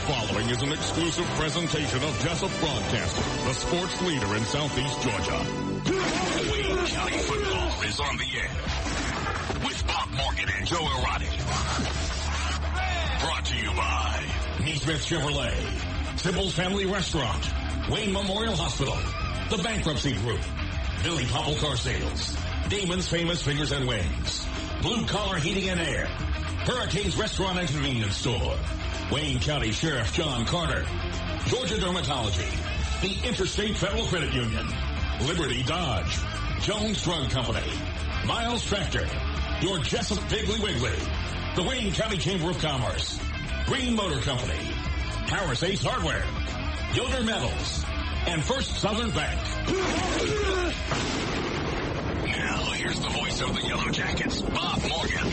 following is an exclusive presentation of Jesup Broadcasting, the sports leader in Southeast Georgia. Wayne County football is on the air with Bob Morgan and Joe Arati. Brought to you by Neesmith Chevrolet, Sybil's Family Restaurant, Wayne Memorial Hospital, The Bankruptcy Group, Billy Popple Car Sales, Damon's Famous Fingers and Wings, Blue Collar Heating and Air, Hurricanes Restaurant and Convenience Store, Wayne County Sheriff John Carter, Georgia Dermatology, the Interstate Federal Credit Union, Liberty Dodge, Jones Drug Company, Miles Tractor, your Jesup Piggly Wiggly, the Wayne County Chamber of Commerce, Green Motor Company, Harris Ace Hardware, Yoder Metals, and First Southern Bank. Now, here's the voice of the Yellow Jackets, Bob Morgan.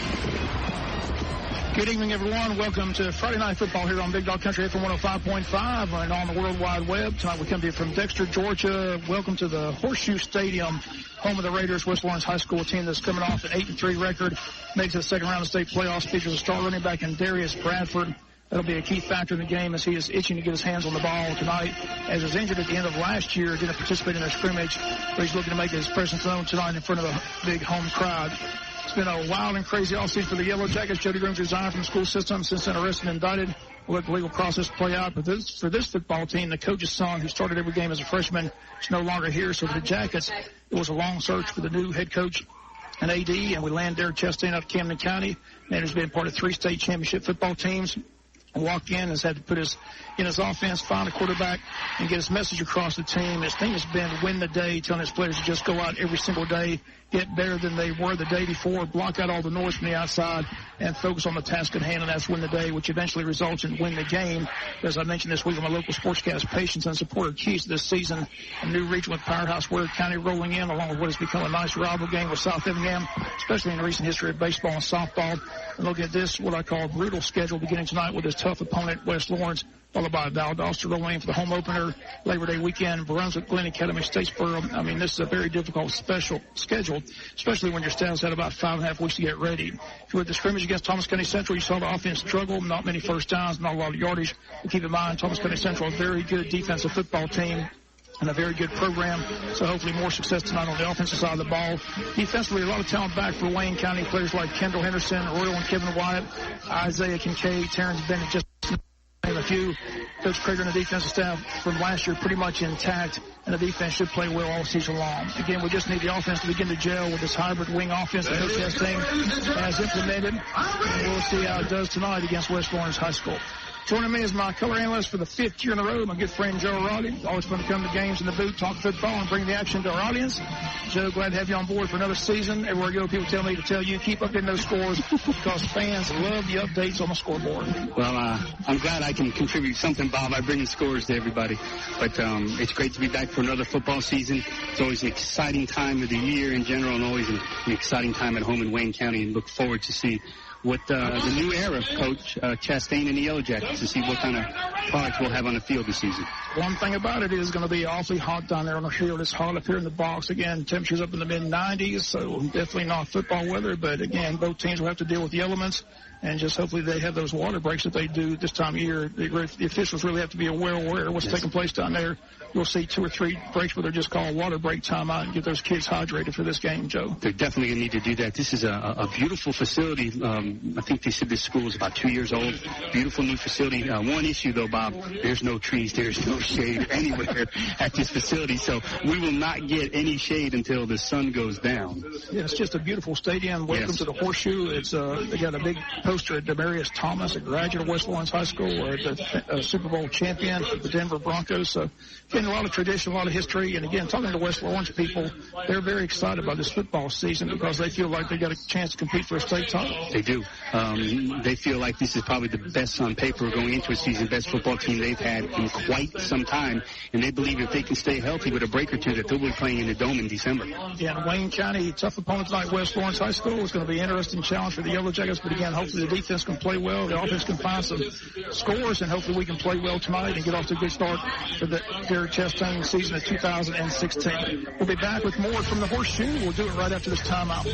Good evening, everyone. Welcome to Friday Night Football here on Big Dog Country FM 105.5 and on the World Wide Web. Tonight we come to you from Dexter, Georgia. Welcome to the Horseshoe Stadium, home of the Raiders. West Lawrence High School team that's coming off an 8-3 record, makes it the second round of state playoffs, features a star running back in Darius Bradford. That'll be a key factor in the game as he is itching to get his hands on the ball tonight. As was injured at the end of last year, didn't participate in their scrimmage, but he's looking to make his presence known tonight in front of a big home crowd. It's been a wild and crazy offseason for the Yellow Jackets. Jody Grooms resigned from the school system, since then arrested and indicted. We'll let the legal process play out. But for this football team, the coach's son, who started every game as a freshman, is no longer here. So for the Jackets, it was a long search for the new head coach and AD, and we land Derek Chastain out of Camden County. Man has been part of 3 state championship football teams. Walk in, has had to put in his offense, find a quarterback, and get his message across the team. His thing has been win the day, telling his players to just go out every single day, get better than they were the day before, block out all the noise from the outside, and focus on the task at hand, and that's win the day, which eventually results in win the game. As I mentioned this week on my local sportscast, patience and support are keys to this season. A new region with powerhouse Ware County rolling in, along with what has become a nice rival game with South Effingham, especially in the recent history of baseball and softball. And look at this, what I call a brutal schedule beginning tonight with this tough opponent, West Lawrence, followed by Valdosta rolling in for the home opener, Labor Day weekend, Brunswick, Glen Academy, Statesboro. I mean, this is a very difficult special schedule, especially when your staff's had about 5.5 weeks to get ready. If you were at the scrimmage against Thomas County Central, you saw the offense struggle, not many first downs, not a lot of yardage. But keep in mind, Thomas County Central, a very good defensive football team and a very good program, so hopefully more success tonight on the offensive side of the ball. Defensively, a lot of talent back for Wayne County, players like Kendall Henderson, Royal and Kevin Wyatt, Isaiah Kincaid, Terrence Bennett, just name a few. Coach Crater and the defensive staff from last year pretty much intact, and the defense should play well all season long. Again, we just need the offense to begin to gel with this hybrid wing offense that Coach Chastain has implemented, and we'll see how it does tonight against West Lawrence High School. Joining me is my color analyst for the 5th year in a row, my good friend Joe Arati. Always fun to come to games in the booth, talk football, and bring the action to our audience. Joe, glad to have you on board for another season. Everywhere I go, people tell me to tell you, keep updating those scores because fans love the updates on the scoreboard. Well, I'm glad I can contribute something, Bob, by bringing scores to everybody. But it's great to be back for another football season. It's always an exciting time of the year in general, and always an exciting time at home in Wayne County, and look forward to see what the new era, Coach Chastain and the Yellow Jackets, to see what kind of products we'll have on the field this season. One thing about it is going to be awfully hot down there on the field. It's hot up here in the box. Again, temperatures up in the mid-90s, so definitely not football weather. But, again, both teams will have to deal with the elements, and just hopefully they have those water breaks that they do this time of year. The officials really have to be well aware of what's taking place down there. You'll see 2 or 3 breaks where they're just called water break timeout and get those kids hydrated for this game, Joe. They're definitely going to need to do that. This is a beautiful facility. I think they said this school is about 2 years old. Beautiful new facility. One issue, though, Bob, there's no trees. There's no shade anywhere at this facility. So we will not get any shade until the sun goes down. Yeah, it's just a beautiful stadium. Welcome to the Horseshoe. It's they got a big poster at Demarius Thomas, a graduate of West Lawrence High School, or the Super Bowl champion for the Denver Broncos. So, again, a lot of tradition, a lot of history. And, again, talking to West Lawrence people, they're very excited about this football season because they feel like they got a chance to compete for a state title. They do. They feel like this is probably the best on paper going into a season, best football team they've had in quite some time. And they believe if they can stay healthy with a break or two that they'll be playing in the Dome in December. Yeah, and Wayne County, tough opponents like West Lawrence High School. It's going to be an interesting challenge for the Yellow Jackets. But, again, hopefully the defense can play well. The offense can find some scores, and hopefully we can play well tonight and get off to a good start for the Derek Chastain season of 2016. We'll be back with more from the Horseshoe. We'll do it right after this timeout.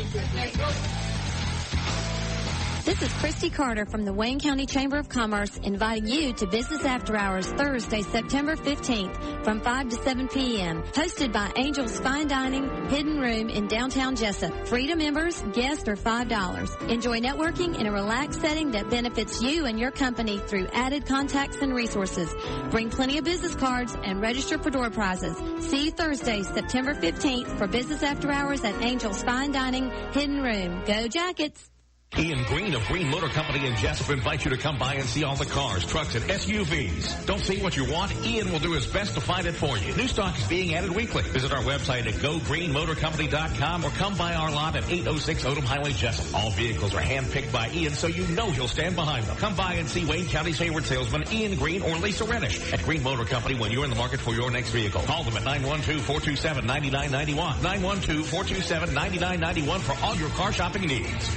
This is Christy Carter from the Wayne County Chamber of Commerce inviting you to Business After Hours Thursday, September 15th from 5 to 7 p.m. Hosted by Angel's Fine Dining Hidden Room in downtown Jesup. Free to members, guests are $5. Enjoy networking in a relaxed setting that benefits you and your company through added contacts and resources. Bring plenty of business cards and register for door prizes. See you Thursday, September 15th for Business After Hours at Angel's Fine Dining Hidden Room. Go Jackets! Ian Green of Green Motor Company in Jesup invites you to come by and see all the cars, trucks, and SUVs. Don't see what you want? Ian will do his best to find it for you. New stock is being added weekly. Visit our website at gogreenmotorcompany.com or come by our lot at 806 Odom Highway, Jesup. All vehicles are handpicked by Ian, so you know he'll stand behind them. Come by and see Wayne County's favorite salesman, Ian Green or Lisa Reddish at Green Motor Company when you're in the market for your next vehicle. Call them at 912-427-9991. 912-427-9991 for all your car shopping needs.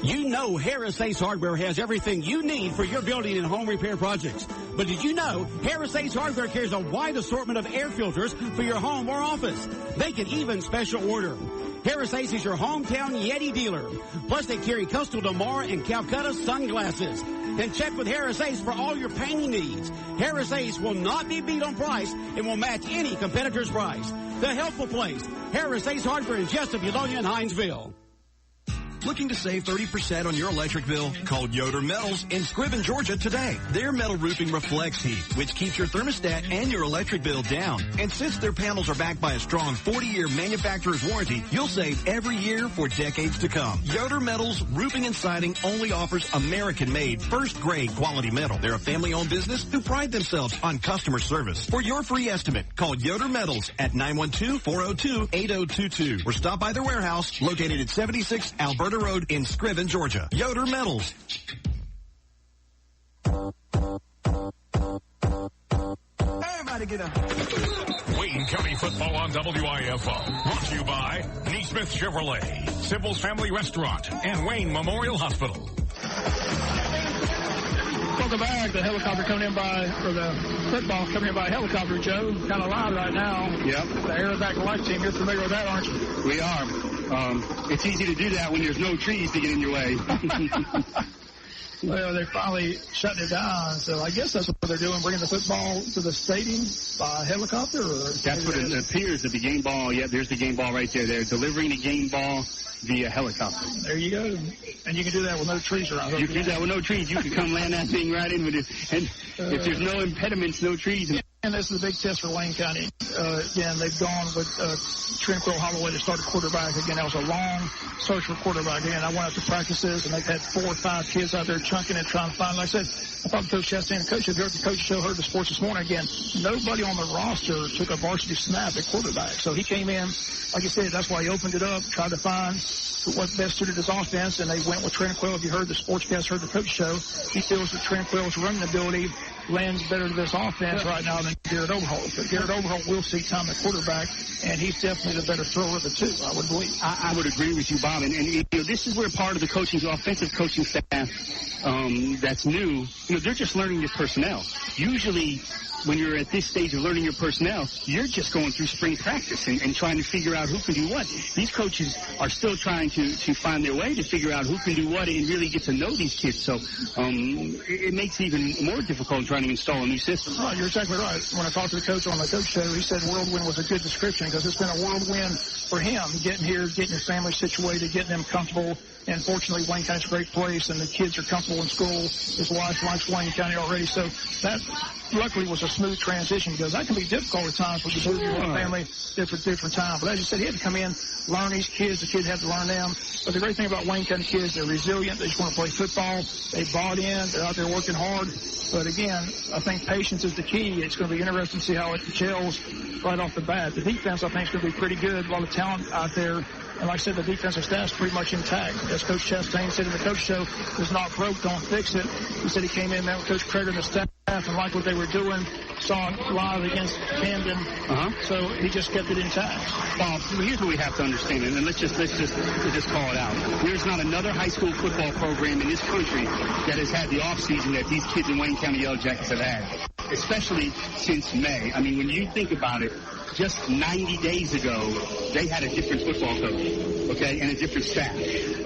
You know Harris Ace Hardware has everything you need for your building and home repair projects. But did you know Harris Ace Hardware carries a wide assortment of air filters for your home or office? They can even special order. Harris Ace is your hometown Yeti dealer. Plus, they carry Coastal Damara and Calcutta sunglasses. And check with Harris Ace for all your painting needs. Harris Ace will not be beat on price and will match any competitor's price. The helpful place, Harris Ace Hardware in Jesup, Eulonia, and Hinesville. Looking to save 30% on your electric bill? Call Yoder Metals in Scriven, Georgia today. Their metal roofing reflects heat, which keeps your thermostat and your electric bill down. And since their panels are backed by a strong 40-year manufacturer's warranty, you'll save every year for decades to come. Yoder Metals Roofing and Siding only offers American-made, first-grade quality metal. They're a family-owned business who pride themselves on customer service. For your free estimate, call Yoder Metals at 912-402-8022 or stop by their warehouse located at 76 Alberta Road in Scriven, Georgia. Yoder Metals. Everybody get up. Wayne County football on WIFO. Brought to you by Neesmith Chevrolet, Sybil's Family Restaurant, and Wayne Memorial Hospital. Welcome back. The helicopter coming in by, or the football coming in by helicopter, Joe. Kind of loud right now. Yep. The Aerovac Life Team. You're familiar with that, aren't you? We are. It's easy to do that when there's no trees to get in your way. Well, they're finally shutting it down, so I guess that's what they're doing, bringing the football to the stadium by helicopter? Or that's what it appears, that the game ball, yeah, there's the game ball right there. They're delivering the game ball via helicopter. There you go. And you can do that with no trees around. You can do that with no trees. You can come land that thing right in with it. And if there's no impediments, no trees. And this is a big test for Wayne County. Again, they've gone with Tranquil Holloway to start a quarterback. Again, that was a long search for quarterback. Again, I went out to practices, and they've had 4 or 5 kids out there chunking and trying to find. Like I said, I thought Coach Chastain and Coach, if you heard the coach show, heard the sports this morning, again, nobody on the roster took a varsity snap at quarterback. So he came in, like I said, that's why he opened it up, tried to find what best suited his offense, and they went with Tranquil. If you heard the sportscast, heard the coach show, he feels that Tranquil's running ability lends better to this offense right now than Garrett Overholt. But Garrett Overholt will see time at quarterback, and he's definitely the better thrower of the two, I would believe. I would agree with you, Bob. And you know, this is where part of the offensive coaching staff that's new, you know, they're just learning your personnel. Usually, when you're at this stage of learning your personnel, you're just going through spring practice and trying to figure out who can do what. These coaches are still trying to find their way to figure out who can do what and really get to know these kids. So it makes it even more difficult trying to install a new system. Oh, you're exactly right. When I talked to the coach on the coach show, he said whirlwind was a good description because it's been a whirlwind for him, getting here, getting your family situated, getting them comfortable. And fortunately, Wayne County's a great place, and the kids are comfortable in school. His wife likes Wayne County already. So that, luckily, was a smooth transition because that can be difficult at times when you move your family different time. But as you said, he had to come in, learn these kids. The kids had to learn them. But the great thing about Wayne County kids, they're resilient. They just want to play football. They bought in. They're out there working hard. But again, I think patience is the key. It's going to be interesting to see how it gels right off the bat. The defense, I think, is going to be pretty good. A lot of talent out there. And like I said, the defensive staff's pretty much intact. As Coach Chastain said in the coach show, it's not broke, don't fix it. He said he came in, met with Coach Craig and the staff and liked what they were doing, saw it live against Camden. So he just kept it intact. Well, here's what we have to understand, and let's just call it out. There's not another high school football program in this country that has had the offseason that these kids in Wayne County Yellow Jackets have had. especially since May. I mean, when you think about it, just 90 days ago, they had a different football coach, okay, and a different staff,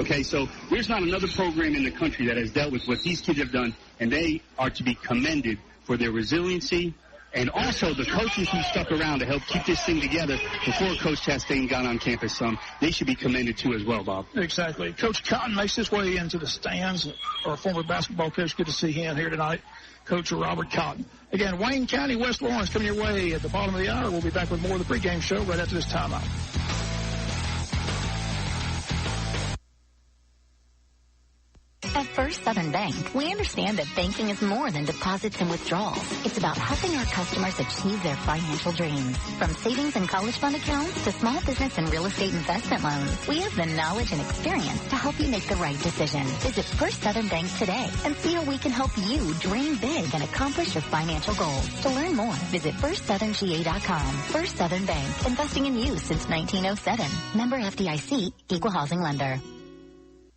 okay? So there's not another program in the country that has dealt with what these kids have done, and they are to be commended for their resiliency and also the coaches who stuck around to help keep this thing together before Coach Chastain got on campus. They should be commended too as well, Bob. Exactly. Coach Cotton makes his way into the stands. Our former basketball coach, good to see him here tonight. Coach Robert Cotton. Again, Wayne County, West Lawrence coming your way at the bottom of the hour. We'll be back with more of the pregame show right after this timeout. At First Southern Bank, we understand that banking is more than deposits and withdrawals. It's about helping our customers achieve their financial dreams. From savings and college fund accounts to small business and real estate investment loans, we have the knowledge and experience to help you make the right decision. Visit First Southern Bank today and see how we can help you dream big and accomplish your financial goals. To learn more, visit firstsoutherngA.com. First Southern Bank, investing in you since 1907. Member FDIC, Equal Housing Lender.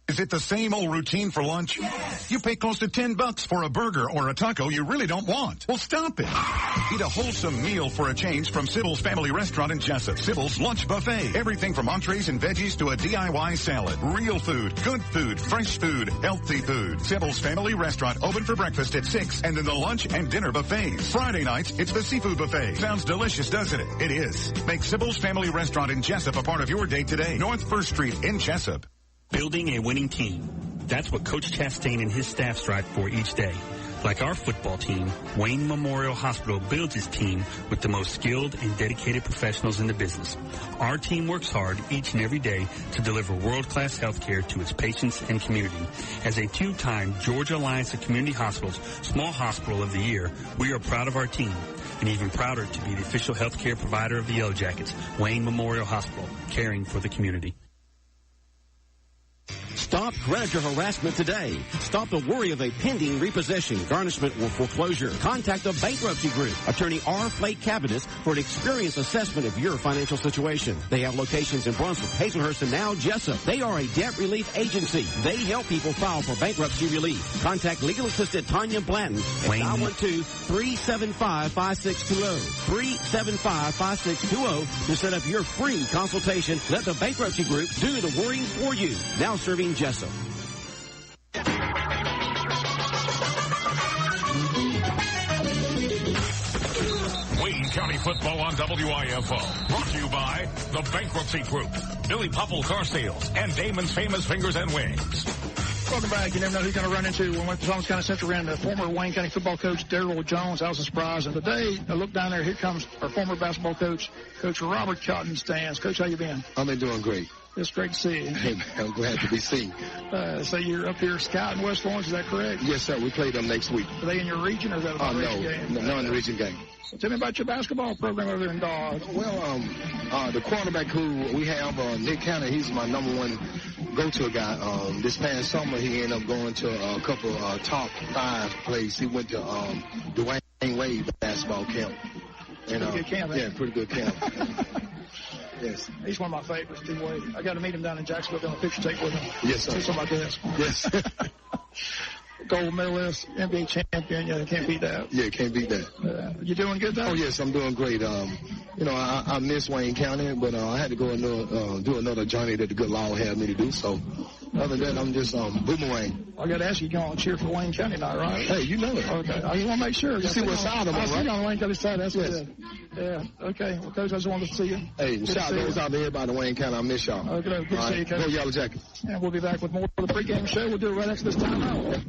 Is it the same old routine for lunch? Yes. You pay close to $10 for a burger or a taco you really don't want. Well, stop it. Eat a wholesome meal for a change from Sybil's Family Restaurant in Jesup. Sybil's Lunch Buffet. Everything from entrees and veggies to a DIY salad. Real food, good food, fresh food, healthy food. Sybil's Family Restaurant open for breakfast at 6 and then the lunch and dinner buffets. Friday nights, it's the seafood buffet. Sounds delicious, doesn't it? It is. Make Sybil's Family Restaurant in Jesup a part of your day today. North 1st Street in Jesup. Building a winning team. That's what Coach Chastain and his staff strive for each day. Like our football team, Wayne Memorial Hospital builds its team with the most skilled and dedicated professionals in the business. Our team works hard each and every day to deliver world-class health care to its patients and community. As a two-time Georgia Alliance of Community Hospitals Small Hospital of the Year, we are proud of our team and even prouder to be the official health care provider of the Yellow Jackets, Wayne Memorial Hospital, caring for the community. Stop creditor harassment today. Stop the worry of a pending repossession, garnishment, or foreclosure. Contact the Bankruptcy Group, Attorney R. Flake Cabinets, for an experienced assessment of your financial situation. They have locations in Brunswick, Hazelhurst, and now Jesup. They are a debt relief agency. They help people file for bankruptcy relief. Contact Legal Assistant Tanya Blanton at 912-375-5620. 375-5620 to set up your free consultation. Let the Bankruptcy Group do the worrying for you. Now serving Jesup. Wayne County football on WIFO. Brought to you by the Bankruptcy Group, Billy Popple Car Sales, and Damon's Famous Fingers and Wings. Welcome back. You never know who you're going to run into. When we went to Thomas County Central, ran the former Wayne County football coach, Darrell Jones. That was a surprise. And today, I look down there, here comes our former basketball coach, Coach Robert Cotton stands. Coach, how you been? I've been doing great. It's great to see you. Hey, man, I'm glad to be seen. So you're up here scouting West Lawrence, is that correct? Yes, sir. We play them next week. Are they in your region, or is that a region game? No, in the region game. So tell me about your basketball program over there in Dodge. Well, the quarterback who we have, Nick Cannon, he's my number one go-to guy. This past summer, he ended up going to a couple top 5 places. He went to Dwayne Wade basketball camp. Pretty good camp, yeah, pretty good camp. Yes. He's one of my favorites, D-Wade. I got to meet him down in Jacksonville, doing a picture tape with him. Yes, sir. See some of my desk. Yes. Gold medalist, NBA champion. You can't beat that. Yeah, can't beat that. You doing good, though? Oh, yes, I'm doing great. I miss Wayne County, but I had to go and do another journey that the good Lord had me to do. So, other than that, I'm just boomerang. I got to ask you, going to cheer for Wayne County now, right? Hey, you know it. Okay. I just want to make sure. You see what side I'm on, right? I'm on Wayne County side. That's good. Yeah. Okay. Well, Coach, I just wanted to see you. Hey, shout goes out to everybody in Wayne County. I miss y'all. Okay. Good to see you, Coach. Go Yellow Jackets. And we'll be back with more of the pregame show. We'll do it right after this timeout.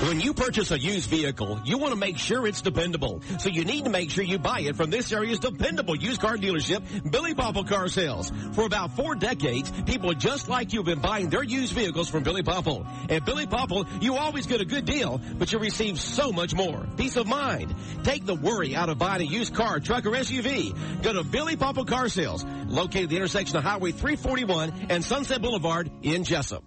When you purchase a used vehicle, you want to make sure it's dependable. So you need to make sure you buy it from this area's dependable used car dealership, Billy Popple Car Sales. For about 4 decades, people just like you have been buying their used vehicles from Billy Popple. At Billy Popple, you always get a good deal, but you receive so much more. Peace of mind. Take the worry out of buying a used car, truck, or SUV. Go to Billy Popple Car Sales, located at the intersection of Highway 341 and Sunset Boulevard in Jesup.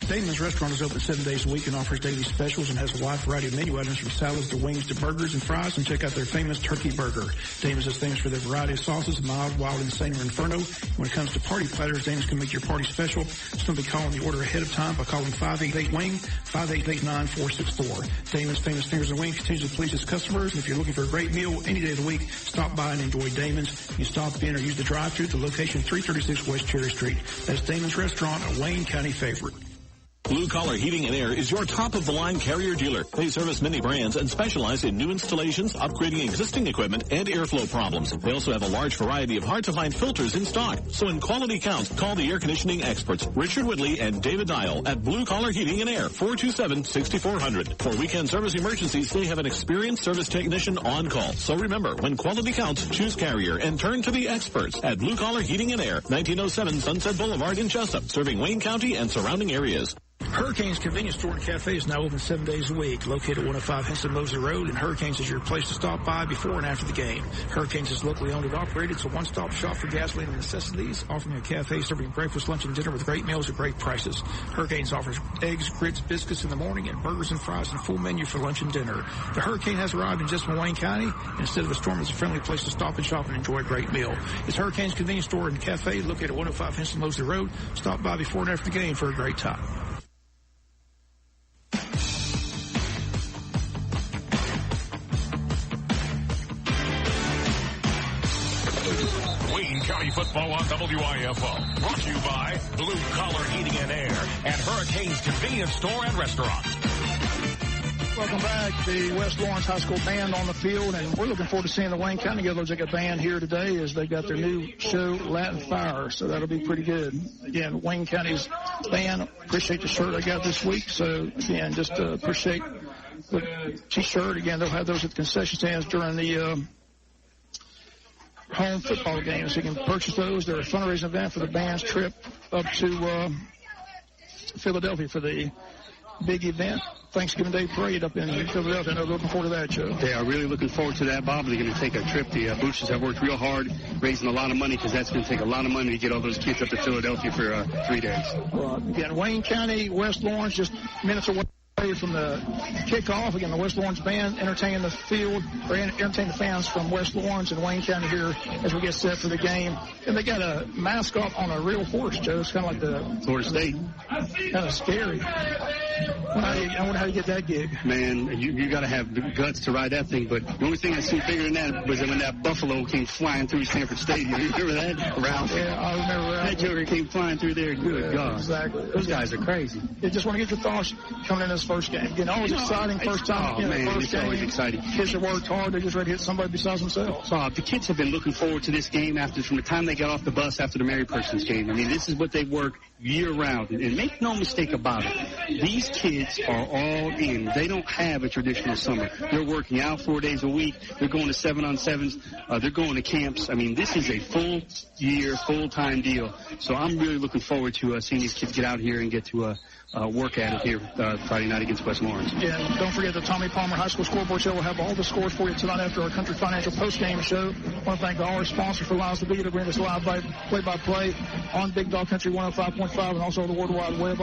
Damon's Restaurant is open 7 days a week and offers daily specials and has a wide variety of menu items from salads to wings to burgers and fries. And check out their famous turkey burger. Damon's has famous for their variety of sauces, mild, wild, insane, or inferno. When it comes to party platters, Damon's can make your party special. Simply call on the order ahead of time by calling 588-WING, 588-9464. Damon's famous fingers and wings continues to please its customers. And if you're looking for a great meal any day of the week, stop by and enjoy Damon's. You stop in or use the drive-thru at the location 336 West Cherry Street. That's Damon's Restaurant, a Wayne County favorite. Blue Collar Heating and Air is your top-of-the-line Carrier dealer. They service many brands and specialize in new installations, upgrading existing equipment, and airflow problems. They also have a large variety of hard-to-find filters in stock. So when quality counts, call the air conditioning experts, Richard Whitley and David Dial at Blue Collar Heating and Air, 427-6400. For weekend service emergencies, they have an experienced service technician on call. So remember, when quality counts, choose Carrier and turn to the experts at Blue Collar Heating and Air, 1907 Sunset Boulevard in Jesup, serving Wayne County and surrounding areas. Hurricanes Convenience Store and Cafe is now open 7 days a week, located at 105 Henson Mosley Road, and Hurricanes is your place to stop by before and after the game. Hurricanes is locally owned and operated. It's a one-stop shop for gasoline and necessities, offering a cafe serving breakfast, lunch, and dinner with great meals at great prices. Hurricanes offers eggs, grits, biscuits in the morning, and burgers and fries and full menu for lunch and dinner. The Hurricane has arrived in Jesup, Wayne County, and instead of a storm, it's a friendly place to stop and shop and enjoy a great meal. It's Hurricanes Convenience Store and Cafe, located at 105 Henson Mosley Road. Stop by before and after the game for a great time. County football on WIFO. Brought to you by Blue Collar Heating and Air and Hurricanes Convenience Store and Restaurant. Welcome back. The West Lawrence High School band on the field, and we're looking forward to seeing the Wayne County Yellows Jacket band here today as they got their new show, Latin Fire, so that'll be pretty good. Again, Wayne County's band, appreciate the shirt I got this week, so again, just appreciate the T-shirt. Again, they'll have those at the concession stands during the home football games. So you can purchase those. They're a fundraising event for the band's trip up to Philadelphia for the big event, Thanksgiving Day parade up in Philadelphia. I know they're looking forward to that, Joe. They are really looking forward to that, Bob. They're going to take a trip. The Boosters have worked real hard, raising a lot of money, because that's going to take a lot of money to get all those kids up to Philadelphia for 3 days. Again, Wayne County, West Lawrence, just minutes away from the kickoff. Again, the West Lawrence band entertaining the field, or entertaining the fans from West Lawrence and Wayne County here as we get set for the game. And they got a mascot on a real horse, Joe. It's kind of like the Florida State. Kind of scary. I wonder how you get that gig. Man, you got to have the guts to ride that thing. But the only thing that seemed bigger than that was when that buffalo came flying through Sanford Stadium. You remember that? Ralph? Yeah, I remember that. That joker came flying through there. Good God. Exactly. Those guys are crazy. I just want to get your thoughts coming in this first game. Again, always exciting first time. Oh, man, first it's game. always exciting. Kids have worked hard. They're just ready to hit somebody besides themselves. The kids have been looking forward to this game from the time they got off the bus after the Mary Persons game. I mean, this is what they work year-round. And make no mistake about it, these kids are all in. They don't have a traditional summer. They're working out 4 days a week. They're going to 7-on-7s. They're going to camps. I mean, this is a full-year, full-time deal. So I'm really looking forward to seeing these kids get out here and get to work at it here Friday night against West Lawrence. Yeah, and don't forget the Tommy Palmer High School Scoreboard Show will have all the scores for you tonight after our Country Financial post-game show. I want to thank all our sponsors for allowing us to be here to bring this live play-by-play on Big Dog Country 105.5 and also the World Wide Web.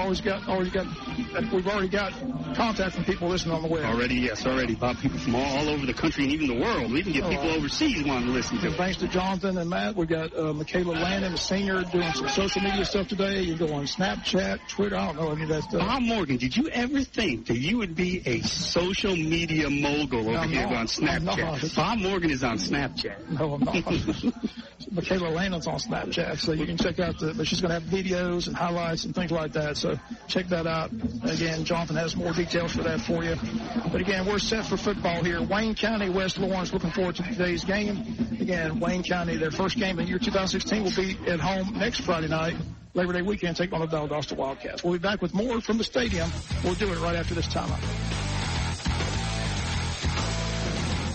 We've already got contact from people listening on the web. Already, Bob. People from all over the country and even the world. We even get people overseas wanting to listen to it. Thanks to Jonathan and Matt. We've got Michaela Landon, the senior, doing some social media stuff today. You go on Snapchat, Twitter, I don't know any of that stuff. Bob Morgan, did you ever think that you would be a social media mogul over here on Snapchat? Bob Morgan is on Snapchat. No, I'm not. Michaela Landon's on Snapchat, so you can check out but she's going to have videos and highlights and things like that, so check that out. Again, Jonathan has more details for that for you. But again, we're set for football here. Wayne County, West Lawrence, looking forward to today's game. Again, Wayne County, their first game in the year 2016 will be at home next Friday night, Labor Day weekend, take on the Valdosta Wildcats. We'll be back with more from the stadium. We'll do it right after this timeout.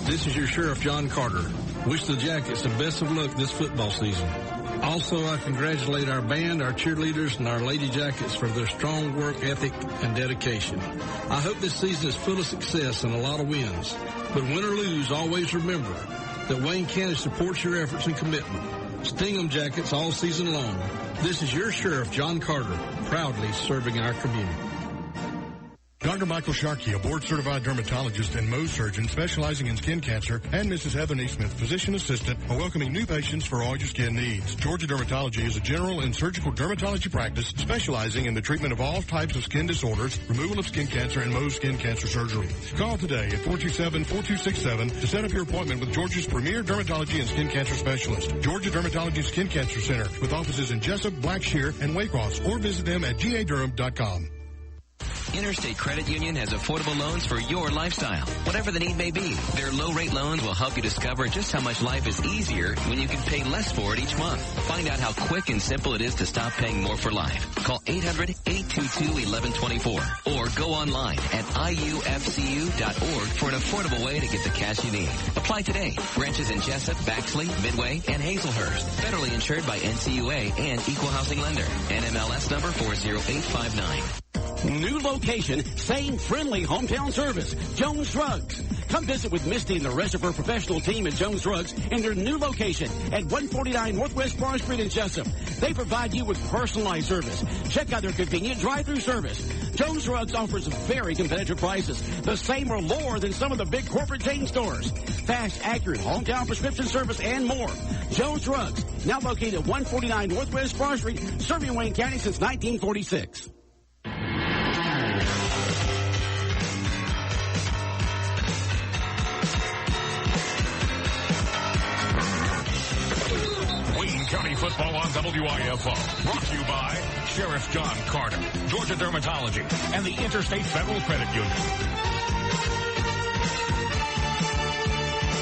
This is your Sheriff, John Carter. Wish the Jackets the best of luck this football season. Also, I congratulate our band, our cheerleaders, and our Lady Jackets for their strong work ethic and dedication. I hope this season is full of success and a lot of wins. But win or lose, always remember that Wayne County supports your efforts and commitment. Sting 'em Jackets all season long. This is your Sheriff, John Carter, proudly serving our community. Dr. Michael Sharkey, a board-certified dermatologist and Mohs surgeon specializing in skin cancer, and Mrs. Heather Neesmith, physician assistant, are welcoming new patients for all your skin needs. Georgia Dermatology is a general and surgical dermatology practice specializing in the treatment of all types of skin disorders, removal of skin cancer, and Mohs skin cancer surgery. Call today at 427-4267 to set up your appointment with Georgia's premier dermatology and skin cancer specialist, Georgia Dermatology Skin Cancer Center, with offices in Jesup, Blackshear, and Waycross, or visit them at gadurham.com. Interstate Credit Union has affordable loans for your lifestyle. Whatever the need may be, their low-rate loans will help you discover just how much life is easier when you can pay less for it each month. Find out how quick and simple it is to stop paying more for life. Call 800-822-1124 or go online at iufcu.org for an affordable way to get the cash you need. Apply today. Branches in Jesup, Baxley, Midway, and Hazelhurst. Federally insured by NCUA and Equal Housing Lender. NMLS number 40859. New location, same friendly hometown service, Jones Drugs. Come visit with Misty and the rest of her professional team at Jones Drugs in their new location at 149 Northwest Broad Street in Jesup. They provide you with personalized service. Check out their convenient drive-through service. Jones Drugs offers very competitive prices, the same or lower than some of the big corporate chain stores. Fast, accurate hometown prescription service and more. Jones Drugs, now located at 149 Northwest Broad Street, serving Wayne County since 1946. County football on WIFO. Brought to you by Sheriff John Carter, Georgia Dermatology, and the Interstate Federal Credit Union.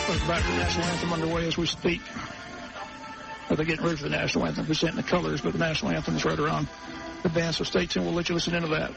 Welcome back to the national anthem underway as we speak. They're getting ready for the national anthem, presenting the colors, but the national anthem is right around the band, so stay tuned. We'll let you listen into that.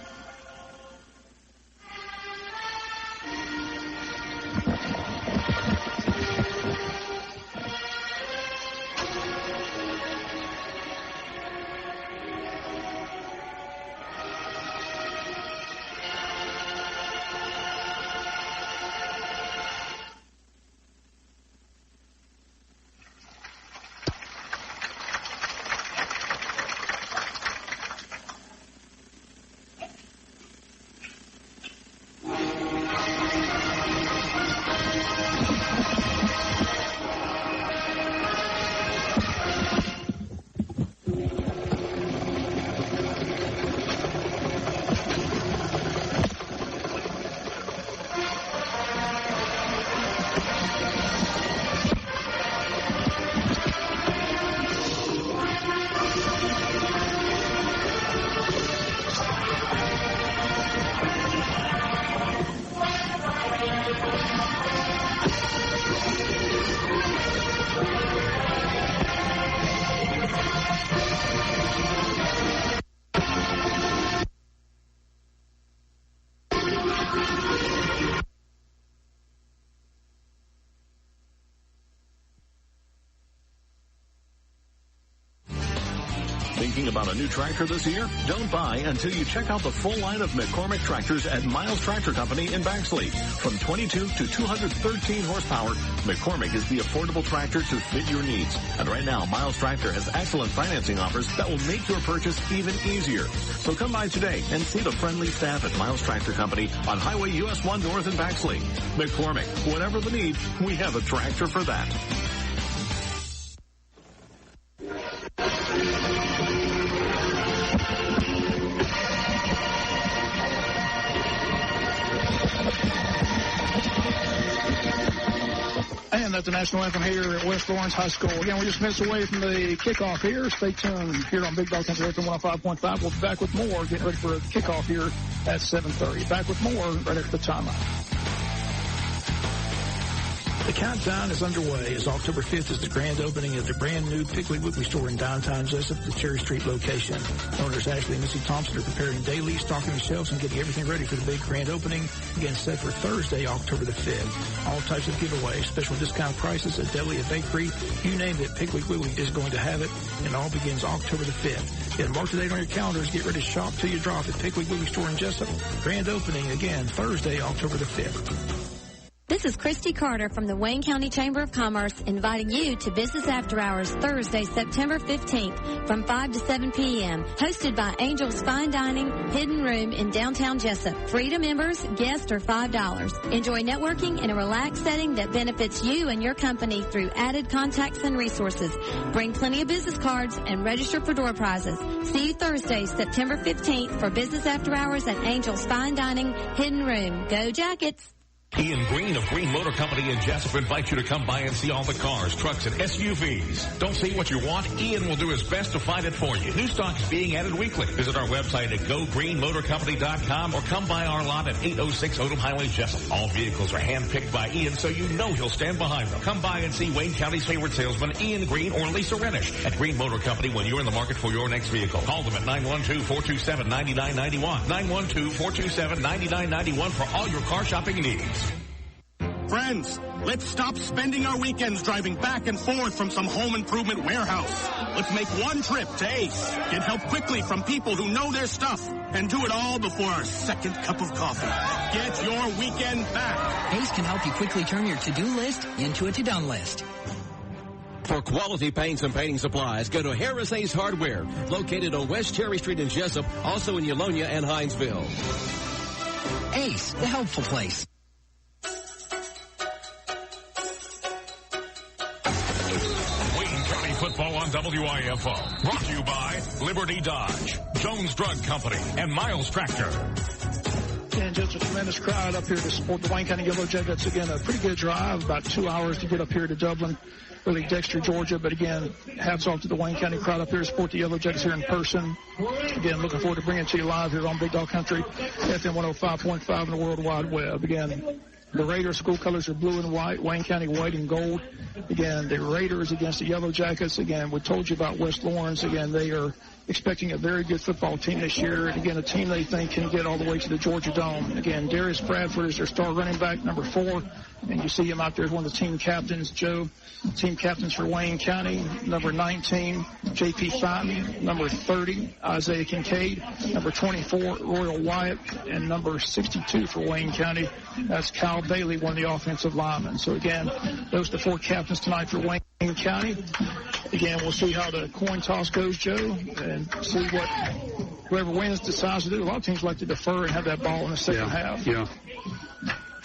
Thinking about a new tractor this year? Don't buy until you check out the full line of McCormick tractors at Miles Tractor Company in Baxley. From 22 to 213 horsepower, McCormick is the affordable tractor to fit your needs. And right now, Miles Tractor has excellent financing offers that will make your purchase even easier. So come by today and see the friendly staff at Miles Tractor Company on Highway US 1 North in Baxley. McCormick, whatever the need, we have a tractor for that. And that's the national anthem here at West Lawrence High School. Again, we're just minutes away from the kickoff here. Stay tuned here on Big Dog Country FM 105.5. We'll be back with more, getting ready for the kickoff here at 7:30. Back with more right after the timeout. The countdown is underway as October 5th is the grand opening of the brand new Piggly Wiggly store in downtown Jesup, the Cherry Street location. Owners Ashley and Missy Thompson are preparing daily, stocking the shelves, and getting everything ready for the big grand opening. Again, set for Thursday, October the 5th. All types of giveaways, special discount prices, a deli, a bakery, you name it, Piggly Wiggly is going to have it, and it all begins October the 5th. Get mark the date on your calendars. Get ready to shop till you drop at Piggly Wiggly store in Jesup. Grand opening, again, Thursday, October the 5th. This is Christy Carter from the Wayne County Chamber of Commerce inviting you to Business After Hours Thursday, September 15th from 5 to 7 p.m. Hosted by Angel's Fine Dining, Hidden Room in downtown Jesup. Free to members, guests are $5. Enjoy networking in a relaxed setting that benefits you and your company through added contacts and resources. Bring plenty of business cards and register for door prizes. See you Thursday, September 15th for Business After Hours at Angel's Fine Dining, Hidden Room. Go Jackets! Ian Green of Green Motor Company in Jesup invites you to come by and see all the cars, trucks, and SUVs. Don't see what you want? Ian will do his best to find it for you. New stock is being added weekly. Visit our website at gogreenmotorcompany.com or come by our lot at 806 Odom Highway, Jesup. All vehicles are hand-picked by Ian, so you know he'll stand behind them. Come by and see Wayne County's favorite salesman, Ian Green or Lisa Renish at Green Motor Company when you're in the market for your next vehicle. Call them at 912-427-9991. 912-427-9991 for all your car shopping needs. Friends, let's stop spending our weekends driving back and forth from some home improvement warehouse. Let's make one trip to Ace. Get help quickly from people who know their stuff. And do it all before our second cup of coffee. Get your weekend back. Ace can help you quickly turn your to-do list into a to-done list. For quality paints and painting supplies, go to Harris Ace Hardware, located on West Cherry Street in Jesup, also in Yolonia and Hinesville. Ace, the helpful place. Football on WIFO. Brought to you by Liberty Dodge, Jones Drug Company, and Miles Tractor. And just a tremendous crowd up here to support the Wayne County Yellow Jackets. Again, a pretty good drive, about 2 hours to get up here to Dublin, really Dexter, Georgia. But again, hats off to the Wayne County crowd up here to support the Yellow Jackets here in person. Again, looking forward to bringing it to you live here on Big Dog Country, FM 105.5 and the World Wide Web. Again, the Raiders' school colors are blue and white, Wayne County white and gold. Again, the Raiders against the Yellow Jackets. Again, we told you about West Lawrence. Again, they are expecting a very good football team this year. And again, a team they think can get all the way to the Georgia Dome. Again, Darius Bradford is their star running back, number 4. And you see him out there as one of the team captains. Joe, team captains for Wayne County, number 19, J.P. Fighton, number 30, Isaiah Kincaid, number 24, Royal Wyatt, and number 62 for Wayne County. That's Kyle Bailey, one of the offensive linemen. So again, those are the 4 captains tonight for Wayne County. Again, we'll see how the coin toss goes, Joe, and see what whoever wins decides to do. A lot of teams like to defer and have that ball in the second half. Yeah.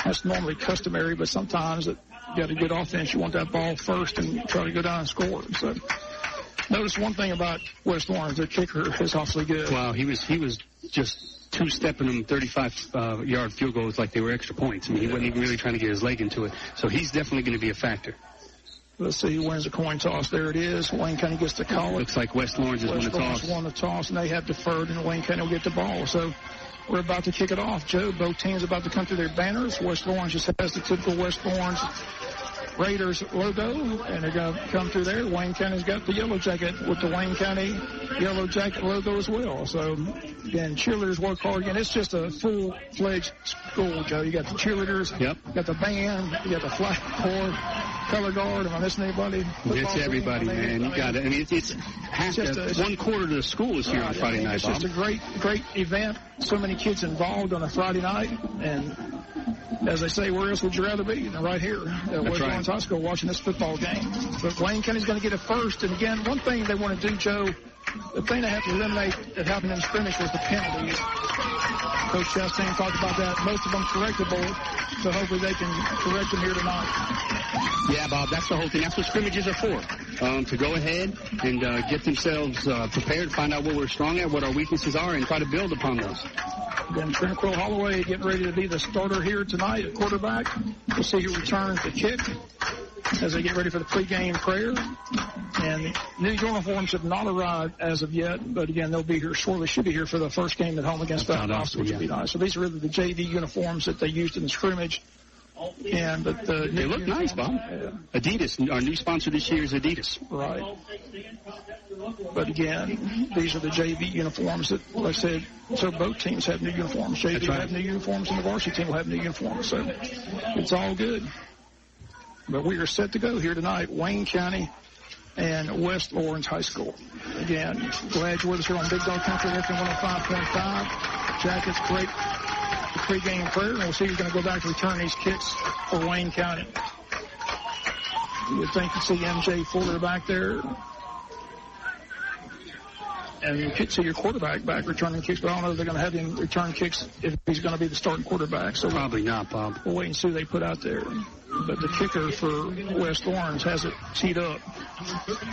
That's normally customary, but sometimes you got a good offense. You want that ball first and try to go down and score. So notice one thing about West Lawrence, their kicker is awfully good. Wow, he was just two-stepping them 35-yard field goals like they were extra points. I mean, he wasn't even really trying to get his leg into it. So he's definitely going to be a factor. Let's see who wins the coin toss. There it is. Wayne County gets to call it. Looks like West Lawrence has won the toss. West Lawrence won the toss, and they have deferred, and Wayne County will get the ball. So we're about to kick it off, Joe. Both teams about to come through their banners. West Lawrence just has the typical West Lawrence Raiders logo, and they're going to come through there. Wayne County's got the yellow jacket with the Wayne County yellow jacket logo as well. So, again, cheerleaders work hard. Again, it's just a full-fledged school, Joe. You got the cheerleaders, you got the band, you got the flag corps, color guard. Am I missing anybody? It's everybody, man. You got it. I mean, it's half one quarter of the school is here on Friday night, Bob. It's just a great event. So many kids involved on a Friday night, and as they say, where else would you rather be than right here at West Lawrence High School watching this football game? But Wayne County's going to get it first. And again, one thing they want to do, Joe, the thing they have to eliminate that happened in the scrimmage was the penalties. Coach Chastain talked about that. Most of them correctable, so hopefully they can correct them here tonight. Yeah, Bob, that's the whole thing. That's what scrimmages are for, to go ahead and get themselves prepared, find out what we're strong at, what our weaknesses are, and try to build upon those. Then Tranquil Holloway getting ready to be the starter here tonight at quarterback. We'll see who returns the kick as they get ready for the pregame prayer. And new uniforms have not arrived as of yet, but again, they'll be here shortly. Should be here for the first game at home against Valdosta, which would be nice. So these are really the JV uniforms that they used in the scrimmage. But they look nice, Bob. Adidas, our new sponsor this year is Adidas. Right. But again, these are the JV uniforms that, like I said, so both teams have new uniforms. JV will have new uniforms, and the varsity team will have new uniforms. So it's all good. But we are set to go here tonight, Wayne County and West Lawrence High School. Again, glad you're with us here on Big Dog Country, FM 105.5. Jackets, the pregame prayer, and we'll see who's going to go back to return these kicks for Wayne County. You would think you'd see M.J. Fuller back there. And you could see your quarterback back returning kicks, but I don't know if they're going to have him return kicks if he's going to be the starting quarterback. So probably not, Bob. We'll wait and see who they put out there. But the kicker for West Lawrence has it teed up.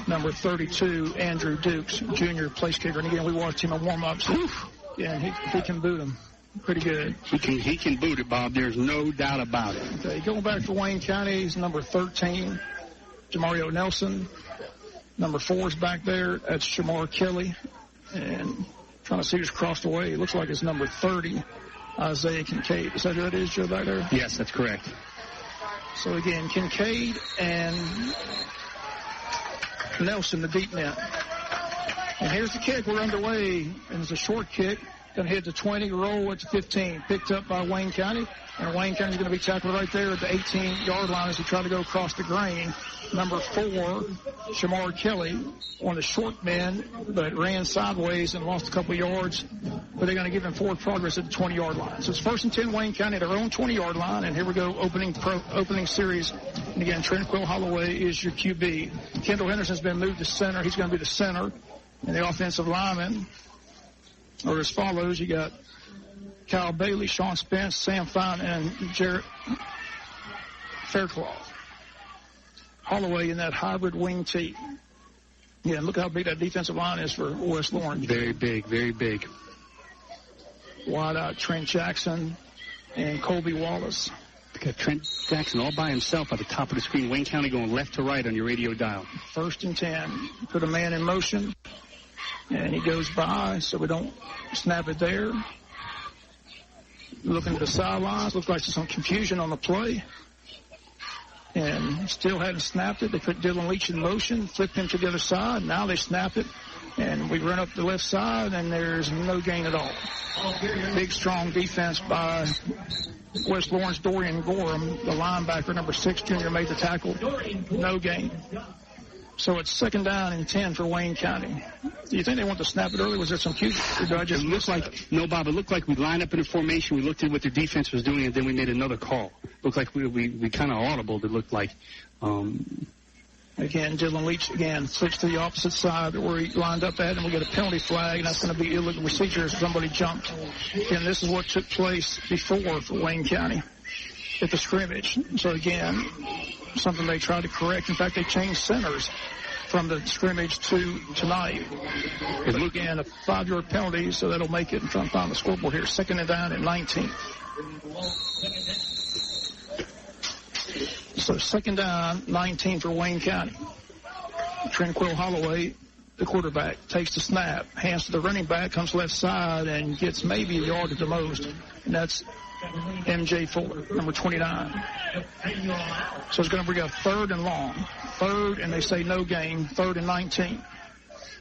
Number 32, Andrew Dukes, junior place kicker. And again, we watched him in warm-ups. Yeah, he can boot him pretty good. He can boot it, Bob. There's no doubt about it. Okay, going back for Wayne County, he's number 13, Jamario Nelson. Number 4 is back there. That's Shamar Kelly. And trying to see who's crossed away. It looks like it's number 30, Isaiah Kincaid. Is that who it is, Joe, back there? Yes, that's correct. So, again, Kincaid and Nelson, the deep net. And here's the kick. We're underway. And it's a short kick. Going to hit the 20, roll at the 15. Picked up by Wayne County. And Wayne County's going to be tackled right there at the 18-yard line as he tried to go across the grain. Number 4, Shamar Kelly, on the short men, but ran sideways and lost a couple yards. But they're going to give him forward progress at the 20-yard line. So it's 1st and 10, Wayne County, their own 20-yard line. And here we go, opening series. And again, Tranquil Holloway is your QB. Kendall Henderson's been moved to center. He's going to be the center. And the offensive linemen are as follows. You got Kyle Bailey, Sean Spence, Sam Fine, and Jarrett Faircloth. Holloway in that hybrid wing tee. Yeah, look how big that defensive line is for West Lawrence. Very big, very big. Wide out Trent Jackson and Colby Wallace. Look at Trent Jackson all by himself at the top of the screen. Wayne County going left to right on your radio dial. 1st and 10. Put a man in motion. And he goes by, so we don't snap it there. Looking at the sidelines. Looks like there's some confusion on the play. And still hadn't snapped it. They put Dylan Leach in motion, flipped him to the other side. Now they snap it. And we run up the left side, and there's no gain at all. Big, strong defense by West Lawrence. Dorian Gorham, the linebacker, number 6, junior, made the tackle. No gain. So it's 2nd down and 10 for Wayne County. Do you think they want to snap it early? Was there some cues? It looks like, no, Bob, it looked like we lined up in a formation. We looked at what their defense was doing, and then we made another call. Looked like we kind of audibled. It looked like. Again, Dylan Leach, switched to the opposite side where he lined up at, and we get a penalty flag, and that's going to be illegal procedure if somebody jumped. And this is what took place before for Wayne County at the scrimmage. So, again, something they tried to correct. In fact, they changed centers from the scrimmage to tonight. But again, a 5-yard penalty, so that'll make it. I'm trying to find the scoreboard here. 2nd down and 19. So 2nd down, 19 for Wayne County. Tranquil Holloway, the quarterback, takes the snap, hands to the running back, comes left side, and gets maybe a yard at the most. And that's M.J. Fuller, number 29. So it's going to bring up 3rd and long. 3rd, and they say no gain, 3rd and 19.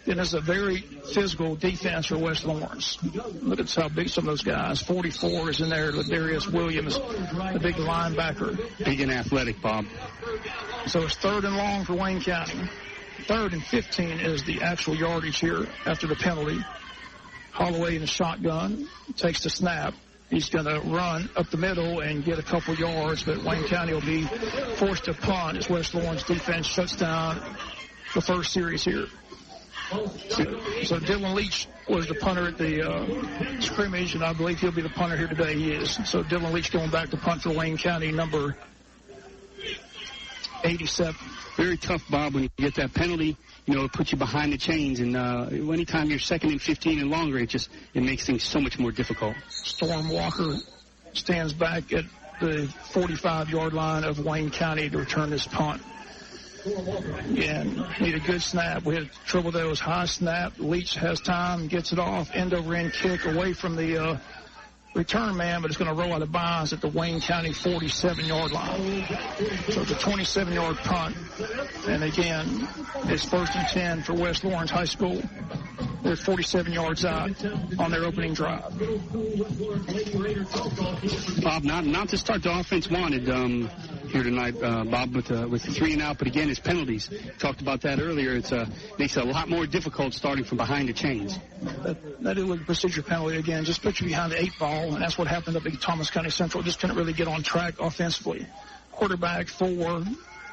And it's a very physical defense for West Lawrence. Look at how big some of those guys. 44 is in there. Ladarius Williams, the big linebacker. Big and athletic, Bob. So it's 3rd and long for Wayne County. 3rd and 15 is the actual yardage here after the penalty. Holloway in the shotgun takes the snap. He's going to run up the middle and get a couple yards, but Wayne County will be forced to punt as West Lawrence defense shuts down the first series here. So Dylan Leach was the punter at the scrimmage, and I believe he'll be the punter here today. He is. So Dylan Leach going back to punt for Wayne County, number 87. Very tough, Bob, when you get that penalty. You know, it puts you behind the chains, and anytime you're 2nd and 15 and longer, it makes things so much more difficult. Storm Walker stands back at the 45-yard line of Wayne County to return this punt. Again, need a good snap. We had trouble there. It was high snap. Leach has time, gets it off, end-over-end kick away from the return man, but it's going to roll out of bounds at the Wayne County 47-yard line. So it's a 27-yard punt. And again, it's 1st and 10 for West Lawrence High School. They're 47 yards out on their opening drive. Bob, not to start the offense wanted. here tonight, Bob, with the 3 and out. But again, it's penalties. Talked about that earlier. It's makes it a lot more difficult starting from behind the chains. That is a procedure penalty again. Just put you behind the 8 ball, and that's what happened up at Thomas County Central. Just couldn't really get on track offensively. Quarterback for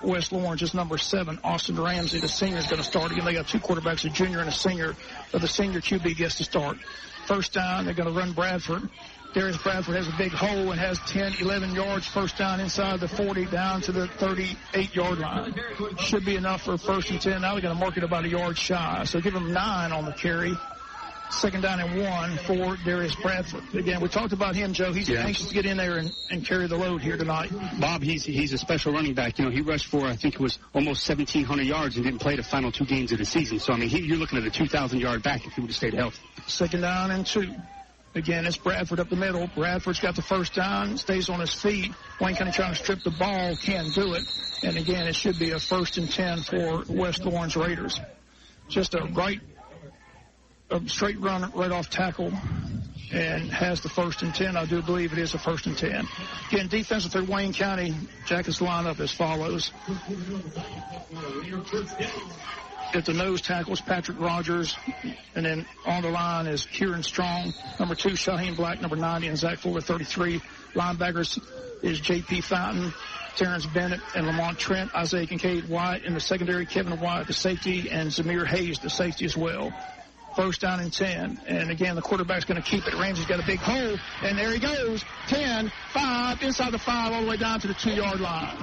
West Lawrence is number 7, Austin Ramsey. The senior is going to start again. They got 2 quarterbacks, a junior and a senior. But the senior QB gets to start. First down, they're going to run Bradford. Darius Bradford has a big hole and has 10, 11 yards. First down inside the 40 down to the 38-yard line. Should be enough for first and 10. Now they're going to mark it about a yard shy. So give them 9 on the carry. Second down and 1 for Darius Bradford. Again, we talked about him, Joe. He's anxious to get in there and carry the load here tonight. Bob, he's a special running back. You know, he rushed for, I think it was almost 1,700 yards and didn't play the final 2 games of the season. So, I mean, you're looking at a 2,000-yard back if he would have stayed healthy. Second down and 2. Again, it's Bradford up the middle. Bradford's got the first down, stays on his feet. Wayne County trying to strip the ball, can't do it. And again, it should be a first and 10 for West Lawrence Raiders. Just a straight run right off tackle and has the first and 10. I do believe it is a first and 10. Again, defensive for Wayne County, Jackets line up as follows. At the nose tackles, Patrick Rogers, and then on the line is Kieran Strong, number 2, Shaheen Black, number 90, and Zach Fuller, 33. Linebackers is J.P. Fountain, Terrence Bennett, and Lamont Trent, Isaiah Kincaid White in the secondary, Kevin White, the safety, and Zamir Hayes, the safety as well. First down and 10. And again, the quarterback's going to keep it. Ramsey's got a big hole, and there he goes. 10, 5, inside the 5, all the way down to the 2-yard line.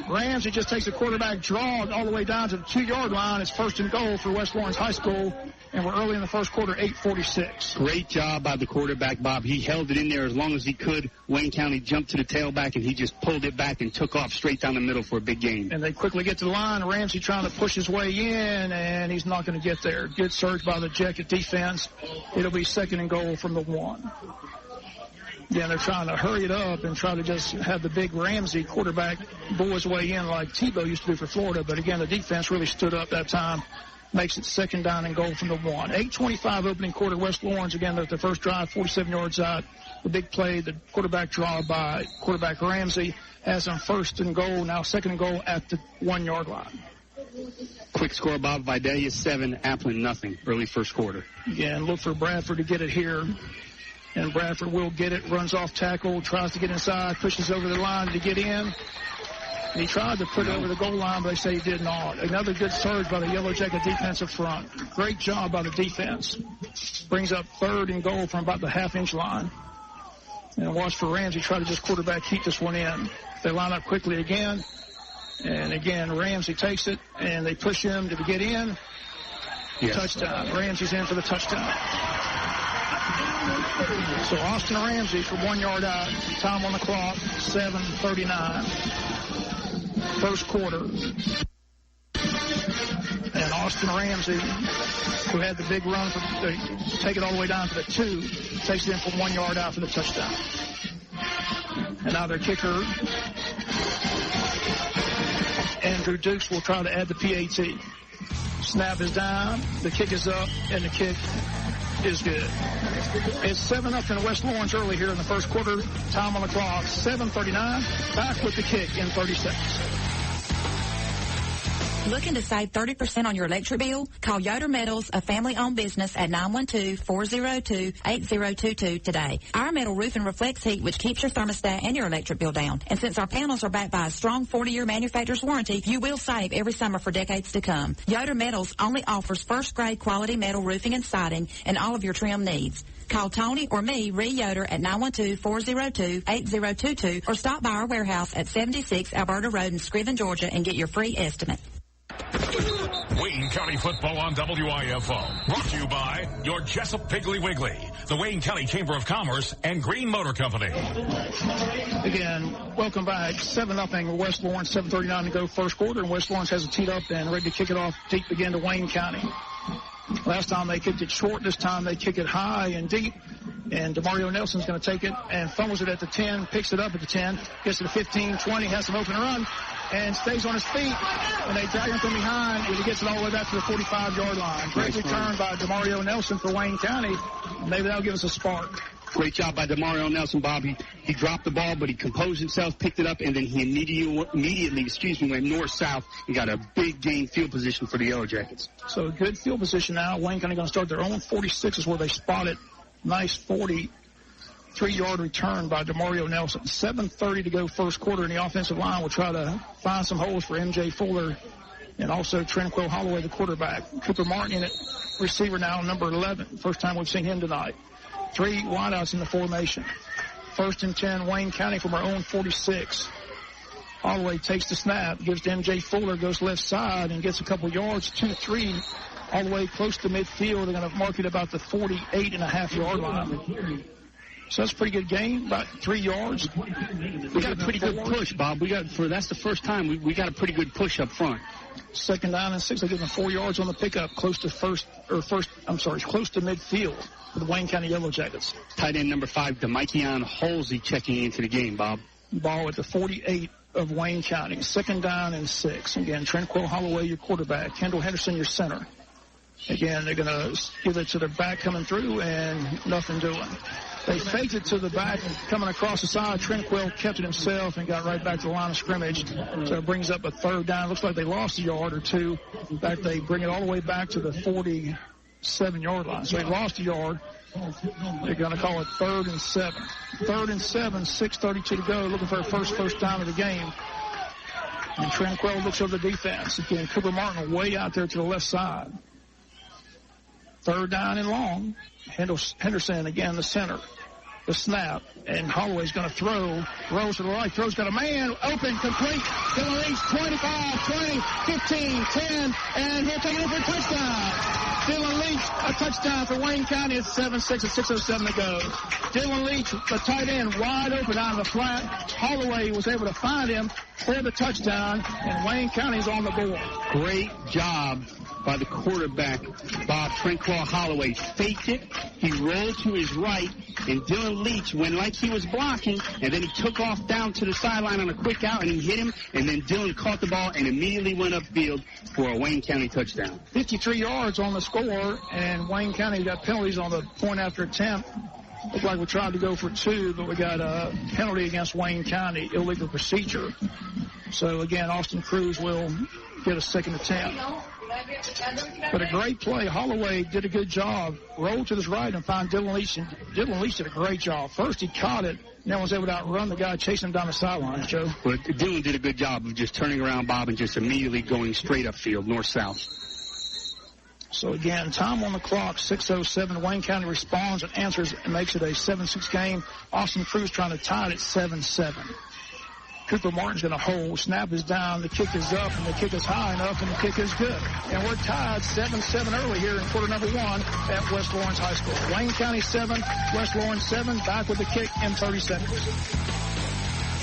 Ramsey just takes a quarterback draw all the way down to the 2-yard line. It's first and goal for West Lawrence High School, and we're early in the first quarter, 8:46. Great job by the quarterback, Bob. He held it in there as long as he could. Wayne County jumped to the tailback, and he just pulled it back and took off straight down the middle for a big gain. And they quickly get to the line. Ramsey trying to push his way in, and he's not going to get there. Good surge by the Jacket defense. It'll be second and goal from the 1. Again, they're trying to hurry it up and try to just have the big Ramsey quarterback bull his way in like Tebow used to do for Florida. But again, the defense really stood up that time. Makes it second down and goal from the 1. 8:25 opening quarter. West Lawrence, again, the first drive, 47 yards out. The big play, the quarterback draw by quarterback Ramsey has them first and goal, now second and goal at the 1-yard line. Quick score, Bob. Vidalia 7, Applin nothing. Early first quarter. Again, look for Bradford to get it here. And Bradford will get it, runs off tackle, tries to get inside, pushes over the line to get in. He tried to put it over the goal line, but they say he did not. Another good surge by the Yellow Jacket defensive front. Great job by the defense. Brings up third and goal from about the half-inch line. And watch for Ramsey try to just quarterback keep this one in. They line up quickly again. And again, Ramsey takes it, and they push him to get in. Yes. Touchdown. Ramsey's in for the touchdown. So Austin Ramsey from 1 yard out. Time on the clock, 7:39. First quarter. And Austin Ramsey, who had the big run, take it all the way down to the 2, takes it in from 1 yard out for the touchdown. And now their kicker, Andrew Dukes, will try to add the PAT. Snap is down, the kick is up, and the kick is good. It's 7-0 West Lawrence early here in the first quarter. Time on the clock, 7:39. Back with the kick in 30 seconds. Looking to save 30% on your electric bill? Call Yoder Metals, a family-owned business, at 912-402-8022 today. Our metal roof and reflects heat, which keeps your thermostat and your electric bill down. And since our panels are backed by a strong 40-year manufacturer's warranty, you will save every summer for decades to come. Yoder Metals only offers first-grade quality metal roofing and siding and all of your trim needs. Call Tony or me, Ree Yoder, at 912-402-8022 or stop by our warehouse at 76 Alberta Road in Scriven, Georgia, and get your free estimate. Wayne County football on WIFO. Brought to you by your Jesup Piggly Wiggly, the Wayne County Chamber of Commerce, and Green Motor Company. Again, welcome back. 7-0 West Lawrence, 7:39 to go first quarter, and West Lawrence has it teed up and ready to kick it off deep again to Wayne County. Last time they kicked it short. This time they kick it high and deep. And DeMario Nelson's going to take it and fumbles it at the 10, picks it up at the 10, gets to the 15, 20, has some open run, and stays on his feet. And they drag him from behind, and he gets it all the way back to the 45-yard line. Great return by DeMario Nelson for Wayne County. Maybe that'll give us a spark. Great job by DeMario Nelson, Bob. He dropped the ball, but he composed himself, picked it up, and then he immediately went north-south and got a big gain field position for the Yellow Jackets. So good field position now. Wayne County going to start their own 46 is where they spot it. Nice 43-yard return by DeMario Nelson. 7:30 to go first quarter, and the offensive line will try to find some holes for M.J. Fuller and also Tranquil Holloway, the quarterback. Cooper Martin in it, receiver now, number 11. First time we've seen him tonight. 3 wideouts in the formation. 1st and 10, Wayne County from our own 46. Holloway takes the snap, gives to M.J. Fuller, goes left side, and gets a couple yards, 2-3, all the way close to midfield. They're going to mark it about the 48.5-yard line. So that's a pretty good gain, about 3 yards. We got a pretty good push, Bob. That's the first time we got a pretty good push up front. 2nd down and 6. They give them 4 yards on the pickup, close to midfield for the Wayne County Yellow Jackets. Tight end number 5, Demikion Halsey, checking into the game, Bob. Ball at the 48 of Wayne County. 2nd down and 6. Again, Tranquil Holloway, your quarterback. Kendall Henderson, your center. Again, they're going to give it to their back coming through and nothing doing. They faked it to the back and coming across the side. Tranquil kept it himself and got right back to the line of scrimmage. So it brings up a 3rd down. Looks like they lost a yard or 2. In fact, they bring it all the way back to the 47-yard line. So they lost a yard. They're going to call it 3rd and 7. 3rd and 7, 6:32 to go. Looking for a first down of the game. And Tranquil looks over the defense. Again, Cooper Martin way out there to the left side. 3rd down and long. Henderson again, the center. The snap, and Holloway's going to throw. Throws to the right. Throws got a man open, complete. Dylan Leach, 25, 20, 15, 10, and here coming in for a touchdown. Dylan Leach, a touchdown for Wayne County at 7-6 and 6:07 to go. Dylan Leach, the tight end, wide open out of the flat. Holloway was able to find him for the touchdown, and Wayne County's on the board. Great job by the quarterback, Bob. Tranquil Holloway faked it. He rolled to his right, and Dylan Leach went like he was blocking, and then he took off down to the sideline on a quick out, and he hit him, and then Dylan caught the ball and immediately went upfield for a Wayne County touchdown. 53 yards on the score, and Wayne County got penalties on the point after attempt. Looked like we tried to go for 2, but we got a penalty against Wayne County, illegal procedure. So, again, Austin Cruz will get a 2nd attempt. But a great play. Holloway did a good job. Rolled to his right and found Dylan Leach. And Dylan Leach did a great job. First he caught it, then was able to outrun the guy chasing him down the sideline, Joe. But Dylan did a good job of just turning around, Bob, and just immediately going straight upfield, north-south. So, again, time on the clock, 6:07. Wayne County responds and answers and makes it a 7-6 game. Austin Cruz trying to tie it at 7-7. Cooper Martin's going to hold. Snap is down. The kick is up, and the kick is high enough, and the kick is good. And we're tied 7-7 early here in quarter number 1 at West Lawrence High School. Wayne County 7, West Lawrence 7. Back with the kick in 30 seconds.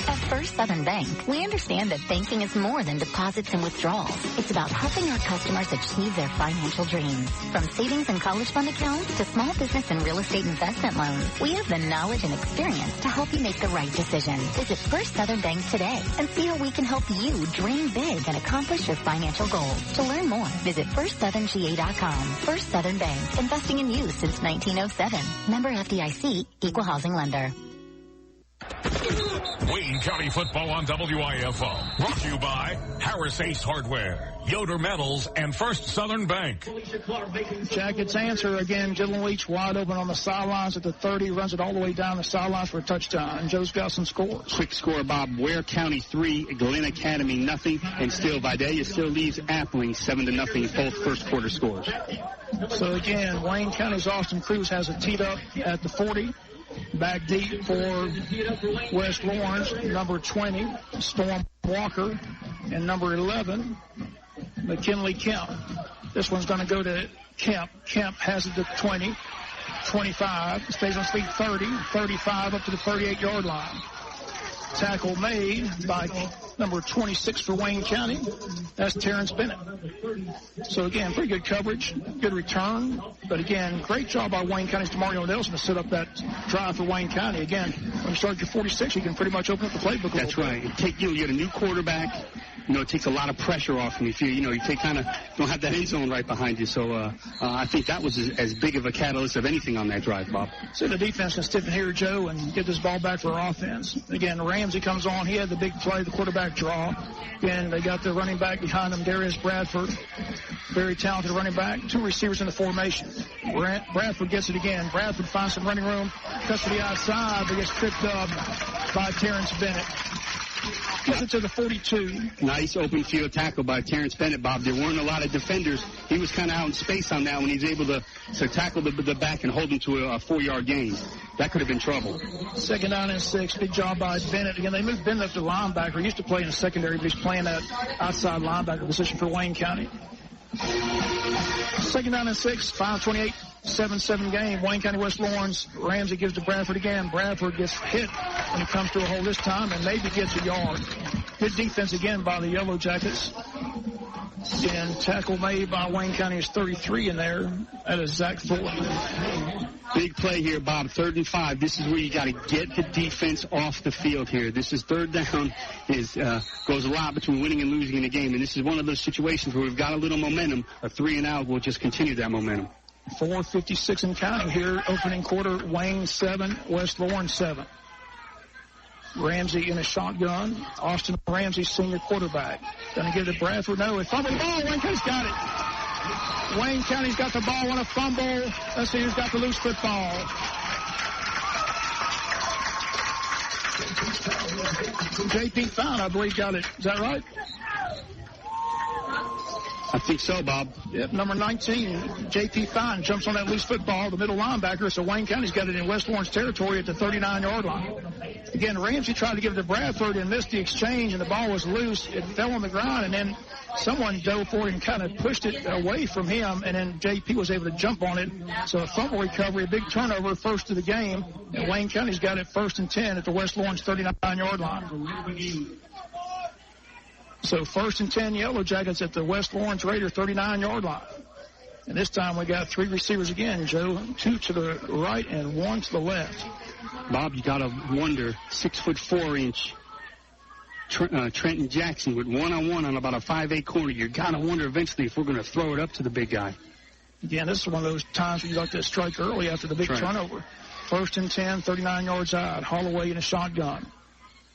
At First Southern Bank, we understand that banking is more than deposits and withdrawals. It's about helping our customers achieve their financial dreams. From savings and college fund accounts to small business and real estate investment loans, we have the knowledge and experience to help you make the right decision. Visit First Southern Bank today and see how we can help you dream big and accomplish your financial goals. To learn more, visit firstsoutherngA.com. First Southern Bank, investing in you since 1907. Member FDIC, Equal Housing Lender. Wayne County football on WIFO. Brought to you by Harris Ace Hardware, Yoder Metals, and First Southern Bank. Jackets answer again. Dylan Leach wide open on the sidelines at the 30. Runs it all the way down the sidelines for a touchdown. And Joe's got some scores. Quick score, Bob. Ware County 3, Glen Academy nothing, and still Vidalia still leaves Appling 7-0. Both first quarter scores. So again, Wayne County's Austin Cruz has it teed up at the 40. Back deep for West Lawrence, number 20, Storm Walker, and number 11, McKinley Kemp. This one's going to go to Kemp. Kemp has it at 20, 25, stays on his feet 30, 35 up to the 38-yard line. Tackle made by number 26 for Wayne County. That's Terrence Bennett. So, again, pretty good coverage, good return. But, again, great job by Wayne County's DeMario Nelson to set up that drive for Wayne County. Again, when you start your 46, you can pretty much open up the playbook a That's right. You get a new quarterback. it takes a lot of pressure off him if you kind of don't have that end zone right behind you. So I think that was as big of a catalyst of anything on that drive, Bob. So the defense can stiffen here, Joe, and get this ball back for our offense. Again, Ramsey comes on. He had the big play, the quarterback draw. Again, they got the running back behind him, Darius Bradford. Very talented running back. 2 receivers in the formation. Bradford gets it again. Bradford finds some running room. Cuts to the outside, but gets tripped up by Terrence Bennett. Gets it to the 42. Nice open field tackle by Terrence Bennett, Bob. There weren't a lot of defenders. He was kind of out in space on that when he's able to tackle the back and hold him to a 4-yard gain. That could have been trouble. 2nd down and 6. Big job by Bennett. Again, they moved Bennett up to linebacker. He used to play in the secondary, but he's playing that outside linebacker position for Wayne County. 2nd down and 6. 5:28. 7-7 game. Wayne County West Lawrence. Ramsey gives to Bradford again. Bradford gets hit when he comes to a hole this time and maybe gets a yard. Good defense again by the Yellow Jackets. And tackle made by Wayne County is 33 in there. That is Zach Thornton. Big play here, Bob. 3rd and 5. This is where you got to get the defense off the field here. This is 3rd down. Goes a lot between winning and losing in the game. And this is one of those situations where we've got a little momentum. A 3 and out will just continue that momentum. 4:56 and counting here. Opening quarter, Wayne 7, West Lawrence 7. Ramsey in a shotgun. Austin Ramsey, senior quarterback. Going to give it to Bradford. No, it's fumble the ball. Wayne County's got it. Wayne County's got the ball on a fumble. Let's see who's got the loose football. J.P. Fine, I believe, got it. Is that right? I think so, Bob. Yep, number 19, J.P. Fine jumps on that loose football, the middle linebacker, so Wayne County's got it in West Lawrence territory at the 39-yard line. Again, Ramsey tried to give it to Bradford and missed the exchange, and the ball was loose. It fell on the ground, and then someone dove for it and kind of pushed it away from him, and then J.P. was able to jump on it. So a fumble recovery, a big turnover, first of the game, and Wayne County's got it 1st and 10 at the West Lawrence 39-yard line. So 1st and 10 Yellow Jackets at the West Lawrence Raider 39-yard line. And this time we got 3 receivers again, Joe. 2 to the right and 1 to the left. Bob, you got to wonder, 6'4" Trenton Jackson with one-on-one on about a 5'8" corner. You got to wonder eventually if we're going to throw it up to the big guy. Again, this is one of those times where you like to strike early after the big turnover. 1st and 10, 39 yards out. Holloway in a shotgun.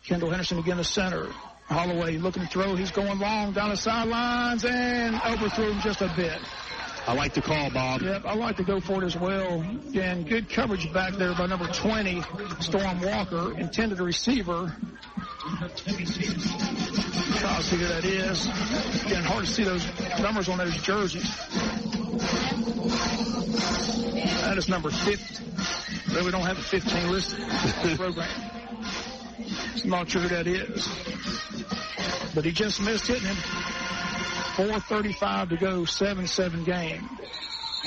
Kendall Henderson again the center. Holloway looking to throw. He's going long down the sidelines and overthrew him just a bit. I like the call, Bob. Yep, I like to go for it as well. And good coverage back there by number 20, Storm Walker, intended receiver. I'll see who that is. Again, hard to see those numbers on those jerseys. That is number 50. But we don't have a 15 listed in the program. I'm not sure who that is. But he just missed it, and 4:35 to go, 7-7 game.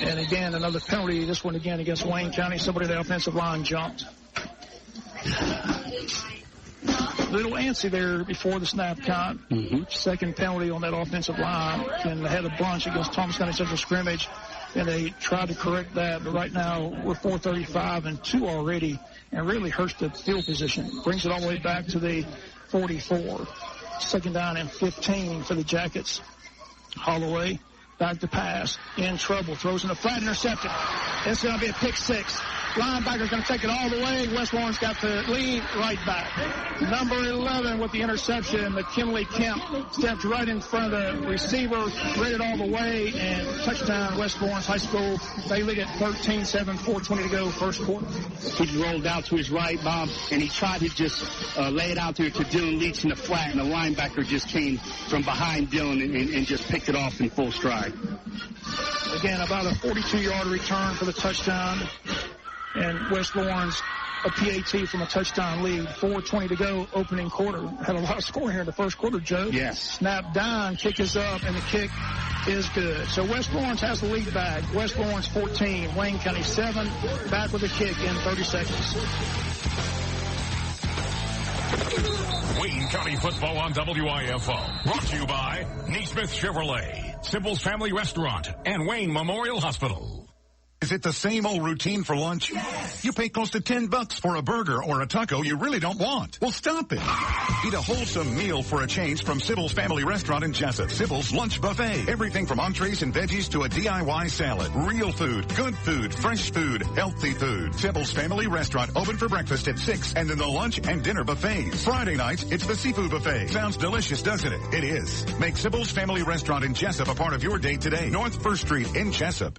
And again, another penalty, this one again against Wayne County. Somebody on the offensive line jumped. Little antsy there before the snap count. Second penalty on that offensive line. And they had a bunch against Thomas County Central scrimmage, and they tried to correct that. But right now, we're 4:35 and 2 already, and really hurts the field position. Brings it all the way back to the 44. 2nd down and 15 for the Jackets. Holloway back to pass. In trouble. Throws in the flat, intercepted. It's going to be a pick 6. Linebacker's going to take it all the way. West Lawrence got the lead right back. Number 11 with the interception. McKinley Kemp stepped right in front of the receiver, read it all the way, and touchdown West Lawrence High School. They lead at 13-7, 4:20 to go, first quarter. He rolled out to his right, Bob, and he tried to just lay it out there to Dylan Leach in the flat, and the linebacker just came from behind Dylan and just picked it off in full stride. Again, about a 42-yard return for the touchdown. And West Lawrence, a PAT from a touchdown lead. 4:20 to go, opening quarter. Had a lot of scoring here in the first quarter, Joe. Yes. Snap down, kick is up, and the kick is good. So West Lawrence has the lead back. West Lawrence 14, Wayne County 7. Back with a kick in 30 seconds. Wayne County football on WIFO. Brought to you by Neesmith Chevrolet, Sybil's Family Restaurant, and Wayne Memorial Hospital. Is it the same old routine for lunch? Yes. You pay close to $10 for a burger or a taco you really don't want. Well, stop it. Eat a wholesome meal for a change from Sybil's Family Restaurant in Jesup. Sybil's Lunch Buffet. Everything from entrees and veggies to a DIY salad. Real food, good food, fresh food, healthy food. Sybil's Family Restaurant open for breakfast at 6 and then the lunch and dinner buffets. Friday nights, it's the seafood buffet. Sounds delicious, doesn't it? It is. Make Sybil's Family Restaurant in Jesup a part of your day today. North 1st Street in Jesup.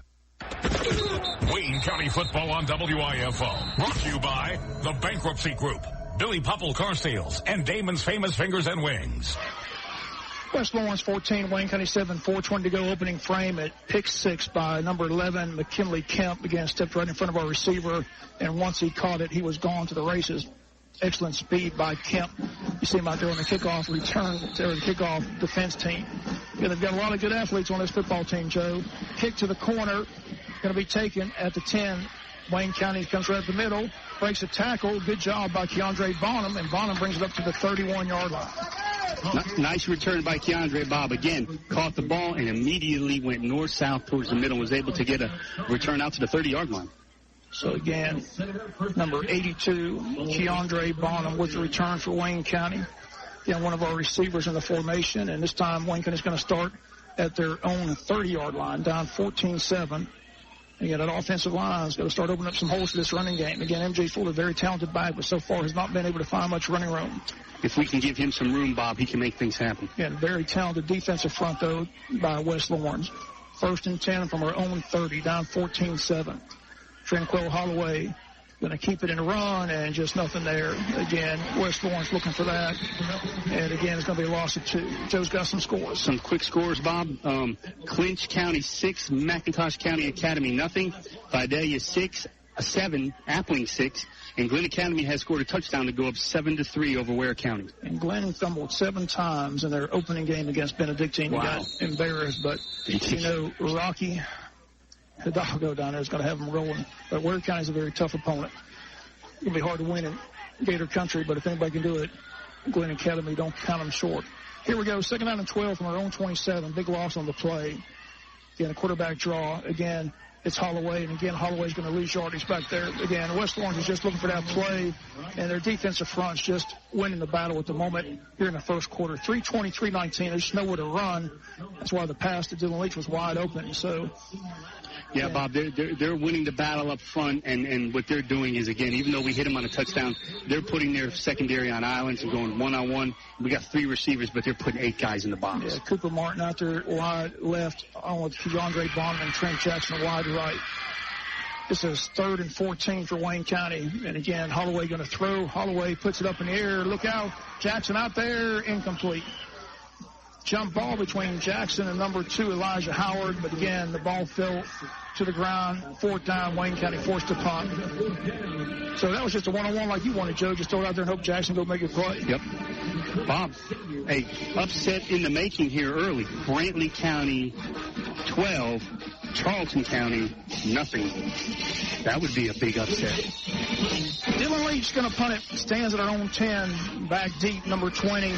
Wayne County football on WIFO. Brought to you by the Bankruptcy Group, Billy Popple Car Sales, and Damon's Famous Fingers and Wings. West Lawrence 14, Wayne County 7, 4:20 to go. Opening frame at pick 6 by number 11, McKinley Kemp. Again, stepped right in front of our receiver, and once he caught it, he was gone to the races. Excellent speed by Kemp. You see him out there on the kickoff return, or the kickoff defense team. Yeah, they've got a lot of good athletes on this football team, Joe. Kick to the corner, going to be taken at the 10. Wayne County comes right up the middle, breaks a tackle. Good job by Keandre Bonham, and Bonham brings it up to the 31-yard line. Nice return by Keandre Bob. Again, caught the ball and immediately went north-south towards the middle and was able to get a return out to the 30-yard line. So again, number 82, Keandre Bonham with the return for Wayne County. Again, one of our receivers in the formation, and this time Wayne County is going to start at their own 30-yard line, down 14-7. Again, that offensive line is going to start opening up some holes for this running game. Again, M.J. Fuller, very talented back, but so far has not been able to find much running room. If we can give him some room, Bob, he can make things happen. Again, very talented defensive front, though, by West Lawrence. 1st and 10 from our own 30, down 14-7. Tranquil Holloway going to keep it in a run, and just nothing there. Again, West Lawrence looking for that. And again, it's going to be a loss of 2. Joe's got some scores. Some quick scores, Bob. Clinch County 6, McIntosh County Academy nothing. Vidalia 7, Appling 6. And Glenn Academy has scored a touchdown to go up 7-3 over Ware County. And Glenn fumbled 7 times in their opening game against Benedictine. Wow. Got embarrassed, but you know, Rocky Hidalgo down there is going to have them rolling. But Ware County is a very tough opponent. It's going to be hard to win in Gator Country, but if anybody can do it, Glen Academy, don't count them short. Here we go, 2nd down and 12 from our own 27. Big loss on the play. Again, a quarterback draw. Again, it's Holloway, and again, Holloway's going to lose yardage back there. Again, West Lawrence is just looking for that play, and their defensive front's just winning the battle at the moment here in the first quarter. 3:23-19. There's nowhere to run. That's why the pass to Dylan Leach was wide open. So, yeah, Bob, they're winning the battle up front, and what they're doing is, again, even though we hit them on a touchdown, they're putting their secondary on islands and going one-on-one. We got 3 receivers, but they're putting 8 guys in the box. Yeah, Cooper Martin out there wide left, on with Keandre Bonham and Trent Jackson wide right. This is 3rd and 14 for Wayne County. And again, Holloway going to throw. Holloway puts it up in the air. Look out. Jackson out there. Incomplete. Jump ball between Jackson and number 2, Elijah Howard. But again, the ball fell to the ground. 4th down, Wayne County forced to punt. So that was just a one-on-one like you wanted, Joe. Just throw it out there and hope Jackson go make a play. Yep. Bob, a upset in the making here early. Brantley County 12, Charlton County nothing. That would be a big upset. Dylan Leach going to punt it. Stands at our own 10. Back deep, number 20.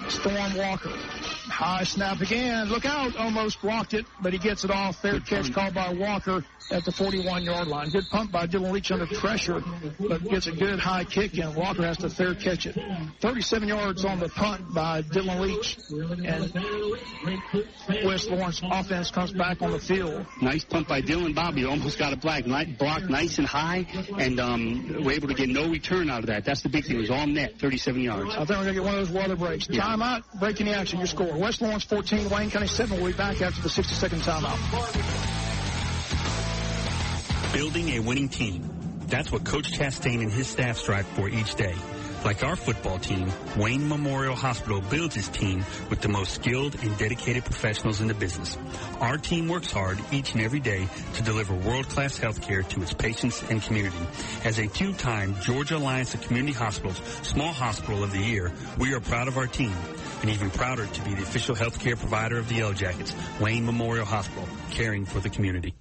Storm Walker. High snap again. Look out. Almost blocked it, but he gets it off. Fair catch called by Walker at the 41-yard line. Good punt by Dylan Leach under pressure, but gets a good high kick, and Walker has to fair catch it. 37 yards on the punt by Dylan Leach, and West Lawrence offense comes back on the field. Nice punt by Dylan Bobby. Almost got it blocked nice and high, and we're able to get no return out of that. That's the big thing. It was all net, 37 yards. I think we're going to get one of those water breaks. Yeah. Timeout, breaking the action, your score. West Lawrence 14, Wayne County 7. We'll be back after the 60-second timeout. Building a winning team. That's what Coach Chastain and his staff strive for each day. Like our football team, Wayne Memorial Hospital builds his team with the most skilled and dedicated professionals in the business. Our team works hard each and every day to deliver world-class health care to its patients and community. As a 2-time Georgia Alliance of Community Hospitals Small Hospital of the Year, we are proud of our team, and even prouder to be the official health care provider of the Yellow Jackets, Wayne Memorial Hospital, caring for the community.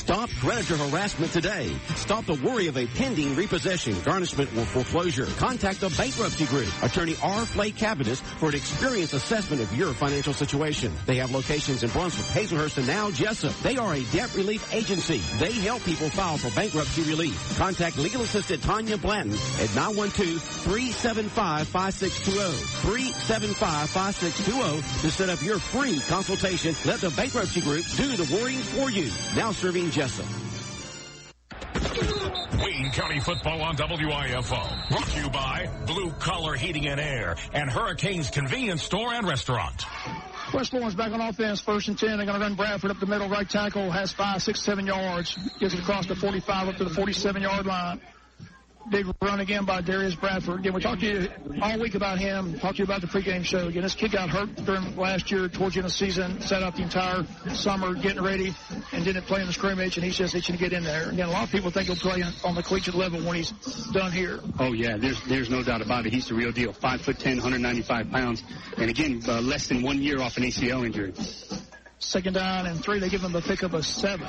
Stop creditor harassment today. Stop the worry of a pending repossession, garnishment, or foreclosure. Contact the Bankruptcy Group, Attorney R. Flake Cabinet, for an experienced assessment of your financial situation. They have locations in Brunswick, Hazelhurst, and now Jesup. They are a debt relief agency. They help people file for bankruptcy relief. Contact legal assistant Tanya Blanton at 912-375-5620. 375-5620 to set up your free consultation. Let the Bankruptcy Group do the worrying for you. Now serving Jesup. Wayne County football on WIFO. Brought to you by Blue Collar Heating and Air and Hurricanes Convenience Store and Restaurant. West Florence back on offense, 1st and 10. They're going to run Bradford up the middle. Right tackle has 5, 6, 7 yards. Gets it across the 45 up to the 47-yard line. Big run again by Darius Bradford. Again, we talked to you all week about him, talked to you about the pregame show. Again, this kid got hurt during last year, towards the end of the season, sat out the entire summer getting ready, and didn't play in the scrimmage, and he's just itching to get in there. Again, a lot of people think he'll play on the collegiate level when he's done here. Oh, yeah, there's no doubt about it. He's the real deal. 5'10", 195 pounds. And again, less than 1 year off an ACL injury. 2nd down and 3. They give him a pickup of 7.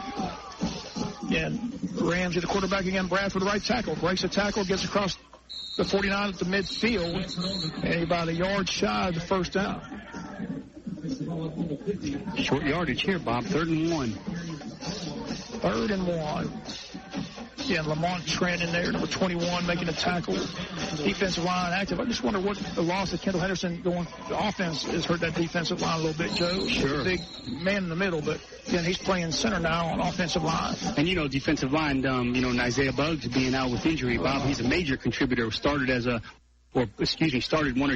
Again, Ramsey, the quarterback again. Bradford, right tackle. Breaks a tackle, gets across the 49 at the midfield. And about a yard shy of the 1st down. Short yardage here, Bob. 3rd and 1. 3rd and 1. Again, Lamont Trent in there, number 21, making a tackle. Defensive line active. I just wonder what the loss of Kendall Henderson going the offense has hurt that defensive line a little bit, Joe. Sure. Big man in the middle, but again, he's playing center now on offensive line. And, defensive line, Isaiah Buggs being out with injury, Bob, he's a major contributor. Started 1 or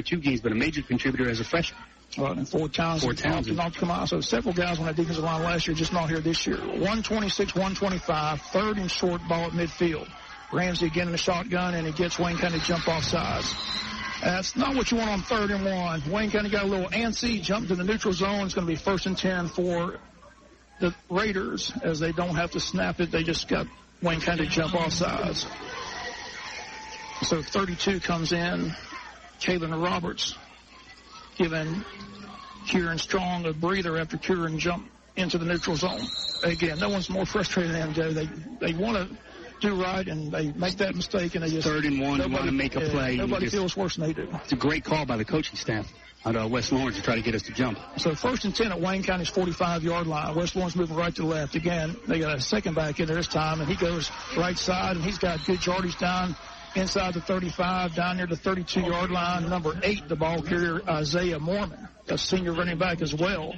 2 games, but a major contributor as a freshman. And Ford Townsend not to come out. So several guys on that defensive line last year, just not here this year. 126, 125, 3rd and short, ball at midfield. Ramsey again in the shotgun, and he gets Wayne County jump off sides. That's not what you want on 3rd and 1. Wayne County got a little antsy, jumped to the neutral zone. It's going to be 1st and 10 for the Raiders, as they don't have to snap it. They just got Wayne County jump off sides. So 32 comes in. Kalen Roberts giving Kieran Strong a breather after Kieran jumped into the neutral zone. Again, no one's more frustrated than them, Joe. They want to do right, and they make that mistake, and they just... 3rd and 1, you want to make a play. Nobody feels worse than they do. It's a great call by the coaching staff at West Lawrence to try to get us to jump. So 1st and 10 at Wayne County's 45-yard line. West Lawrence moving right to the left. Again, they got a second back in there this time, and he goes right side, and he's got good yardage down inside the 35, down near the 32-yard line. Number 8, the ball carrier, Isaiah Mormon, a senior running back as well.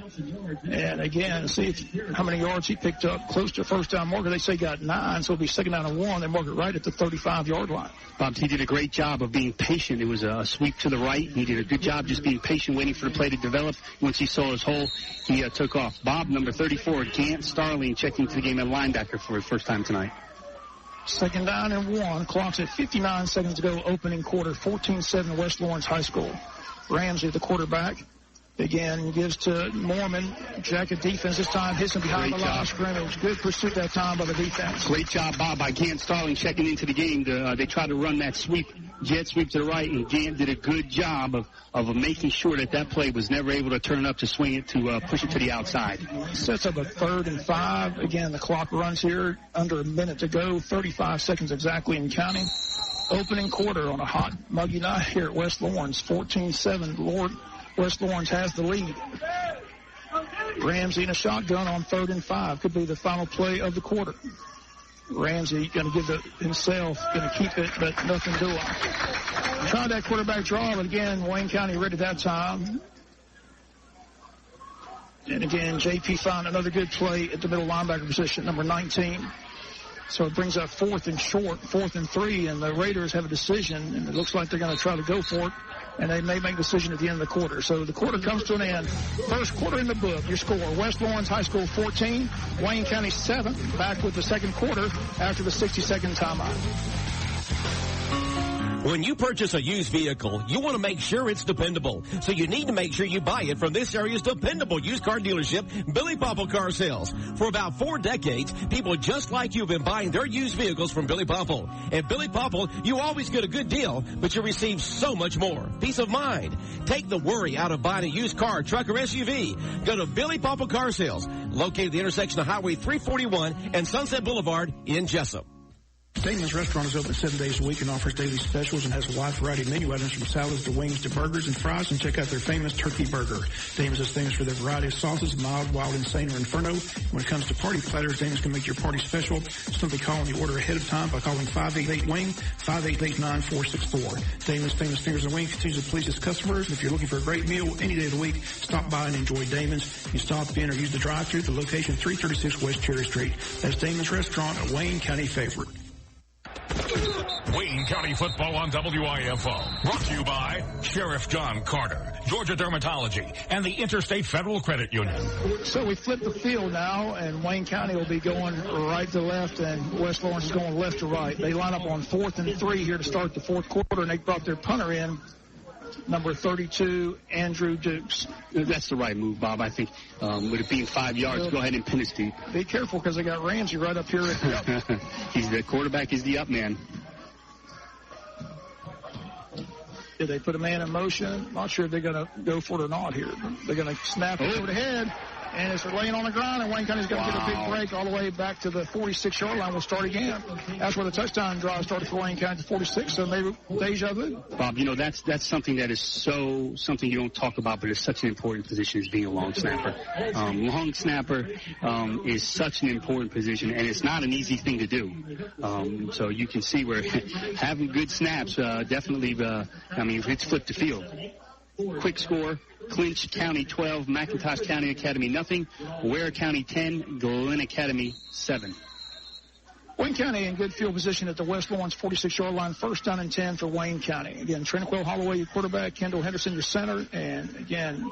And again, see how many yards he picked up. Close to 1st down marker. They say got 9, so it'll be 2nd down and 1. They mark it right at the 35-yard line. Bob, he did a great job of being patient. It was a sweep to the right. He did a good job just being patient, waiting for the play to develop. Once he saw his hole, he took off. Bob, number 34, Gant Starling, checking into the game at linebacker for his first time tonight. 2nd down and 1. Clock's at 59 seconds to go, opening quarter. 14-7 West Lawrence High School. Ramsey, the quarterback, again gives to Mormon. Jacket defense this time, hits him behind the line of scrimmage. Good pursuit that time by the defense. Great job, Bob, by Gant Starling checking into the game. They tried to run that jet sweep to the right, and Gant did a good job of making sure that play was never able to turn up to swing it, to push it to the outside. Sets up a 3rd and 5. Again, the clock runs here, under a minute to go, 35 seconds exactly in counting. Opening quarter on a hot, muggy night here at West Lawrence, 14-7. West Lawrence has the lead. Ramsey in a shotgun on 3rd and 5. Could be the final play of the quarter. Ramsey going to give it himself, going to keep it, but nothing doing. Tried that quarterback draw, but again, Wayne County ready that time. And again, JP found another good play at the middle linebacker position, number 19. So it brings up 4th and short, 4th and 3, and the Raiders have a decision, and it looks like they're going to try to go for it, and they may make a decision at the end of the quarter. So the quarter comes to an end. First quarter in the book. Your score, West Lawrence High School 14, Wayne County 7. Back with the second quarter after the 60-second timeout. When you purchase a used vehicle, you want to make sure it's dependable. So you need to make sure you buy it from this area's dependable used car dealership, Billy Popple Car Sales. For about 4 decades, people just like you have been buying their used vehicles from Billy Popple. At Billy Popple, you always get a good deal, but you receive so much more. Peace of mind. Take the worry out of buying a used car, truck, or SUV. Go to Billy Popple Car Sales, located at the intersection of Highway 341 and Sunset Boulevard in Jesup. Damon's Restaurant is open 7 days a week and offers daily specials and has a wide variety of menu items from salads to wings to burgers and fries. And check out their famous turkey burger. Damon's is famous for their variety of sauces, mild, wild, insane, or inferno. When it comes to party platters, Damon's can make your party special. Simply call on the order ahead of time by calling 588-WING, 588-9464. Damon's famous fingers and wings continues to please its customers. If you're looking for a great meal any day of the week, stop by and enjoy Damon's. You stop in or use the drive-thru at the location 336 West Cherry Street. That's Damon's Restaurant, a Wayne County favorite. Wayne County football on WIFO. Brought to you by Sheriff John Carter, Georgia Dermatology, and the Interstate Federal Credit Union. So we flip the field now, and Wayne County will be going right to left, and West Lawrence is going left to right. They line up on 4th and 3 here to start the fourth quarter, and they brought their punter in, number 32, Andrew Dukes. That's the right move, Bob. I think with it being 5 yards, go ahead and pin it deep. Be careful because they got Ramsey right up here at the up. He's the quarterback is the up man. Did they put a man in motion? Not sure if they're going to go for it or not here. They're going to snap it over the head, and it's laying on the ground, and Wayne County's going to get a big break all the way back to the 46-yard line. We'll start again. That's where the touchdown drive started for Wayne County, 46, so maybe deja vu. Bob, you know, that's something that is something you don't talk about, but it's such an important position as being a long snapper. Long snapper is such an important position, and it's not an easy thing to do. So you can see where having good snaps definitely, it's flipped the field. Quick score, Clinch County 12, McIntosh County Academy nothing, Ware County 10, Glen Academy 7. Wayne County in good field position at the West Lawrence 46-yard line, 1st down and 10 for Wayne County. Again, Tranquil Holloway, your quarterback, Kendall Henderson, your center, and again,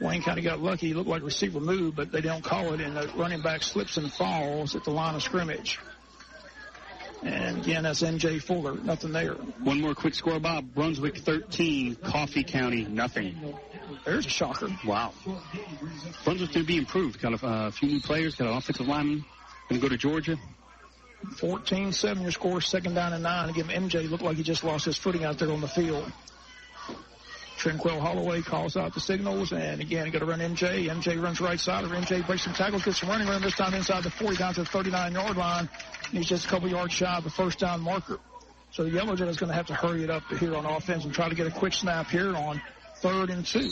Wayne County got lucky. It looked like receiver moved, but they don't call it, and the running back slips and falls at the line of scrimmage. And again, that's M.J. Fuller. Nothing there. One more quick score, Bob. Brunswick 13, Coffee County nothing. There's a shocker. Wow. Brunswick's going to be improved. Got a few new players. Got an offensive lineman. Going to go to Georgia. 14-7 your score, 2nd down and 9. Again, M.J. looked like he just lost his footing out there on the field. Tranquil Holloway calls out the signals, and again, you got to run MJ. MJ runs right side, or MJ breaks some tackles, gets some running room, this time inside the 40 down to the 39-yard line. And he's just a couple yards shy of the 1st down marker. So the Yellow Jackets is going to have to hurry it up here on offense and try to get a quick snap here on 3rd and 2.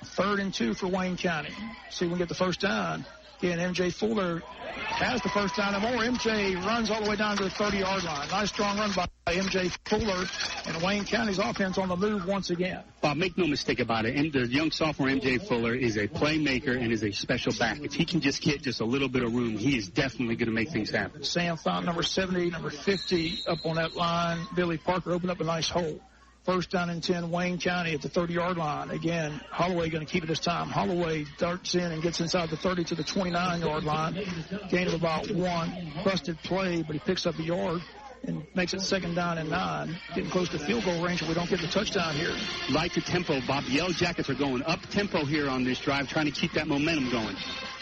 3rd and 2 for Wayne County. See if we can get the 1st down. Again, M.J. Fuller has the 1st down and more. M.J. runs all the way down to the 30-yard line. Nice strong run by M.J. Fuller, and Wayne County's offense on the move once again. Bob, make no mistake about it. And the young sophomore M.J. Fuller is a playmaker and is a special back. If he can just get just a little bit of room, he is definitely going to make things happen. Sam Fountain, number 70, number 50 up on that line. Billy Parker opened up a nice hole. 1st down and 10, Wayne County at the 30-yard line. Again, Holloway going to keep it this time. Holloway darts in and gets inside the 30 to the 29-yard line. Gain of about 1. Busted play, but he picks up a yard and makes it 2nd down and 9. Getting close to field goal range if we don't get the touchdown here. Like the tempo, Bob. The Yellow Jackets are going up tempo here on this drive, trying to keep that momentum going.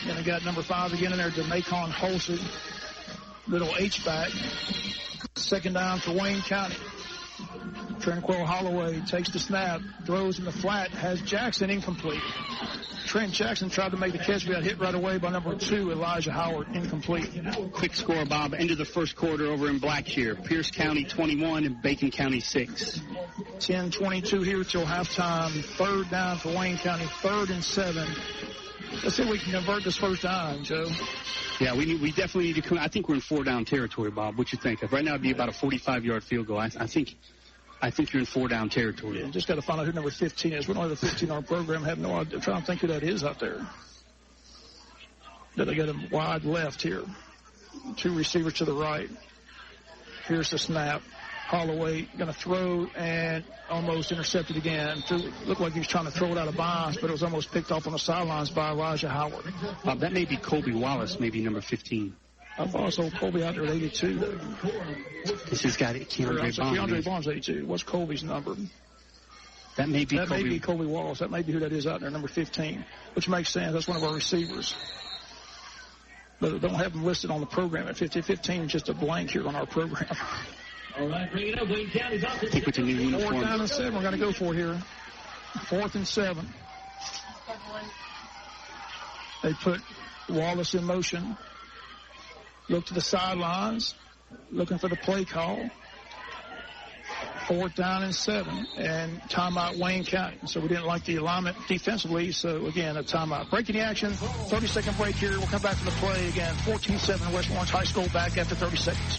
And they got number 5 again in there, Jamacon Holson. Little H-back. 2nd down for Wayne County. Tranquil Holloway takes the snap, throws in the flat, has Jackson incomplete. Trent Jackson tried to make the catch, but got hit right away by number 2, Elijah Howard, incomplete. Quick score, Bob. End of the first quarter over in Blackshear. Pierce County 21 and Bacon County 6. 10:22 here till halftime. 3rd down for Wayne County, 3rd and 7. Let's see if we can convert this 1st down, Joe. Yeah, we definitely need to. I think we're in 4-down territory, Bob. What you think? Right now, it'd be about a 45-yard field goal. I think you're in 4-down territory. Yeah, just got to find out who number 15 is. We don't have a 15 on our program. I have no idea. I'm trying to think who that is out there. Then they got him wide left here. 2 receivers to the right. Here's the snap. Holloway going to throw and almost intercepted again. Looked like he was trying to throw it out of bounds, but it was almost picked off on the sidelines by Elijah Howard. That may be Colby Wallace, maybe number 15. I thought I saw Colby out there at 82. This has got it. Keandre Bond's 82. What's Colby's number? That may be Colby Wallace. That may be who that is out there, number 15, which makes sense. That's one of our receivers. But don't have them listed on the program at 50. 15 is just a blank here on our program. All right, bring it up. Wayne County's off the with the new uniform. 4th down and 7. We're going to go for it here. 4th and 7. They put Wallace in motion. Look to the sidelines. Looking for the play call. 4th down and 7. And timeout Wayne County. So we didn't like the alignment defensively. So, again, a timeout. Breaking the action. 30-second break here. We'll come back to the play again. 14-7 West Lawrence High School back after 30 seconds.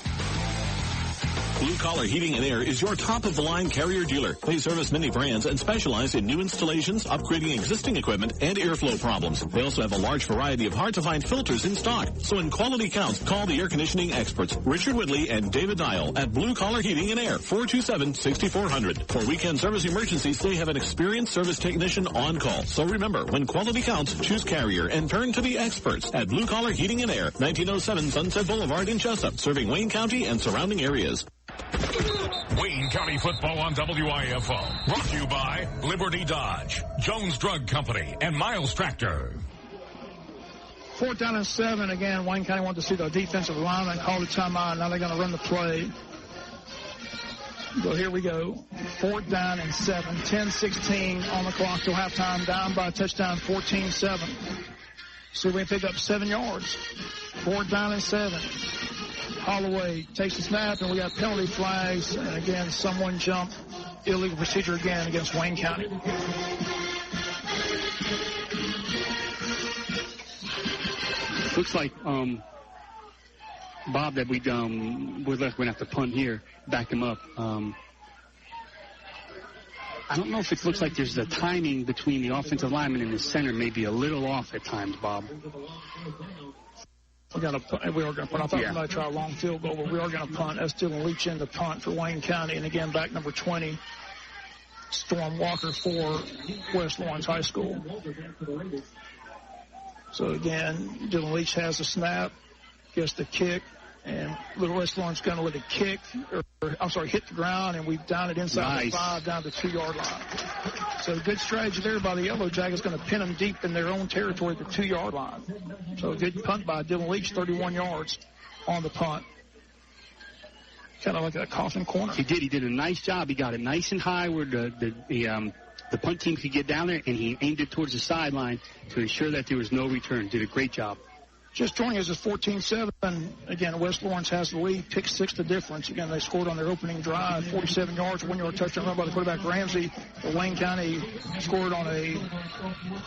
Blue Collar Heating and Air is your top-of-the-line Carrier dealer. They service many brands and specialize in new installations, upgrading existing equipment, and airflow problems. They also have a large variety of hard-to-find filters in stock. So when quality counts, call the air conditioning experts, Richard Whitley and David Dial at Blue Collar Heating and Air, 427-6400. For weekend service emergencies, they have an experienced service technician on call. So remember, when quality counts, choose Carrier and turn to the experts at Blue Collar Heating and Air, 1907 Sunset Boulevard in Jesup, serving Wayne County and surrounding areas. Wayne County football on WIFO. Brought to you by Liberty Dodge, Jones Drug Company, and Miles Tractor. 4th down and 7. Again, Wayne County wanted to see the defensive lineman call the timeout. Now they're going to run the play. So here we go. 4th down and 7. 10-16 on the clock till halftime. Down by a touchdown, 14-7. So we pick up 7 yards. 4th down and 7. Holloway takes the snap, and we got penalty flags. And again, someone jumped. Illegal procedure again against Wayne County. Looks like, Bob, that we're going to have to punt here, back him up. I don't know if it looks like there's the timing between the offensive lineman and the center maybe a little off at times, Bob. We are going to punt. I thought we might try a long field goal, but we are going to punt. That's Dylan Leach in the punt for Wayne County. And again, back number 20, Storm Walker for West Lawrence High School. So again, Dylan Leach has the snap, gets the kick, and Little West Lawrence going to let it kick, hit the ground, and we've down it inside the 5, down the 2-yard line. So good strategy there by the Yellow Jackets, going to pin them deep in their own territory at the 2-yard line. So a good punt by Dylan Leach, 31 yards on the punt. Kind of like a coffin corner. He did a nice job. He got it nice and high where the punt team could get down there, and he aimed it towards the sideline to ensure that there was no return. Did a great job. Just joining us is 14-7. Again, West Lawrence has the lead. Pick 6 the difference. Again, they scored on their opening drive. 47 yards, 1-yard touchdown run by the quarterback Ramsey. Wayne County scored on a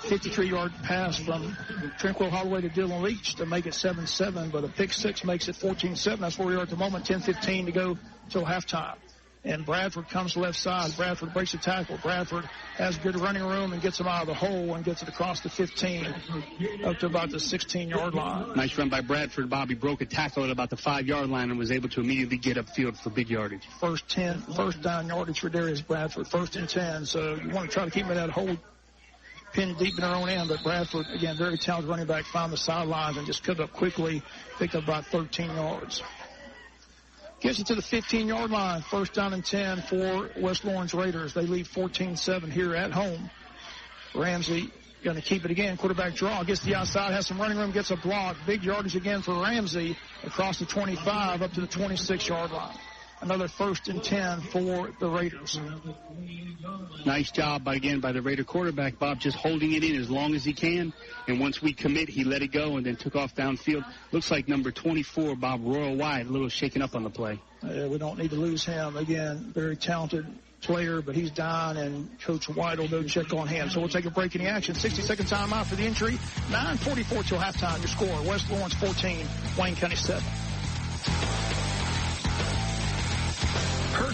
53-yard pass from Tranquil Holloway to Dylan Leach to make it 7-7. But a pick 6 makes it 14-7. That's where we are at the moment. 10-15 to go till halftime. And Bradford comes left side. Bradford breaks the tackle. Bradford has good running room and gets him out of the hole and gets it across the 15 up to about the 16-yard line. Nice run by Bradford. Bobby broke a tackle at about the 5-yard line and was able to immediately get upfield for big yardage. First down yardage for Darius Bradford. 1st and 10. So you want to try to keep him in that hole pinned deep in their own end. But Bradford, again, very talented running back, found the sidelines and just cut up quickly, picked up about 13 yards. Gets it to the 15-yard line. 1st down and 10 for West Lawrence Raiders. They lead 14-7 here at home. Ramsey going to keep it again. Quarterback draw. Gets to the outside. Has some running room. Gets a block. Big yardage again for Ramsey across the 25 up to the 26-yard line. Another 1st and 10 for the Raiders. Nice job, by the Raider quarterback, Bob, just holding it in as long as he can. And once we commit, he let it go and then took off downfield. Looks like number 24, Bob, Royal White, a little shaken up on the play. We don't need to lose him. Again, very talented player, but he's down, and Coach White will go check on him. So we'll take a break in the action. 60-second timeout for the entry. 9:44 till halftime. Your score, West Lawrence 14, Wayne County 7.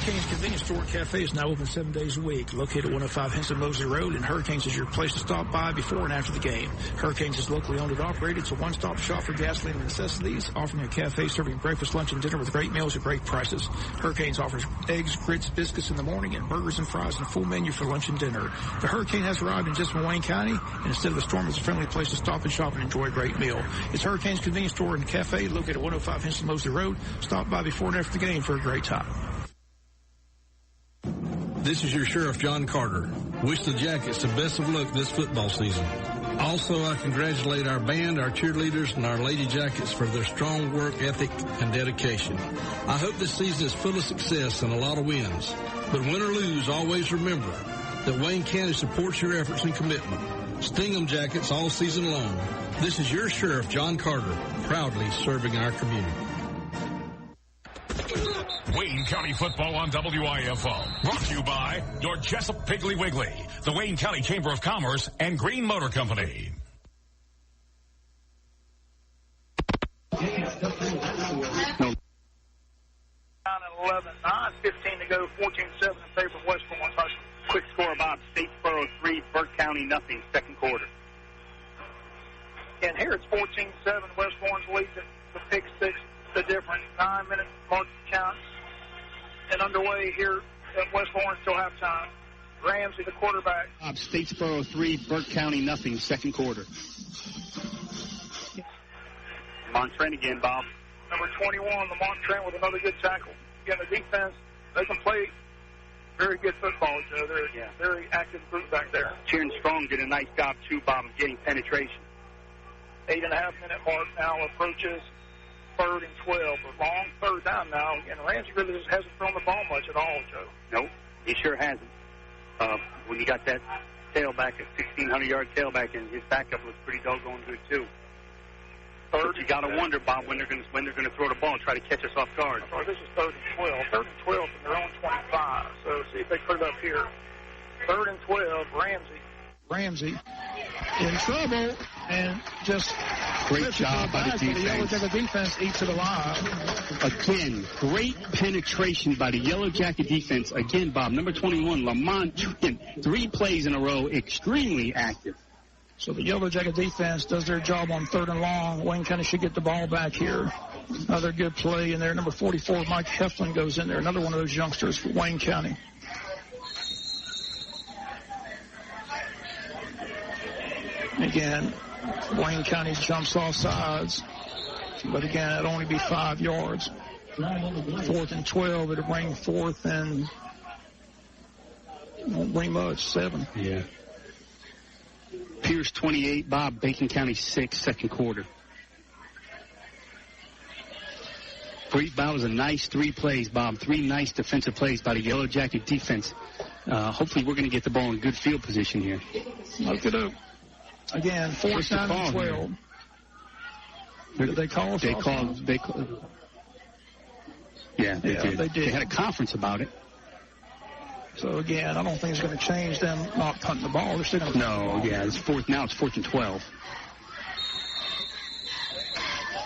Hurricanes Convenience Store and Cafe is now open 7 days a week. Located at 105 Henson Mosley Road, and Hurricanes is your place to stop by before and after the game. Hurricanes is locally owned and operated. It's a one-stop shop for gasoline and necessities, offering a cafe serving breakfast, lunch, and dinner with great meals at great prices. Hurricanes offers eggs, grits, biscuits in the morning, and burgers and fries, and a full menu for lunch and dinner. The Hurricane has arrived in Jesup, Wayne County, and instead of the storm, it's a friendly place to stop and shop and enjoy a great meal. It's Hurricanes Convenience Store and Cafe located at 105 Henson Mosley Road. Stop by before and after the game for a great time. This is your Sheriff John Carter. Wish the Jackets the best of luck this football season. Also, I congratulate our band, our cheerleaders, and our Lady Jackets for their strong work ethic and dedication. I hope this season is full of success and a lot of wins. But win or lose, always remember that Wayne County supports your efforts and commitment. Sting 'em Jackets all season long. This is your Sheriff John Carter, proudly serving our community. Wayne County football on WIFO. Brought to you by your Jesup Piggly Wiggly, the Wayne County Chamber of Commerce, and Green Motor Company. Down at 11, 9:15 to go, 14-7 in favor of West Florence High School. Quick score, Bob. Statesboro 3, Burke County nothing, second quarter. And here it's 14-7. West Florence leads the pick six, the difference. 9-minute mark count. And underway here at West Florence till halftime. Ramsey, the quarterback. Bob, Statesboro 3, Burke County nothing, second quarter. Lamont Trent again, Bob. Number 21, Lamont Trent with another good tackle. Again, the defense, they can play very good football, Joe. They're a very active group back there. Cheering Strong did a nice job, too, Bob, of getting penetration. 8.5-minute mark now approaches 3rd and 12. A long third down now. And Ramsey really just hasn't thrown the ball much at all, Joe. Nope, he sure hasn't. When you got that tailback, a 1,600-yard tailback, and his backup was pretty doggone good, too. But you got to wonder, Bob, when they're going to throw the ball and try to catch us off guard. This is 3rd and 12. 3rd and 12 from their own 25. So see if they put it up here. 3rd and 12, Ramsey in trouble, and just great job by the defense. The Yellow Jacket defense eats it alive. Again, great penetration by the Yellow Jacket defense. Again, Bob, number 21, Lamont Trent, 3 plays in a row, extremely active. So the Yellow Jacket defense does their job on 3rd and long. Wayne County should get the ball back here. Another good play in there. Number 44, Mike Heflin goes in there. Another one of those youngsters for Wayne County. Again, Wayne County jumps off sides. But again, it'll only be 5 yards. 4th and 12, it'll bring 4th and won't bring much, 7. Yeah. Pierce 28, Bob, Bacon County 6, second quarter. That was a nice 3 plays, Bob. 3 nice defensive plays by the Yellow Jacket defense. Hopefully we're going to get the ball in good field position here. Look it up. Again, 4th down and 12. Did they call us? They called. Yeah, they did. They had a conference about it. So again, I don't think it's going to change them not punting the ball. They're still going to punt the ball. Yeah, it's 4th now. It's 4th and 12.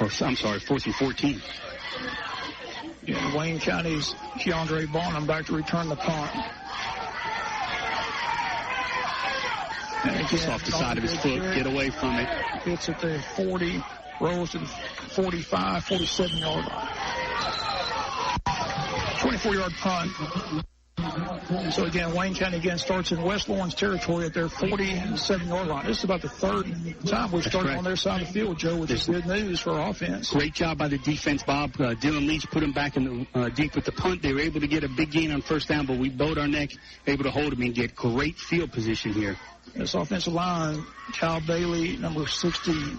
Or I'm sorry, 4th and 14. Yeah, Wayne County's Keandre Bonham back to return the punt. And again, just off the side of his foot, get away from it. It's at the 40, rolls to the 45, 47-yard line. 24-yard punt. So again, Wayne County again starts in West Lawrence territory at their 47-yard line. This is about the 3rd time we've started on their side of the field, Joe, which is good news for our offense. Great job by the defense, Bob. Dylan Leach put him back in the deep with the punt. They were able to get a big gain on 1st down, but we bowed our neck, able to hold him and get great field position here. This offensive line, Kyle Bailey, number 62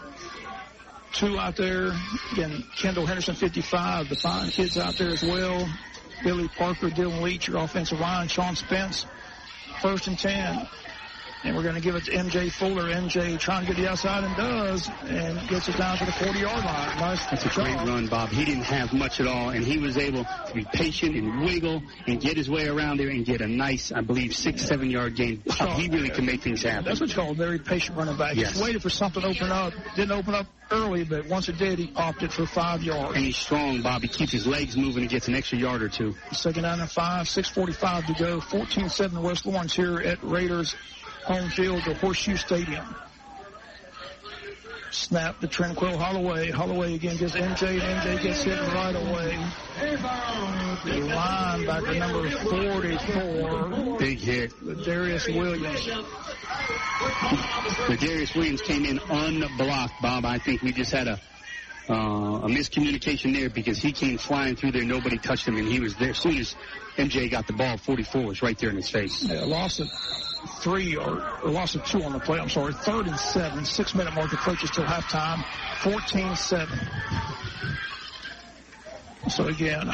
out there. Again, Kendall Henderson, 55. The fine kids out there as well. Billy Parker, Dylan Leach, your offensive line. Sean Spence, 1st and 10. And we're going to give it to M.J. Fuller. M.J. trying to get the outside and does, and gets it down to the 40-yard line. Nice. That's a great run, Bob. He didn't have much at all, and he was able to be patient and wiggle and get his way around there and get a nice, I believe, 6-7 yard gain. Bob, he really can make things happen. That's what you call a very patient running back. Yes. Just waited for something to open up. Didn't open up early, but once it did, he popped it for 5 yards. And he's strong, Bob. He keeps his legs moving and gets an extra yard or two. Second down and 5, 6:45 to go. 14-7 West Lawrence here at Raiders home field to Horseshoe Stadium. Snap to Tranquil Holloway. Holloway again gets MJ, and MJ gets hit right away. The linebacker number 44. Big hit. Darius Williams. Darius Williams came in unblocked, Bob. I think we just had a miscommunication there because he came flying through there. Nobody touched him, and he was there. As soon as MJ got the ball, 44 was right there in his face. Yeah, loss of 3 or loss of 2 on the play. I'm sorry. 3rd and 7. 6-minute mark approaches till halftime. 14-7. So again,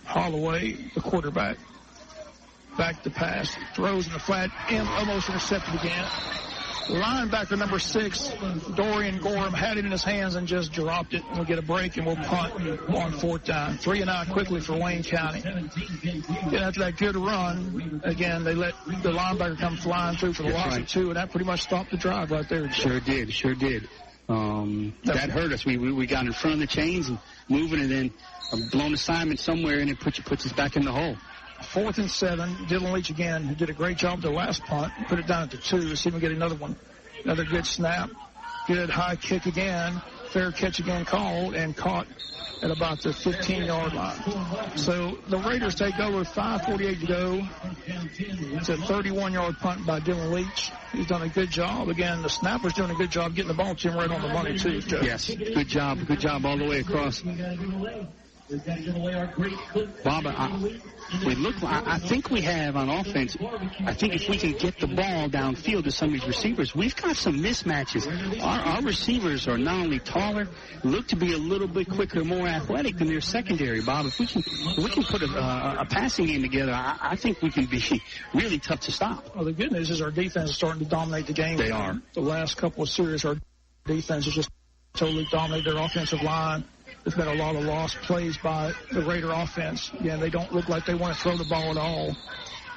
Holloway, the quarterback, back to pass, throws in the flat, and almost intercepted again. Linebacker number 6, Dorian Gorham, had it in his hands and just dropped it. We'll get a break and we'll punt on 4th down. 3-and-out quickly for Wayne County. And after that good run, again, they let the linebacker come flying through for the loss of 2, and that pretty much stopped the drive right there. Sure did. That hurt us. We got in front of the chains and moving, and then a blown assignment somewhere, and it puts us back in the hole. 4th and 7. Dylan Leach again, who did a great job with the last punt. Put it down at the 2. Let's see if we get another one. Another good snap. Good high kick again. Fair catch again called and caught at about the 15-yard line. So the Raiders take over. 5:48 to go. It's a 31-yard punt by Dylan Leach. He's done a good job. Again, the snapper's doing a good job getting the ball to him right on the money, too, Joe. Yes, good job. Good job all the way across. Bob, I think we have on offense, I think if we can get the ball downfield to some of these receivers, we've got some mismatches. Our receivers are not only taller, look to be a little bit quicker, more athletic than their secondary, Bob. If we can put a passing game together, I think we can be really tough to stop. Well, the good news is our defense is starting to dominate the game. They are. The last couple of series, our defense has just totally dominated their offensive line. There's been a lot of lost plays by the Raider offense. Again, they don't look like they want to throw the ball at all.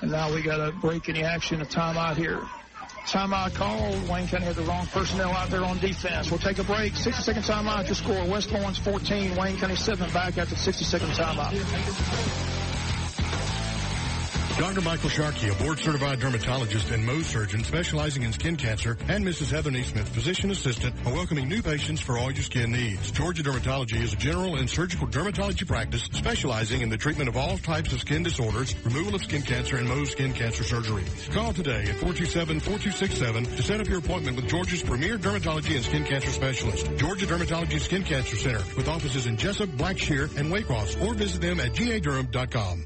And now we got a break in the action, a timeout here. Timeout called. Wayne County had the wrong personnel out there on defense. We'll take a break. 60-second timeout to score. West Lawrence 14, Wayne County 7, back after the 60-second timeout. Dr. Michael Sharkey, a board-certified dermatologist and Mohs surgeon specializing in skin cancer, and Mrs. Heather Neesmith, physician assistant, are welcoming new patients for all your skin needs. Georgia Dermatology is a general and surgical dermatology practice specializing in the treatment of all types of skin disorders, removal of skin cancer, and Mohs skin cancer surgery. Call today at 427-4267 to set up your appointment with Georgia's premier dermatology and skin cancer specialist, Georgia Dermatology Skin Cancer Center, with offices in Jesup, Blackshear, and Waycross, or visit them at gadurham.com.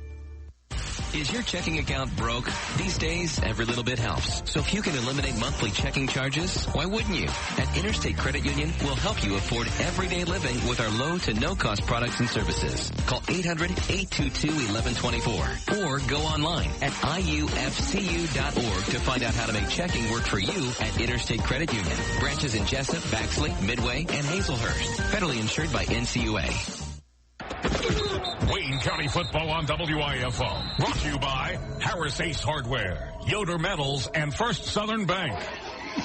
Is your checking account broke? These days, every little bit helps. So if you can eliminate monthly checking charges, why wouldn't you? At Interstate Credit Union, we'll help you afford everyday living with our low to no cost products and services. Call 800-822-1124 or go online at iufcu.org to find out how to make checking work for you at Interstate Credit Union. Branches in Jesup, Baxley, Midway, and Hazelhurst. Federally insured by NCUA. Wayne County football on WIFO. Brought to you by Harris Ace Hardware, Yoder Metals, and First Southern Bank.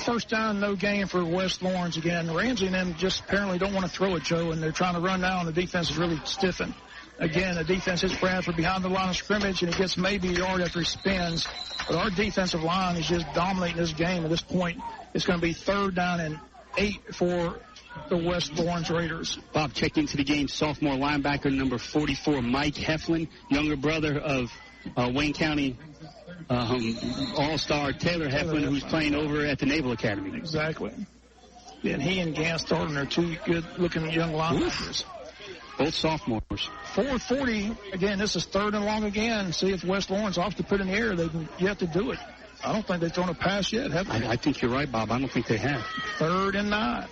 First down, no gain for West Lawrence again. Ramsey and them just apparently don't want to throw it, Joe, and they're trying to run now, and the defense is really stiffened. Again, the defense hits Bradford behind the line of scrimmage, and he gets maybe a yard after he spins. But our defensive line is just dominating this game. At this point, it's going to be 3rd down and 8 for the West Lawrence Raiders. Bob, checked into the game, sophomore linebacker number 44, Mike Heflin, younger brother of Wayne County All-Star Taylor Heflin, who's playing over at the Naval Academy. Exactly. And he and Gans Thornton are two good-looking young linebackers. Both sophomores. 4:40. Again, this is 3rd and long again. See if West Lawrence opts to put in the air. They can yet to do it. I don't think they've thrown a pass yet, have they? I think you're right, Bob. I don't think they have. 3rd and 9.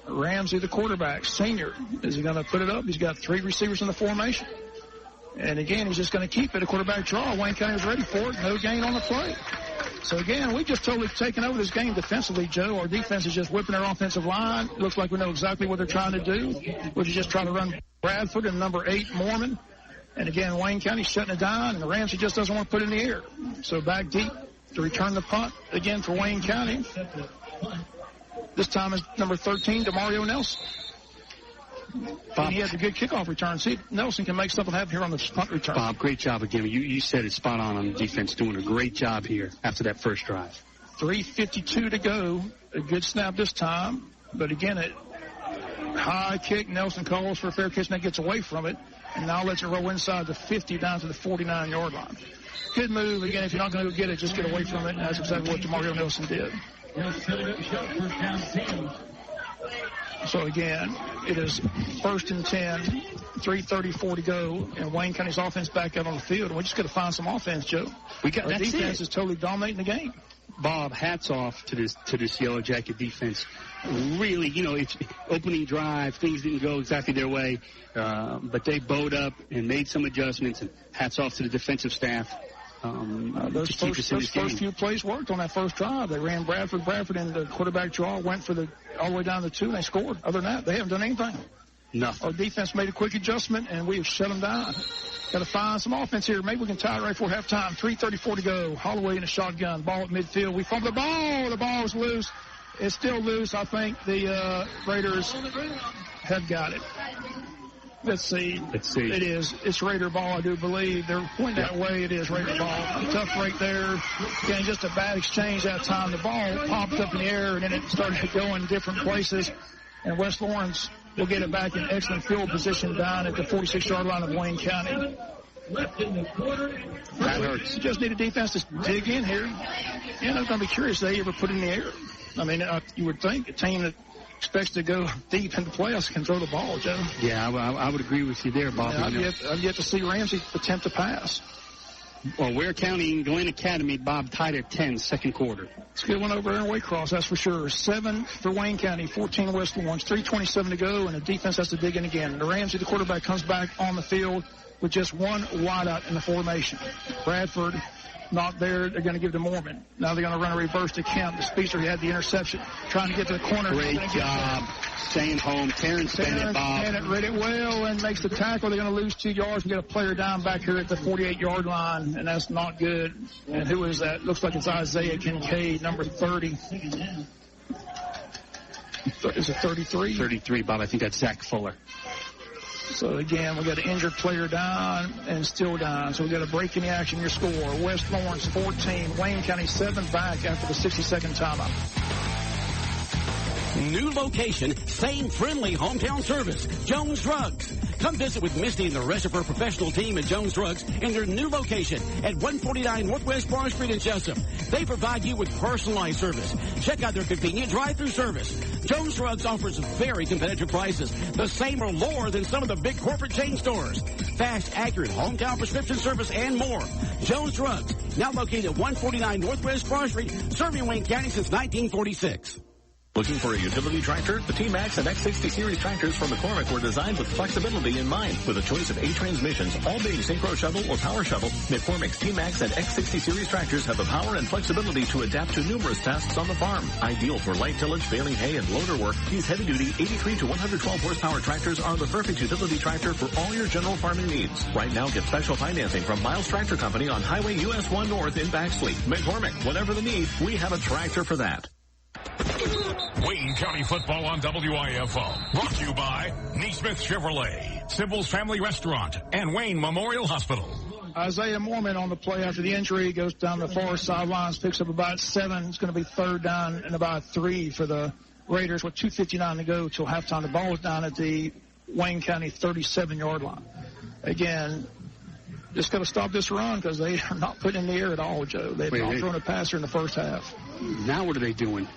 Ramsey, the quarterback, senior. Is he going to put it up? He's got 3 receivers in the formation. And again, he's just going to keep it. A quarterback draw. Wayne County was ready for it. No gain on the play. So, again, we've just totally taken over this game defensively, Joe. Our defense is just whipping our offensive line. Looks like we know exactly what they're trying to do, which is just try to run Bradford and number 8, Mormon. And, again, Wayne County shutting it down, and the Ramsey just doesn't want to put it in the air. So back deep to return the punt again for Wayne County. This time is number 13, DeMario Nelson. Bob, and he had a good kickoff return. See, Nelson can make something happen here on the punt return. Bob, great job again. You said it spot on the defense, doing a great job here after that first drive. 3:52 to go. A good snap this time. But again, a high kick. Nelson calls for a fair catch and then gets away from it. And now lets it roll inside the 50 down to the 49-yard line. Good move. Again, if you're not going to go get it, just get away from it. And that's exactly what DeMario Nelson did. So, again, it is 1st and 10, 3:34 to go, and Wayne County's offense back out on the field. And we just got to find some offense, Joe. Our defense is totally dominating the game. Bob, hats off to this Yellow Jacket defense. Really, it's opening drive. Things didn't go exactly their way, but they bowed up and made some adjustments. And hats off to the defensive staff. Those first few plays worked on that first drive. They ran Bradford, and the quarterback draw went for all the way down to 2, and they scored. Other than that, they haven't done anything. Nothing. Our defense made a quick adjustment, and we have shut them down. Got to find some offense here. Maybe we can tie it right before halftime. 3:34 to go. Holloway in a shotgun. Ball at midfield. We fumble the ball. The ball is loose. It's still loose. I think the Raiders have got it. Let's see. It is. It's Raider ball, I do believe. They're pointing that way. It is Raider ball. Tough right there. Again, just a bad exchange that time. The ball popped up in the air, and then it started going different places. And West Lawrence will get it back in excellent field position down at the 46-yard line of Wayne County. That hurts. You just need a defense to dig in here. And I'm going to be curious if they ever put it in the air. I mean, you would think a team that expects to go deep in the playoffs can throw the ball, Joe. Yeah, I would agree with you there, Bob. I've yet to see Ramsey attempt to pass. Well, Ware County and Glen Academy, Bob, tied at 10, second quarter. It's a good one over there in Waycross, that's for sure. 7 for Wayne County, 14 West Lawrence, 3:27 to go, and the defense has to dig in again. The Ramsey, the quarterback, comes back on the field with just one wideout in the formation. Bradford not there. They're going to give to Mormon. Now they're going to run a reverse to Kemp. The speedster, he had the interception. Trying to get to the corner. Great job. Staying home. Terrence Bennett, Bob. Bennett read it well and makes the tackle. They're going to lose 2 yards. We got a player down back here at the 48-yard line, and that's not good. And who is that? Looks like it's Isaiah Kincaid, number 30. Is it 33? 33, Bob. I think that's Zach Fuller. So, again, we got an injured player down and still down. So we got a break in the action. Your score, West Lawrence 14, Wayne County 7 back after the 60-second timeout. New location, same friendly hometown service, Jones Drugs. Come visit with Misty and the rest of her professional team at Jones Drugs in their new location at 149 Northwest Broad Street in Jesup. They provide you with personalized service. Check out their convenient drive-through service. Jones Drugs offers very competitive prices, the same or lower than some of the big corporate chain stores. Fast, accurate hometown prescription service and more. Jones Drugs, now located at 149 Northwest Broad Street, serving Wayne County since 1946. Looking for a utility tractor? The T-Max and X60 series tractors from McCormick were designed with flexibility in mind. With a choice of 8 transmissions, all being synchro shovel or power shovel, McCormick's T-Max and X60 series tractors have the power and flexibility to adapt to numerous tasks on the farm. Ideal for light tillage, baling hay, and loader work, these heavy-duty 83 to 112 horsepower tractors are the perfect utility tractor for all your general farming needs. Right now, get special financing from Miles Tractor Company on Highway US 1 North in Baxley. McCormick, whatever the need, we have a tractor for that. Wayne County football on WIFO. Brought to you by Neesmith Chevrolet, Sibyl's Family Restaurant, and Wayne Memorial Hospital. Isaiah Mormon on the play after the injury goes down the far sidelines, picks up about 7. It's going to be 3rd down and about 3 for the Raiders with 2:59 to go till halftime. The ball is down at the Wayne County 37-yard line. Again, just got to stop this run because they are not putting in the air at all, Joe. They've not thrown a passer in the first half. Now what are they doing?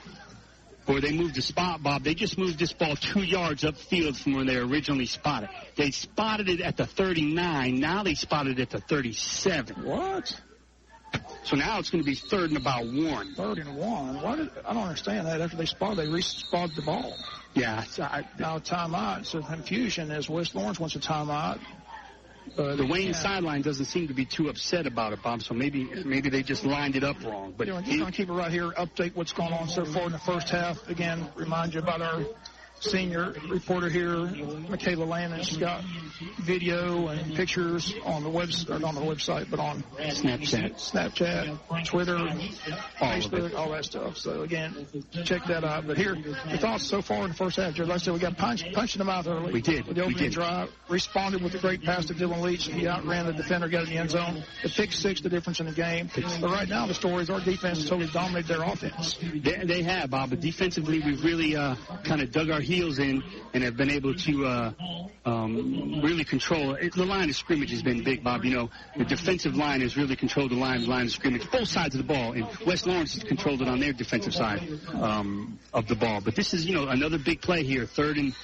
Or they moved the spot, Bob. They just moved this ball 2 yards upfield from where they originally spotted. They spotted it at the 39. Now they spotted it at the 37. What? So now it's going to be 3rd and about 1. 3rd and 1. I don't understand that. After they spotted, they re-spotted the ball. Yeah. Now timeout. So confusion as West Lawrence wants a timeout. The Wayne sideline doesn't seem to be too upset about it, Bob, so maybe they just lined it up wrong. But just going to keep it right here, update what's going on so far in the first half. Again, remind you about our senior reporter here, Michaela Landon. She's got video and pictures on the website, not on the website, but on Snapchat, Twitter, Facebook, all that stuff. So, again, check that out. But here, the thoughts so far in the first half, Jared. Like I said, we got punched in the mouth early. We did. With the opening drive. Responded with a great pass to Dylan Leach. He outran the defender, got in the end zone. The pick six, the difference in the game. But right now, the story is our defense has totally dominated their offense. They have, Bob. But defensively, we've really kind of dug our heels in and have been able to really control it. The line of scrimmage has been big, Bob. You know, the defensive line has really controlled the line of scrimmage, both sides of the ball, and West Lawrence has controlled it on their defensive side of the ball. But this is, another big play here, third and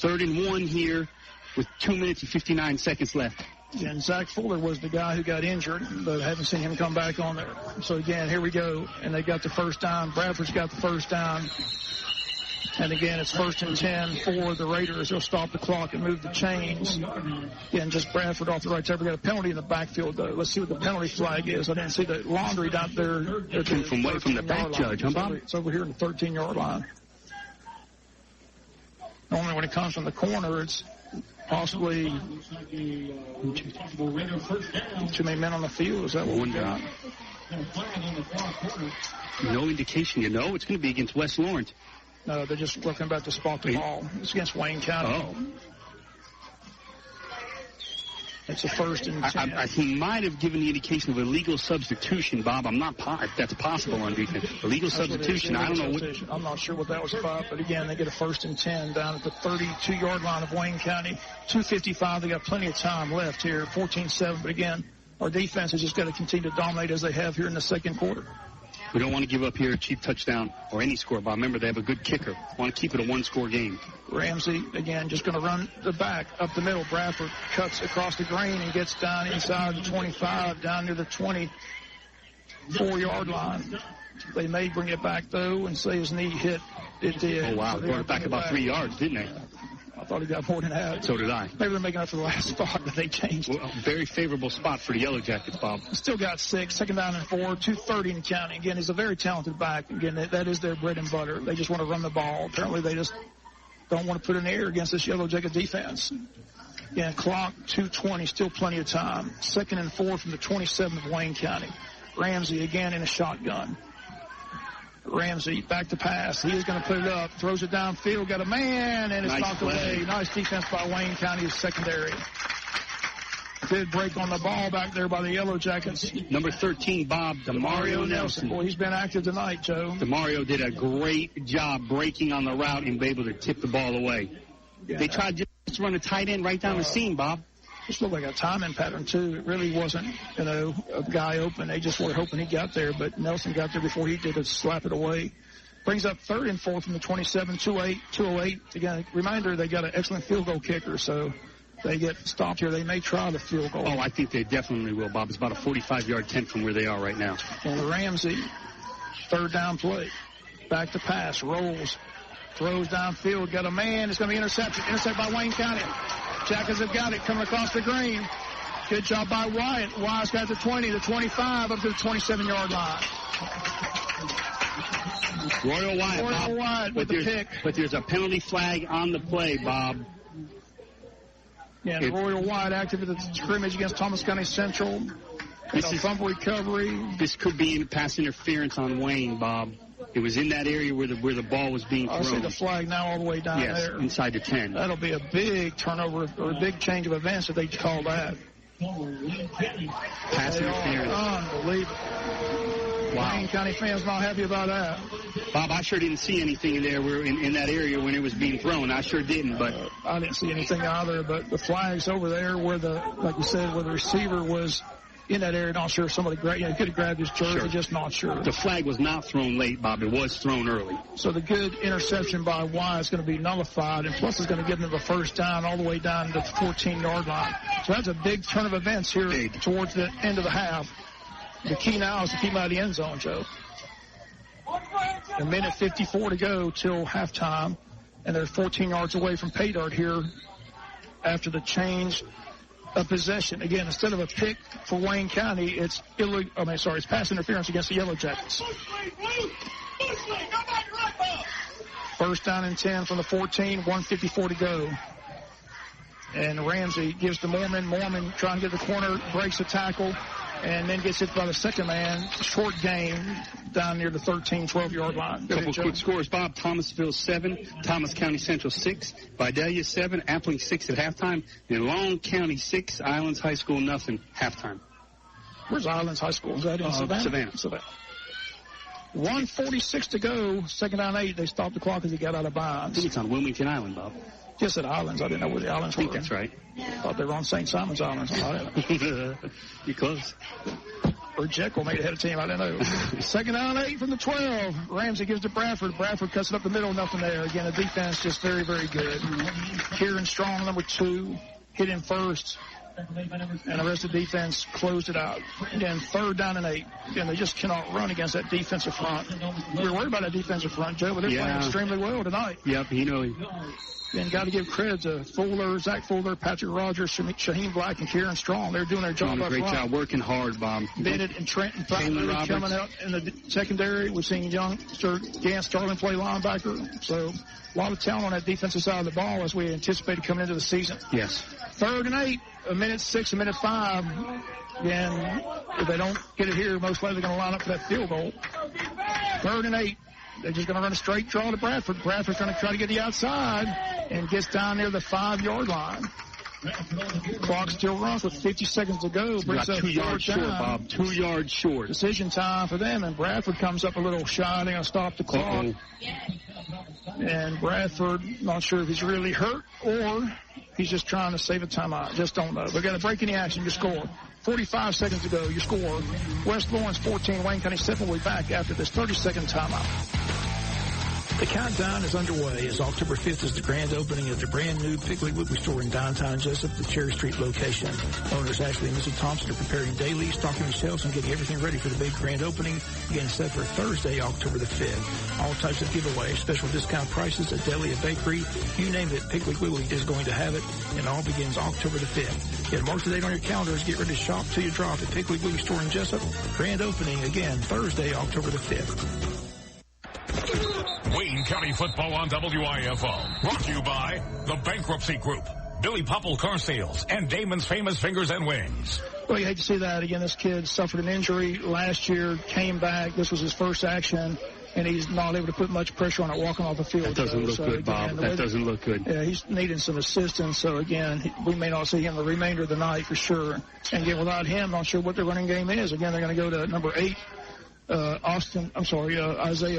1 here with 2 minutes and 59 seconds left. And Zach Fuller was the guy who got injured, but I haven't seen him come back on there. So, again, here we go, and they got the first down. Bradford's got the first down. And again, it's 1st and 10 for the Raiders. They'll stop the clock and move the chains. Again, just Bradford off the right side. We got a penalty in the backfield, though. Let's see what the penalty flag is. I didn't see the laundry down there. From the back judge, huh, Bob? It's over here in the 13-yard line. Normally when it comes from the corner, it's possibly too many men on the field. Is that what we got? No indication, It's going to be against West Lawrence. No, they're just looking about to spot the ball. It's against Wayne County. Oh. It's a 1st and 10. He might have given the indication of illegal substitution, Bob. I'm not if that's possible on defense. Illegal substitution. I don't know. I'm not sure what that was about, but again, they get a 1st and 10 down at the 32-yard line of Wayne County. 2:55. They got plenty of time left here. 14-7. But again, our defense has just got to continue to dominate as they have here in the second quarter. We don't want to give up here a cheap touchdown or any score, Bob. Remember, they have a good kicker. Want to keep it a one-score game. Ramsey, again, just going to run the back up the middle. Bradford cuts across the green and gets down inside the 25, down near the 24-yard line. They may bring it back, though, and say his knee hit. It did. Oh, wow. They brought it back about 3 yards, didn't they? I thought he got more than that. So did I. Maybe they're making up for the last spot, but they changed. Well, very favorable spot for the Yellow Jackets, Bob. Still got 6, 2nd down and 4, 2:30 in counting. Again, he's a very talented back. Again, that is their bread and butter. They just want to run the ball. Apparently, they just don't want to put an air against this Yellow Jacket defense. Again, clock 2:20, still plenty of time. 2nd and 4 from the 27 of Wayne County. Ramsey again in a shotgun. Ramsey back to pass. He is going to put it up. Throws it downfield. Got a man, and it's knocked away. Nice defense by Wayne County's secondary. Good break on the ball back there by the Yellow Jackets. Number 13, Bob, Demario Nelson. Boy, he's been active tonight, Joe. Demario did a great job breaking on the route and be able to tip the ball away. Yeah. They tried just to run a tight end right down the seam, Bob. Just looked like a timing pattern, too. It really wasn't, a guy open. They just were hoping he got there, but Nelson got there before he did to slap it away. Brings up 3rd and 4 from the 27, 208. Again, reminder, they got an excellent field goal kicker, so they get stopped here. They may try the field goal. Oh, I think they definitely will, Bob. It's about a 45-yard tent from where they are right now. And Ramsey, 3rd down play. Back to pass, rolls, throws downfield, got a man. It's going to be intercepted by Wayne County. Jackets have got it coming across the green. Good job by Wyatt. Wyatt's got the 20, the 25, up to the 27-yard line. Royal Wyatt with the pick. But there's a penalty flag on the play, Bob. Yeah, Royal Wyatt active at the scrimmage against Thomas County Central. This is fumble recovery. This could be pass interference on Wayne, Bob. It was in that area where the ball was being thrown. I see the flag now all the way down there. Yes, inside the 10. That'll be a big turnover or a big change of events if they call that. Pass interference. Unbelievable. Wow. Wayne County fans not happy about that. Bob, I sure didn't see anything in there in that area when it was being thrown. I sure didn't, but I didn't see anything either. But the flag's over there where like you said, where the receiver was in that area. Not sure if somebody could have grabbed his jersey. Sure. Just not sure. The flag was not thrown late, Bob. It was thrown early. So the good interception by Wyatt is going to be nullified, and plus it's going to give them the first down all the way down to the 14-yard line. So that's a big turn of events here towards the end of the half. The key now is to keep out of the end zone, Joe. A minute 54 to go till halftime, and they're 14 yards away from pay dirt here after the change a possession. Again, instead of a pick for Wayne County, it's it's pass interference against the Yellow Jackets. First down and 10 from the 14, 1:54 to go. And Ramsey gives to Mormon. Mormon trying to get the corner, breaks the tackle, and then gets hit by the second man. Short game down near the 13, 12-yard line. Couple quick scores, Bob. Thomasville 7, Thomas County Central 6, Vidalia 7, Appling 6 at halftime, and Long County 6, Islands High School nothing, halftime. Where's Islands High School? Is that in Savannah? Savannah. 1:46 to go, second down 8. They stopped the clock as he got out of bounds. I think it's on Wilmington Island, Bob. Just at Islands. I didn't know where the islands were. I think that's right. I thought they were on St. Simon's Islands. You're close. Or Jekyll made ahead of team. I don't know. Second down 8 from the 12. Ramsey gives to Bradford. Bradford cuts it up the middle. Nothing there. Again, the defense just very, very good. Kieran Strong, number 2, hit him first. And the rest of the defense closed it out. Again, third down and 8. Again, they just cannot run against that defensive front. We were worried about that defensive front, Joe, but they're playing extremely well tonight. Yep, And got to give credit to Fuller, Zach Fuller, Patrick Rogers, Shaheem Black, and Kieran Strong. They're doing their job up front. Great job, working hard, Bob. Bennett and Trenton probably coming out in the secondary. We've seen youngster Gant Starling play linebacker. So a lot of talent on that defensive side of the ball as we anticipated coming into the season. Yes. Third and 8, a minute 6, a minute 5. Again, if they don't get it here, most likely they're going to line up for that field goal. Third and 8. They're just going to run a straight draw to Bradford. Bradford's going to try to get the outside and gets down near the 5-yard line. Clock still runs with 50 seconds to go. Brings up 2 yards short, Bob. 2 yards short. Decision time for them, and Bradford comes up a little shy. They're going to stop the clock. And Bradford, not sure if he's really hurt or he's just trying to save a timeout. Just don't know. They're going to break any action. You score. 45 seconds to go. You score. West Lawrence 14, Wayne County 7 will be back after this 30-second timeout. The countdown is underway as October 5th is the grand opening of the brand-new Piggly Wiggly store in downtown Jesup, the Cherry Street location. Owners Ashley and Mrs. Thompson are preparing daily, stocking the shelves, and getting everything ready for the big grand opening, again set for Thursday, October the 5th. All types of giveaways, special discount prices, a deli, a bakery, you name it, Piggly Wiggly is going to have it, and all begins October the 5th. Get mark the date on your calendars, get ready to shop till you drop at Piggly Wiggly store in Jesup. Grand opening, again, Thursday, October the 5th. Wayne County football on WIFO. Brought to you by the Bankruptcy Group, Billy Popple Car Sales, and Damon's Famous Fingers and Wings. Well, you hate to see that. Again, this kid suffered an injury last year, came back. This was his first action, and he's not able to put much pressure on it walking off the field. That doesn't look good, Bob. That doesn't look good. Yeah, he's needing some assistance. So, again, we may not see him the remainder of the night for sure. And, again, without him, not sure what their running game is. Again, they're going to go to number 8. Isaiah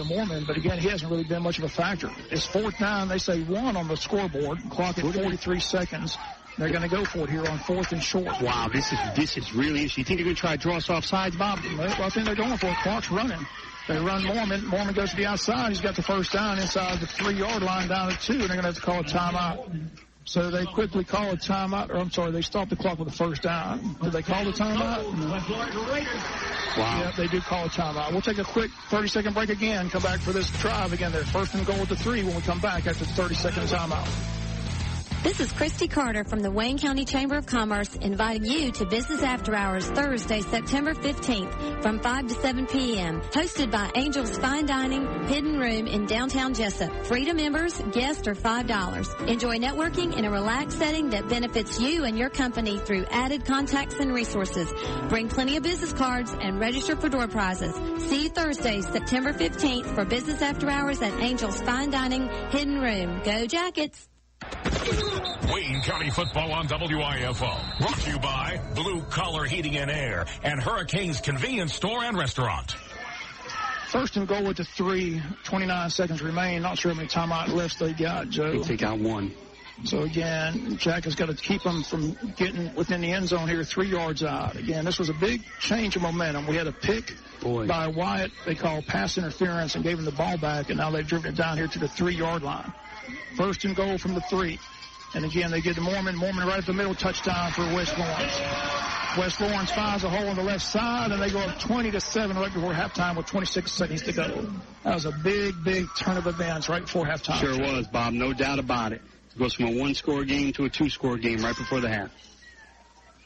Mormon, but again, he hasn't really been much of a factor. It's 4th down. They say 1 on the scoreboard. Clock at 43 seconds. They're going to go for it here on 4th and short. Wow, this is really interesting. You think they're going to try to draw us off sides, Bob? Well, I think they're going for it. Clock's running. They run Mormon. Mormon goes to the outside. He's got the first down inside the 3-yard line down at 2, and they're going to have to call a timeout. So they quickly call a timeout, they stop the clock with the first down. Did they call the timeout? Wow. Yeah, they do call a timeout. We'll take a quick 30-second break again, come back for this drive again. They're 1st and goal at the 3 when we come back after the 30-second timeout. This is Christy Carter from the Wayne County Chamber of Commerce inviting you to Business After Hours Thursday, September 15th from 5 to 7 p.m. Hosted by Angel's Fine Dining, Hidden Room in downtown Jesup. Free to members, guests are $5. Enjoy networking in a relaxed setting that benefits you and your company through added contacts and resources. Bring plenty of business cards and register for door prizes. See you Thursday, September 15th for Business After Hours at Angel's Fine Dining, Hidden Room. Go Jackets! Wayne County football on WIFO. Brought to you by Blue Collar Heating and Air and Hurricanes Convenience Store and Restaurant. 1st and goal at the 3, 29 seconds remain. Not sure how many timeout lifts they got, Joe. I think they got 1. So, again, Jack has got to keep them from getting within the end zone here 3 yards out. Again, this was a big change of momentum. We had a pick by Wyatt they call pass interference and gave him the ball back, and now they've driven it down here to the 3-yard line. 1st and goal from the 3. And, again, they get to Mormon. Mormon right at the middle, touchdown for West Lawrence. West Lawrence finds a hole on the left side, and they go up 20-7 right before halftime with 26 seconds to go. That was a big, big turn of events right before halftime. Sure was, Bob. No doubt about it. It goes from a 1-score game to a 2-score game right before the half.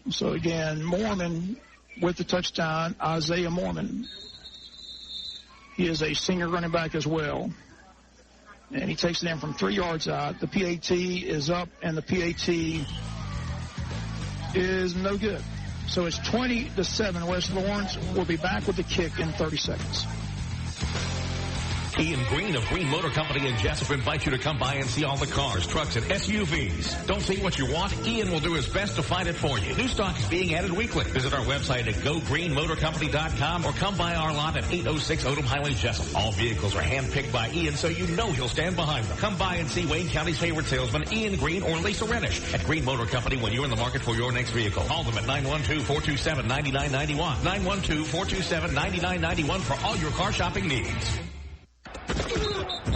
So, again, Mormon with the touchdown, Isaiah Mormon. He is a senior running back as well. And he takes it in from 3 yards out. The PAT is up, and the PAT is no good. So it's 20-7. West Lawrence will be back with the kick in 30 seconds. Ian Green of Green Motor Company in Jesup invites you to come by and see all the cars, trucks, and SUVs. Don't see what you want? Ian will do his best to find it for you. New stock is being added weekly. Visit our website at gogreenmotorcompany.com or come by our lot at 806 Odom Highway, Jesup. All vehicles are handpicked by Ian, so you know he'll stand behind them. Come by and see Wayne County's favorite salesman, Ian Green or Lisa Renish at Green Motor Company when you're in the market for your next vehicle. Call them at 912-427-9991. 912-427-9991 for all your car shopping needs.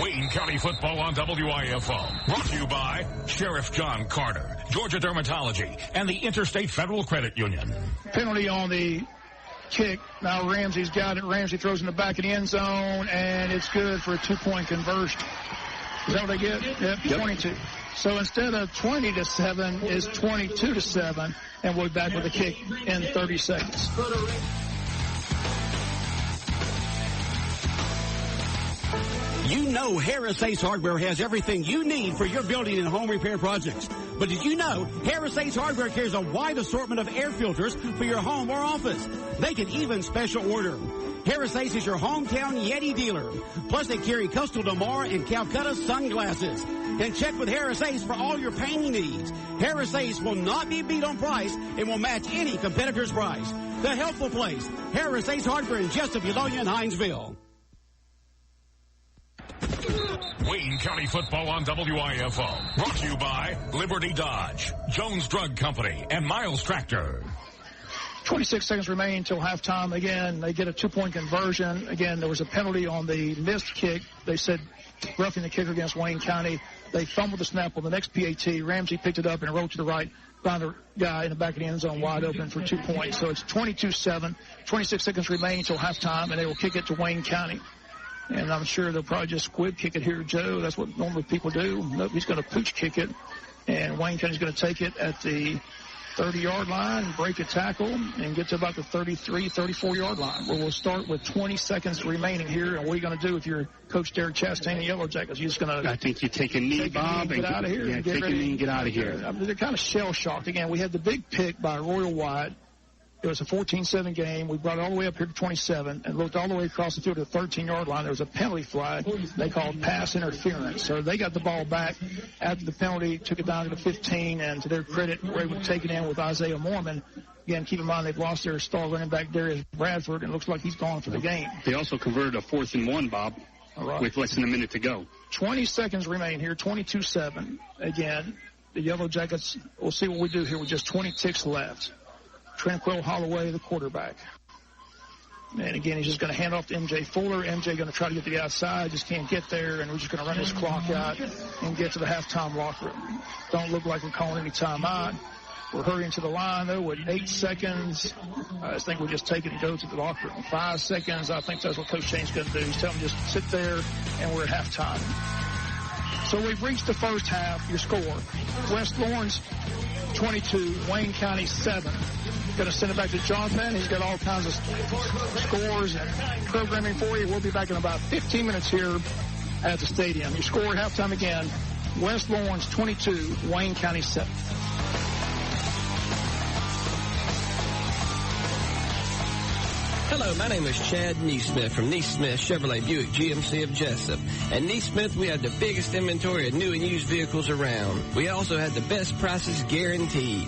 Wayne County football on WIFO. Brought to you by Sheriff John Carter, Georgia Dermatology, and the Interstate Federal Credit Union. Penalty on the kick. Now Ramsey's got it. Ramsey throws in the back of the end zone, and it's good for a 2-point conversion. Is that what they get? Yep. 22. So instead of 20-7, it's 22-7, and we'll be back with a kick in 30 seconds. You know Harris Ace Hardware has everything you need for your building and home repair projects. But did you know Harris Ace Hardware carries a wide assortment of air filters for your home or office? They can even special order. Harris Ace is your hometown Yeti dealer. Plus, they carry Coastal Damar and Calcutta sunglasses. And check with Harris Ace for all your painting needs. Harris Ace will not be beat on price and will match any competitor's price. The helpful place, Harris Ace Hardware in Jesup, Eulonia, and Hinesville. Wayne County football on WIFO. Brought to you by Liberty Dodge, Jones Drug Company, and Miles Tractor. 26 seconds remaining until halftime. Again, they get a 2-point conversion. Again, there was a penalty on the missed kick. They said roughing the kicker against Wayne County. They fumbled the snap on the next PAT. Ramsey picked it up and rolled to the right. Found a guy in the back of the end zone wide open for 2 points. So it's 22-7. 26 seconds remaining until halftime, and they will kick it to Wayne County. And I'm sure they'll probably just squib kick it here, Joe. That's what normally people do. Nope, he's going to pooch kick it. And Wayne County's going to take it at the 30-yard line, break a tackle, and get to about the 33, 34-yard line, where we'll start with 20 seconds remaining here. And what are you going to do with your Coach Derek Chastain, the Yellow Jackets? You're just going to... I think you take a knee, Bob, and get out of here. Yeah, take a knee and get out of here. They're kind of shell-shocked. Again, we had the big pick by Royal White. It was a 14-7 game. We brought it all the way up here to 27 and looked all the way across the field to the 13-yard line. There was a penalty flag they called pass interference. So they got the ball back after the penalty, took it down to the 15, and to their credit, were able to take it in with Isaiah Mormon. Again, keep in mind they've lost their star running back, Darius Bradford, and it looks like he's gone for the game. They also converted a 4th and 1, Bob, with less than a minute to go. 20 seconds remain here, 22-7. Again, the Yellow Jackets, we'll see what we do here with just 20 ticks left. Tranquil Holloway, the quarterback. And again, he's just going to hand off to MJ Fuller. MJ going to try to get to the outside, just can't get there, and we're just going to run his clock out and get to the halftime locker room. Don't look like we're calling any timeout. We're hurrying to the line, though, with 8 seconds. I think we'll just take it and go to the locker room. 5 seconds, I think that's what Coach Shane's going to do. He's telling them just sit there, and we're at halftime. So we've reached the first half. Your score, West Lawrence 22, Wayne County 7. Going to send it back to Jonathan. He's got all kinds of scores and programming for you. We'll be back in about 15 minutes here at the stadium. Your score at halftime again, West Lawrence 22, Wayne County 7. Hello, my name is Chad Neesmith from Neesmith Chevrolet Buick GMC of Jesup. At Neesmith, we have the biggest inventory of new and used vehicles around. We also have the best prices guaranteed.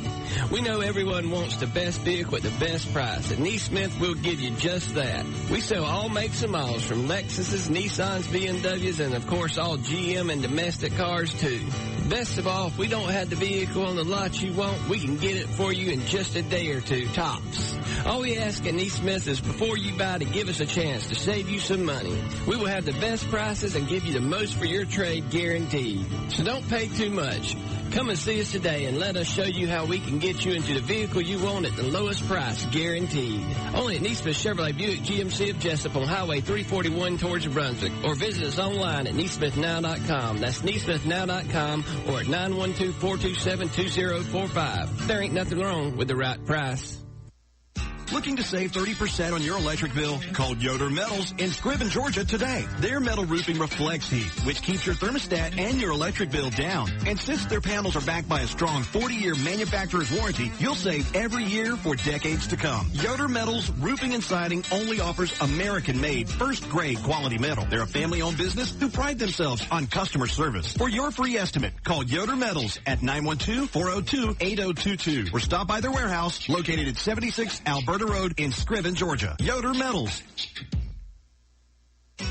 We know everyone wants the best vehicle at the best price. At Neesmith, we'll give you just that. We sell all makes and models from Lexuses, Nissans, BMWs, and of course all GM and domestic cars too. Best of all, if we don't have the vehicle on the lot you want, we can get it for you in just a day or two, tops. All we ask at Neesmith is before you buy to give us a chance to save you some money. We will have the best prices and give you the most for your trade guaranteed. So don't pay too much. Come and see us today and let us show you how we can get you into the vehicle you want at the lowest price, guaranteed. Only at Neesmith Chevrolet Buick GMC of Jesup on Highway 341 towards Brunswick, or visit us online at neesmithnow.com. That's neesmithnow.com or at 912-427-2045. There ain't nothing wrong with the right price. Looking to save 30% on your electric bill? Call Yoder Metals in Scriven, Georgia today. Their metal roofing reflects heat, which keeps your thermostat and your electric bill down. And since their panels are backed by a strong 40-year manufacturer's warranty, you'll save every year for decades to come. Yoder Metals Roofing and Siding only offers American-made, first-grade quality metal. They're a family-owned business who pride themselves on customer service. For your free estimate, call Yoder Metals at 912-402-8022 or stop by their warehouse located at 76 Alberta Road in Scriven, Georgia. Yoder Metals.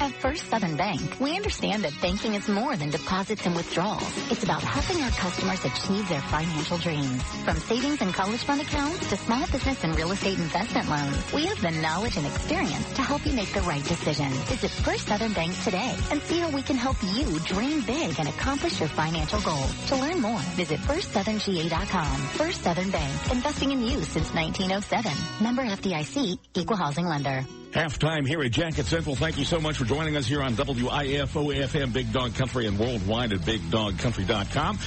At First Southern Bank, we understand that banking is more than deposits and withdrawals. It's about helping our customers achieve their financial dreams. From savings and college fund accounts to small business and real estate investment loans, we have the knowledge and experience to help you make the right decision. Visit First Southern Bank today and see how we can help you dream big and accomplish your financial goals. To learn more, visit FirstSouthernGA.com. First Southern Bank, investing in you since 1907. Member FDIC, Equal Housing Lender. Halftime here at Jacket Central. Thank you so much for joining us here on WIFO-FM, Big Dog Country, and worldwide at BigDogCountry.com.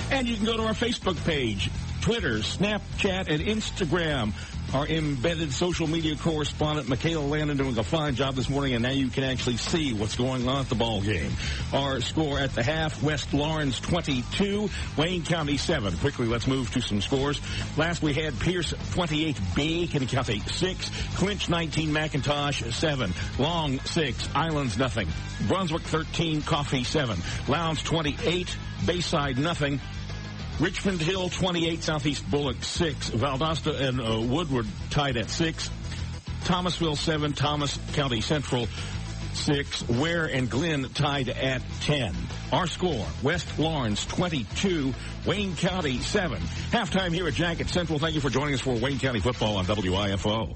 And you can go to our Facebook page, Twitter, Snapchat, and Instagram. Our embedded social media correspondent, Michaela Landon, doing a fine job this morning, and now you can actually see what's going on at the ball game. Our score at the half, West Lawrence 22, Wayne County 7. Quickly, let's move to some scores. Last we had Pierce 28, Bacon County 6, Clinch 19, McIntosh 7, Long 6, Islands nothing, Brunswick 13, Coffee 7, Lowndes 28, Bayside nothing, Richmond Hill 28, Southeast Bullock 6, Valdosta and Woodward tied at 6, Thomasville 7, Thomas County Central 6, Ware and Glenn tied at 10. Our score, West Lawrence 22, Wayne County 7. Halftime here at Jacket Central. Thank you for joining us for Wayne County football on WIFO.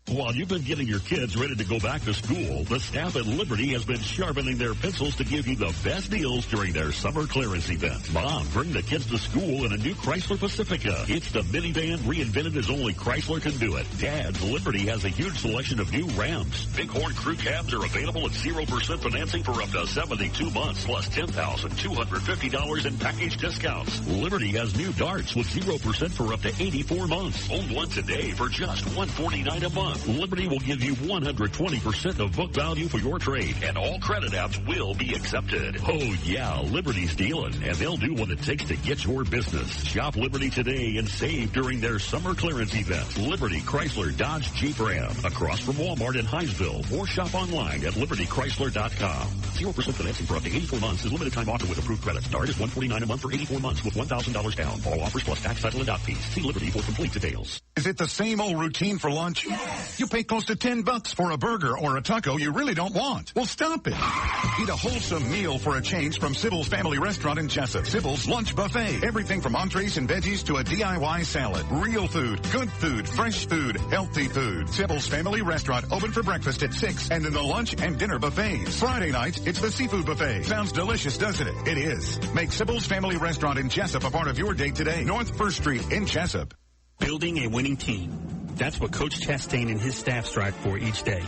While you've been getting your kids ready to go back to school, the staff at Liberty has been sharpening their pencils to give you the best deals during their summer clearance event. Mom, bring the kids to school in a new Chrysler Pacifica. It's the minivan reinvented as only Chrysler can do it. Dad, Liberty has a huge selection of new Rams. Bighorn crew cabs are available at 0% financing for up to 72 months, plus $10,250 in package discounts. Liberty has new Darts with 0% for up to 84 months. Own one today for just $149 a month. Liberty will give you 120% of book value for your trade, and all credit apps will be accepted. Oh, yeah, Liberty's dealing, and they'll do what it takes to get your business. Shop Liberty today and save during their summer clearance event. Liberty Chrysler Dodge Jeep Ram, across from Walmart in Hinesville, or shop online at libertychrysler.com. 0% financing for up to 84 months is limited time offer with approved credit. Start is $149 a month for 84 months with $1,000 down. All offers plus tax, title, and doc fees. See Liberty for complete details. Is it the same old routine for lunch? Yes. You pay close to $10 for a burger or a taco you really don't want. Well, stop it. Eat a wholesome meal for a change from Sybil's Family Restaurant in Jesup. Sybil's Lunch Buffet. Everything from entrees and veggies to a DIY salad. Real food, good food, fresh food, healthy food. Sybil's Family Restaurant open for breakfast at 6 and in the lunch and dinner buffets. Friday nights, it's the seafood buffet. Sounds delicious, doesn't it? It is. Make Sybil's Family Restaurant in Jesup a part of your day today. North 1st Street in Jesup. Building a winning team. That's what Coach Chastain and his staff strive for each day.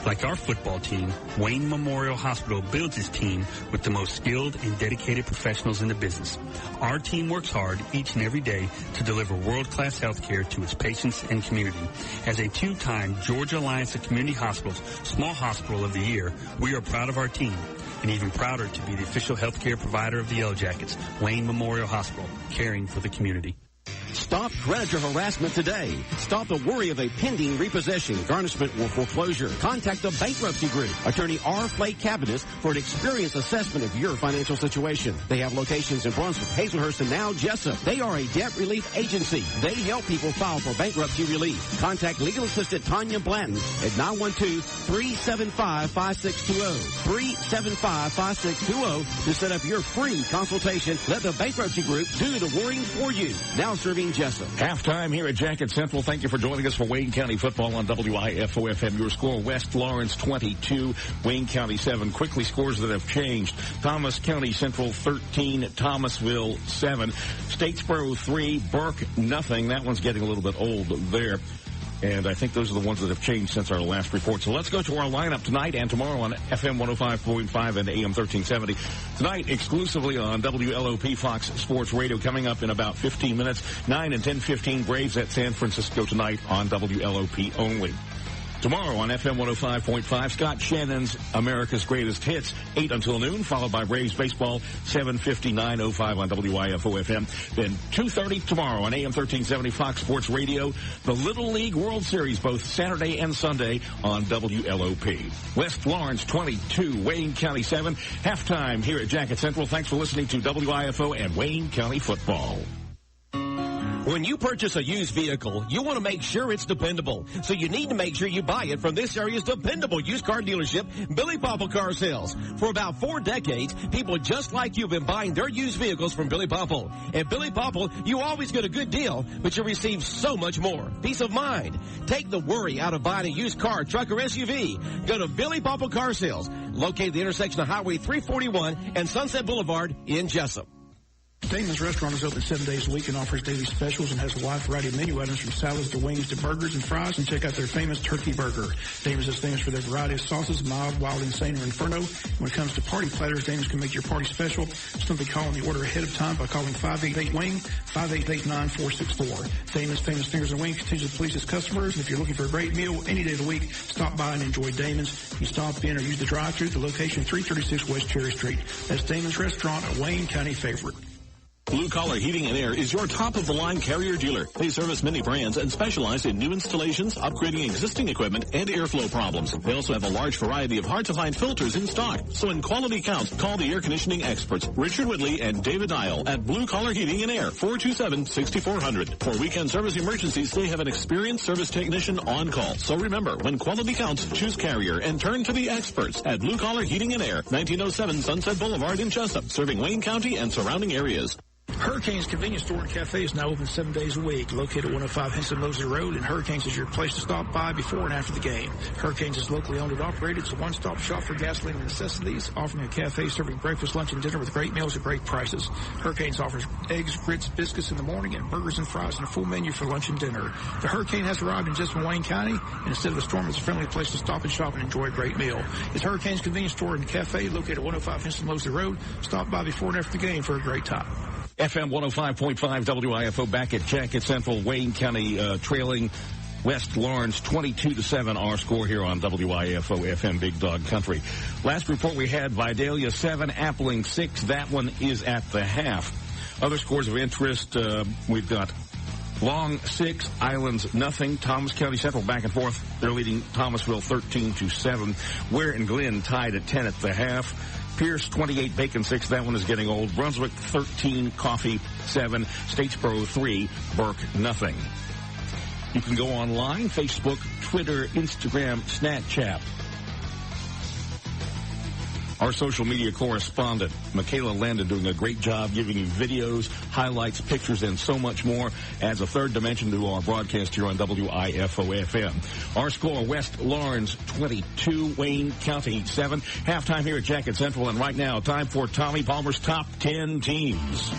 Like our football team, Wayne Memorial Hospital builds his team with the most skilled and dedicated professionals in the business. Our team works hard each and every day to deliver world-class health care to its patients and community. As a two-time Georgia Alliance of Community Hospitals Small Hospital of the Year, we are proud of our team, and even prouder to be the official health care provider of the Yellow Jackets, Wayne Memorial Hospital, caring for the community. Stop creditor harassment today. Stop the worry of a pending repossession, garnishment, or foreclosure. Contact the Bankruptcy Group, Attorney R. Flake Cabinet, for an experienced assessment of your financial situation. They have locations in Brunswick, Hazelhurst, and now Jesup. They are a debt relief agency. They help people file for bankruptcy relief. Contact legal assistant Tanya Blanton at 912-375-5620. 375-5620 to set up your free consultation. Let the Bankruptcy Group do the worrying for you. Now serving Jesup. Halftime here at Jacket Central. Thank you for joining us for Wayne County football on WIFO-FM. Your score, West Lawrence 22, Wayne County 7. Quickly, scores that have changed. Thomas County Central 13, Thomasville 7. Statesboro 3, Burke nothing. That one's getting a little bit old there. And I think those are the ones that have changed since our last report. So let's go to our lineup tonight and tomorrow on FM 105.5 and AM 1370. Tonight, exclusively on WLOP Fox Sports Radio. Coming up in about 15 minutes, 9 and 10:15, Braves at San Francisco tonight on WLOP only. Tomorrow on FM 105.5, Scott Shannon's America's Greatest Hits, 8 until noon, followed by Braves Baseball, 7:50, 9:05 on WIFO-FM. Then 2:30 tomorrow on AM 1370 Fox Sports Radio, the Little League World Series, both Saturday and Sunday on WLOP. West Lawrence 22, Wayne County 7. Halftime here at Jacket Central. Thanks for listening to WIFO and Wayne County Football. When you purchase a used vehicle, you want to make sure it's dependable. So you need to make sure you buy it from this area's dependable used car dealership, Billy Popple Car Sales. For about 4 decades, people just like you have been buying their used vehicles from Billy Popple. At Billy Popple, you always get a good deal, but you receive so much more. Peace of mind. Take the worry out of buying a used car, truck, or SUV. Go to Billy Popple Car Sales, located at the intersection of Highway 341 and Sunset Boulevard in Jesup. Damon's Restaurant is open 7 days a week and offers daily specials and has a wide variety of menu items from salads to wings to burgers and fries. And check out their famous turkey burger. Damon's is famous for their variety of sauces, mild, wild, insane, or inferno. When it comes to party platters, Damon's can make your party special. Simply call on the order ahead of time by calling 588-WING, 588-9464. Damon's Famous Fingers and Wings continues to please its customers. And if you're looking for a great meal any day of the week, stop by and enjoy Damon's. You stop in or use the drive-thru at the location 336 West Cherry Street. That's Damon's Restaurant, a Wayne County favorite. Blue Collar Heating and Air is your top-of-the-line Carrier dealer. They service many brands and specialize in new installations, upgrading existing equipment, and airflow problems. They also have a large variety of hard-to-find filters in stock. So when quality counts, call the air conditioning experts, Richard Whitley and David Dial at Blue Collar Heating and Air, 427-6400. For weekend service emergencies, they have an experienced service technician on call. So remember, when quality counts, choose Carrier and turn to the experts at Blue Collar Heating and Air, 1907 Sunset Boulevard in Jesup, serving Wayne County and surrounding areas. Hurricane's convenience store and cafe is now open 7 days a week, located at 105 Henson Mosley Road, and Hurricane's is your place to stop by before and after the game. Hurricane's is locally owned and operated. It's a one-stop shop for gasoline and necessities, offering a cafe serving breakfast, lunch, and dinner with great meals at great prices. Hurricane's offers eggs, grits, biscuits in the morning, and burgers and fries, and a full menu for lunch and dinner. The Hurricane has arrived in Jesup, Wayne County, and instead of a storm, it's a friendly place to stop and shop and enjoy a great meal. It's Hurricane's convenience store and cafe, located at 105 Henson Mosley Road. Stop by before and after the game for a great time. FM 105.5 WIFO back at Jacket Central. Wayne County trailing West Lawrence 22-7. Our score here on WIFO-FM Big Dog Country. Last report we had, Vidalia 7, Appling 6. That one is at the half. Other scores of interest, we've got Long 6, Islands nothing. Thomas County Central back and forth. They're leading Thomasville 13-7. Ware and Glenn tied at 10 at the half. Pierce 28, Bacon 6. That one is getting old. Brunswick 13, Coffee 7. Statesboro 3, Burke nothing. You can go online, Facebook, Twitter, Instagram, Snapchat. Our social media correspondent, Michaela Landon, doing a great job giving you videos, highlights, pictures, and so much more. Adds a third dimension to our broadcast here on WIFO-FM. Our score, West Lawrence 22, Wayne County 7. Halftime here at Jacket Central, and right now, time for Tommy Palmer's Top 10 Teams.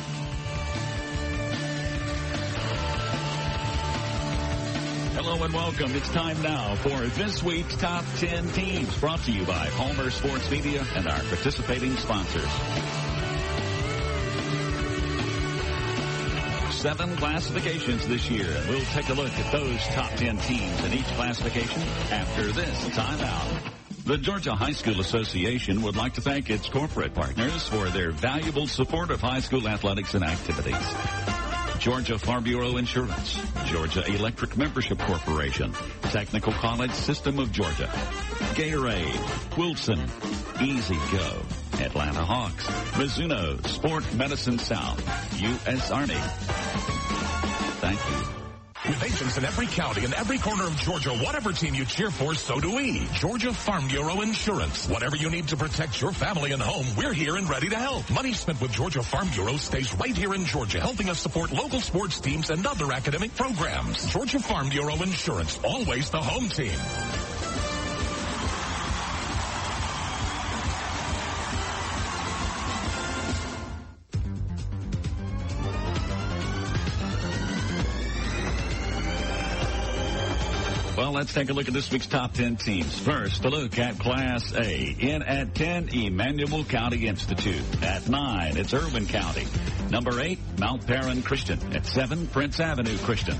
Hello and welcome. It's time now for this week's Top 10 Teams, brought to you by Palmer Sports Media and our participating sponsors. 7 classifications this year, and we'll take a look at those top 10 teams in each classification after this timeout. The Georgia High School Association would like to thank its corporate partners for their valuable support of high school athletics and activities. Georgia Farm Bureau Insurance, Georgia Electric Membership Corporation, Technical College System of Georgia, Gatorade, Wilson, Easy Go, Atlanta Hawks, Mizuno, Sport Medicine South, U.S. Army. Thank you. With agents in every county and every corner of Georgia, whatever team you cheer for, so do we. Georgia Farm Bureau Insurance. Whatever you need to protect your family and home, we're here and ready to help. Money spent with Georgia Farm Bureau stays right here in Georgia, helping us support local sports teams and other academic programs. Georgia Farm Bureau Insurance, always the home team. Well, let's take a look at this week's top 10 teams. First, a look at Class A. In at 10, Emmanuel County Institute. At 9, it's Irwin County. Number 8, Mount Perrin Christian. At 7, Prince Avenue Christian.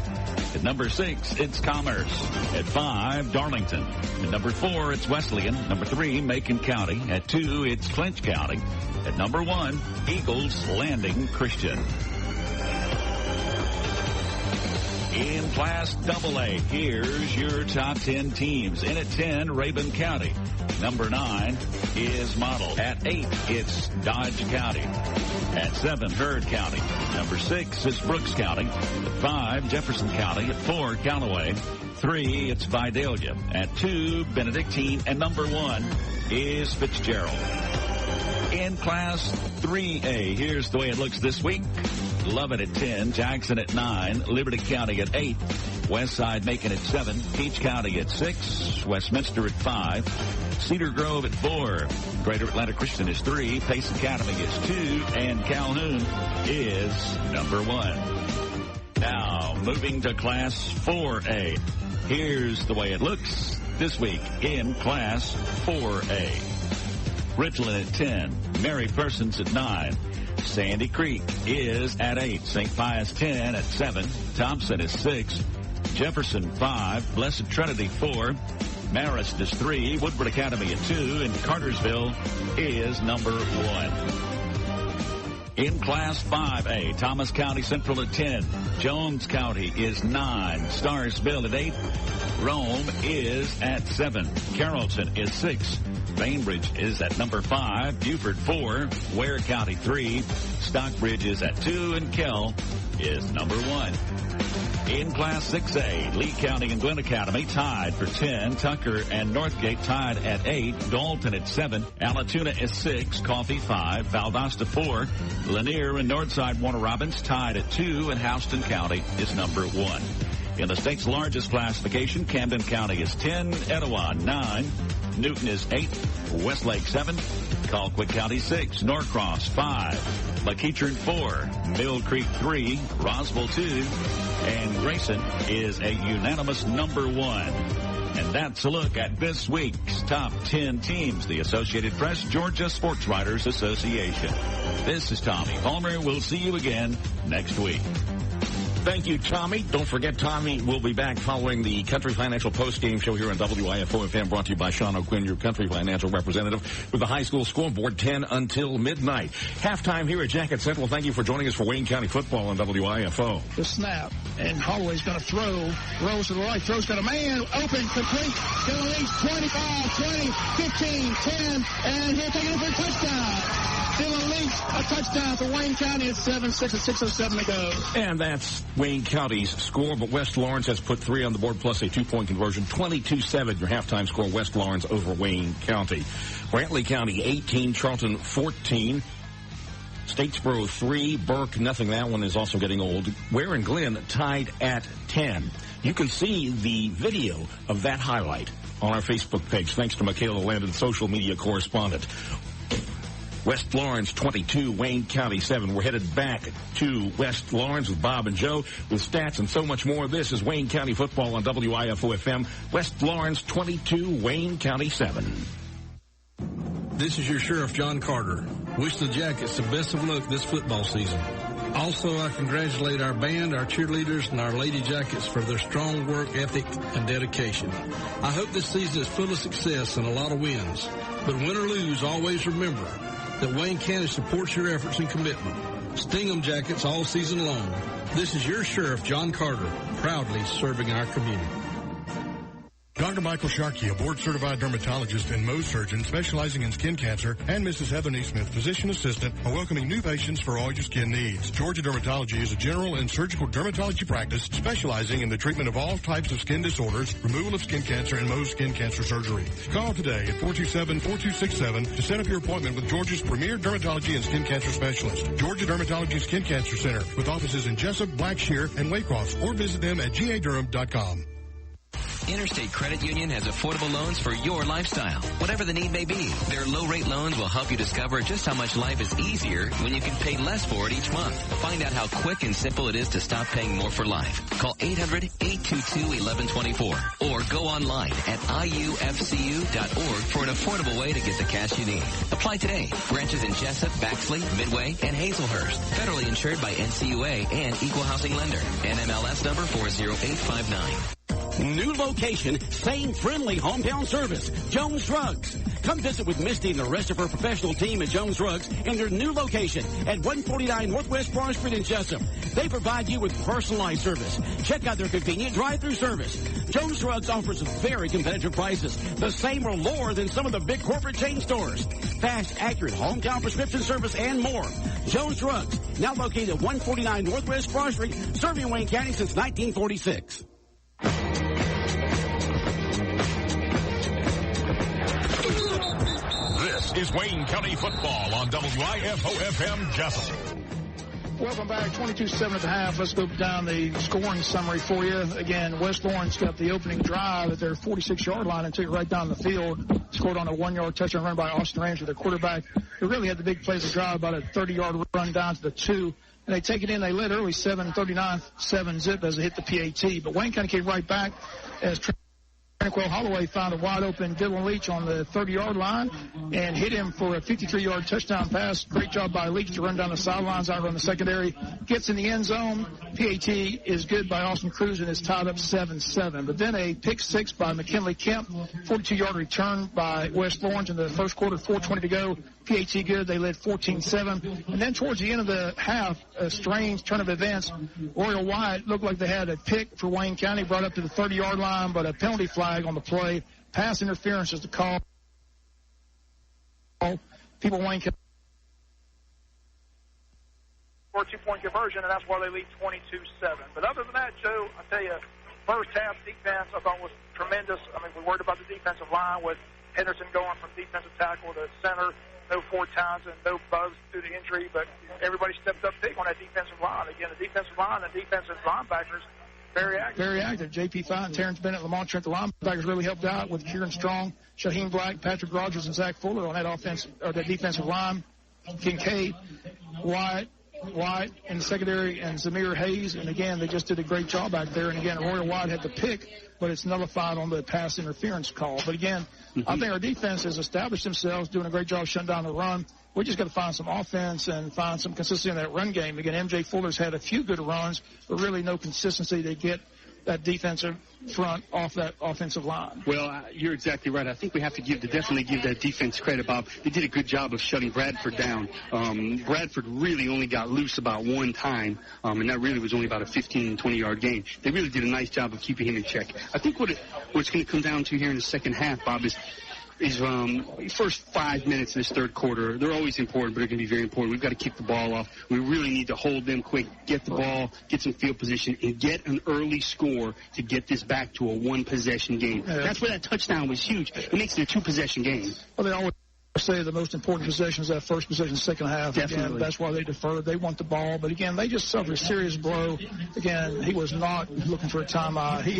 At number 6, it's Commerce. At 5, Darlington. At number 4, it's Wesleyan. Number 3, Macon County. At 2, it's Clinch County. At number 1, Eagles Landing Christian. In Class AA, here's your top 10 teams. In at 10, Rabun County. Number 9 is Model. At 8, it's Dodge County. At 7, Heard County. Number 6 is Brooks County. At 5, Jefferson County. At 4, Callaway. 3, it's Vidalia. At 2, Benedictine. And number 1 is Fitzgerald. In Class 3A, here's the way it looks this week. Lovett at 10, Jackson at 9, Liberty County at 8, Westside Macon at 7, Peach County at 6, Westminster at 5, Cedar Grove at 4, Greater Atlanta Christian is 3, Pace Academy is 2, and Calhoun is number 1. Now, moving to Class 4A. Here's the way it looks this week in Class 4A. Richland at 10, Mary Persons at 9, Sandy Creek is at 8. St. Pius 10 at 7. Thompson is 6. Jefferson 5. Blessed Trinity 4. Marist is 3. Woodward Academy at 2. And Cartersville is number 1. In Class 5A, Thomas County Central at 10. Jones County is 9. Starsville at 8. Rome is at 7. Carrollton is 6. Bainbridge is at number 5. Buford 4. Ware County 3. Stockbridge is at 2. And Kell is number 1. In Class 6A, Lee County and Glenn Academy tied for 10. Tucker and Northgate tied at 8. Dalton at 7. Allatoona is 6. Coffee 5. Valdosta 4. Lanier and Northside Warner Robins tied at 2. And Houston County is number 1. In the state's largest classification, Camden County is 10. Etowah 9. Newton is 8. Westlake 7. Colquitt County 6. Norcross 5. McEachern 4. Mill Creek 3. Roswell 2. And Grayson is a unanimous number 1. And that's a look at this week's top 10 teams. The Associated Press Georgia Sports Writers Association. This is Tommy Palmer. We'll see you again next week. Thank you, Tommy. Don't forget, Tommy will be back following the Country Financial Postgame Show here on WIFO-FM, brought to you by Sean O'Quinn, your Country Financial representative, with the high school scoreboard 10 until midnight. Halftime here at Jacket Central. Thank you for joining us for Wayne County football on WIFO. The snap, and Holloway's going to throw. Rolls to the right, throws got a man, open, complete. Dylan Leach, 25, 20, 15, 10, and he'll take it for a touchdown. Dylan Leach, a touchdown for Wayne County at 7-6 at 6:07 to go. And that's Wayne County's score, but West Lawrence has put 3 on the board plus a 2-point conversion. 22-7, your halftime score, West Lawrence over Wayne County. Brantley County 18, Charlton 14. Statesboro 3, Burke nothing. That one is also getting old. Ware and Glenn tied at 10. You can see the video of that highlight on our Facebook page, thanks to Michaela Landon, social media correspondent. West Lawrence 22, Wayne County 7. We're headed back to West Lawrence with Bob and Joe with stats and so much more. This is Wayne County football on WIFO-FM. West Lawrence 22, Wayne County 7. This is your Sheriff John Carter. Wish the Jackets the best of luck this football season. Also, I congratulate our band, our cheerleaders, and our Lady Jackets for their strong work ethic and dedication. I hope this season is full of success and a lot of wins. But win or lose, always remember that Wayne County supports your efforts and commitment. Sting 'em Jackets all season long. This is your Sheriff, John Carter, proudly serving our community. Dr. Michael Sharkey, a board-certified dermatologist and Mohs surgeon specializing in skin cancer, and Mrs. Heather Neesmith, physician assistant, are welcoming new patients for all your skin needs. Georgia Dermatology is a general and surgical dermatology practice specializing in the treatment of all types of skin disorders, removal of skin cancer, and Mohs skin cancer surgery. Call today at 427-4267 to set up your appointment with Georgia's premier dermatology and skin cancer specialist. Georgia Dermatology Skin Cancer Center, with offices in Jesup, Blackshear, and Waycross, or visit them at gadurham.com. Interstate Credit Union has affordable loans for your lifestyle, whatever the need may be. Their low-rate loans will help you discover just how much life is easier when you can pay less for it each month. Find out how quick and simple it is to stop paying more for life. Call 800-822-1124 or go online at iufcu.org for an affordable way to get the cash you need. Apply today. Branches in Jesup, Baxley, Midway, and Hazelhurst. Federally insured by NCUA and Equal Housing Lender. NMLS number 40859. New location, same friendly hometown service, Jones Drugs. Come visit with Misty and the rest of her professional team at Jones Drugs in their new location at 149 Northwest Broad Street in Jesup. They provide you with personalized service. Check out their convenient drive-through service. Jones Drugs offers very competitive prices, the same or lower than some of the big corporate chain stores. Fast, accurate hometown prescription service and more. Jones Drugs, now located at 149 Northwest Broad Street, serving Wayne County since 1946. This is Wayne County football on WIFO-FM Jesup. Welcome back. 22-7 at the half. Let's go down the scoring summary for you. Again, West Lawrence got the opening drive at their 46-yard line and took it right down the field. Scored on a 1-yard touchdown run by Austin Ramsey, the quarterback, who really had the big plays of the drive, about a 30-yard run down to the 2. And they take it in. They led early 7-39, 7-zip as they hit the PAT. But Wayne County came right back as Tranquil Holloway found a wide-open Dylan Leach on the 30-yard line and hit him for a 53-yard touchdown pass. Great job by Leach to run down the sidelines, out on the secondary. Gets in the end zone. PAT is good by Austin Cruz and is tied up 7-7. But then a pick six by McKinley Kemp, 42-yard return by West Lawrence in the first quarter, 4:20 to go. PAT good. They led 14-7. And then towards the end of the half, a strange turn of events. Royal Wyatt looked like they had a pick for Wayne County, brought up to the 30-yard line, but a penalty flag on the play. Pass interference is the call. People Wayne County for a 2-point conversion, and that's why they lead 22-7. But other than that, Joe, I tell you, first half defense I thought was tremendous. I mean, we worried about the defensive line with Henderson going from defensive tackle to center. No 4 times and no Bugs due to injury, but everybody stepped up big on that defensive line. Again, the defensive line and defensive linebackers, very active. Very active. J.P. Fine, Terrence Bennett, Lamont Trent, the linebackers really helped out with Kieran Strong, Shaheem Black, Patrick Rogers, and Zach Fuller on that that defensive line. Kincaid, White in the secondary, and Zamir Hayes. And again, they just did a great job back there. And again, Royal White had the pick, but it's nullified on the pass interference call. But again, I think our defense has established themselves, doing a great job shutting down the run. We just got to find some offense and find some consistency in that run game. Again, MJ Fuller's had a few good runs, but really no consistency to get that defensive front off that offensive line. Well, you're exactly right. I think we have to definitely give that defense credit, Bob. They did a good job of shutting Bradford down. Bradford really only got loose about one time, and that really was only about a 15, 20-yard gain. They really did a nice job of keeping him in check. I think what it's going to come down to here in the second half, Bob, is first 5 minutes of this third quarter. They're always important, but they're going to be very important. We've got to kick the ball off. We really need to hold them quick, get the ball, get some field position, and get an early score to get this back to a one-possession game. That's where that touchdown was huge. It makes it a two-possession game. Well, they always say the most important possession is that first possession, second half. Definitely. Again, that's why they deferred. They want the ball. But, again, they just suffered a serious blow. Again, he was not looking for a timeout. He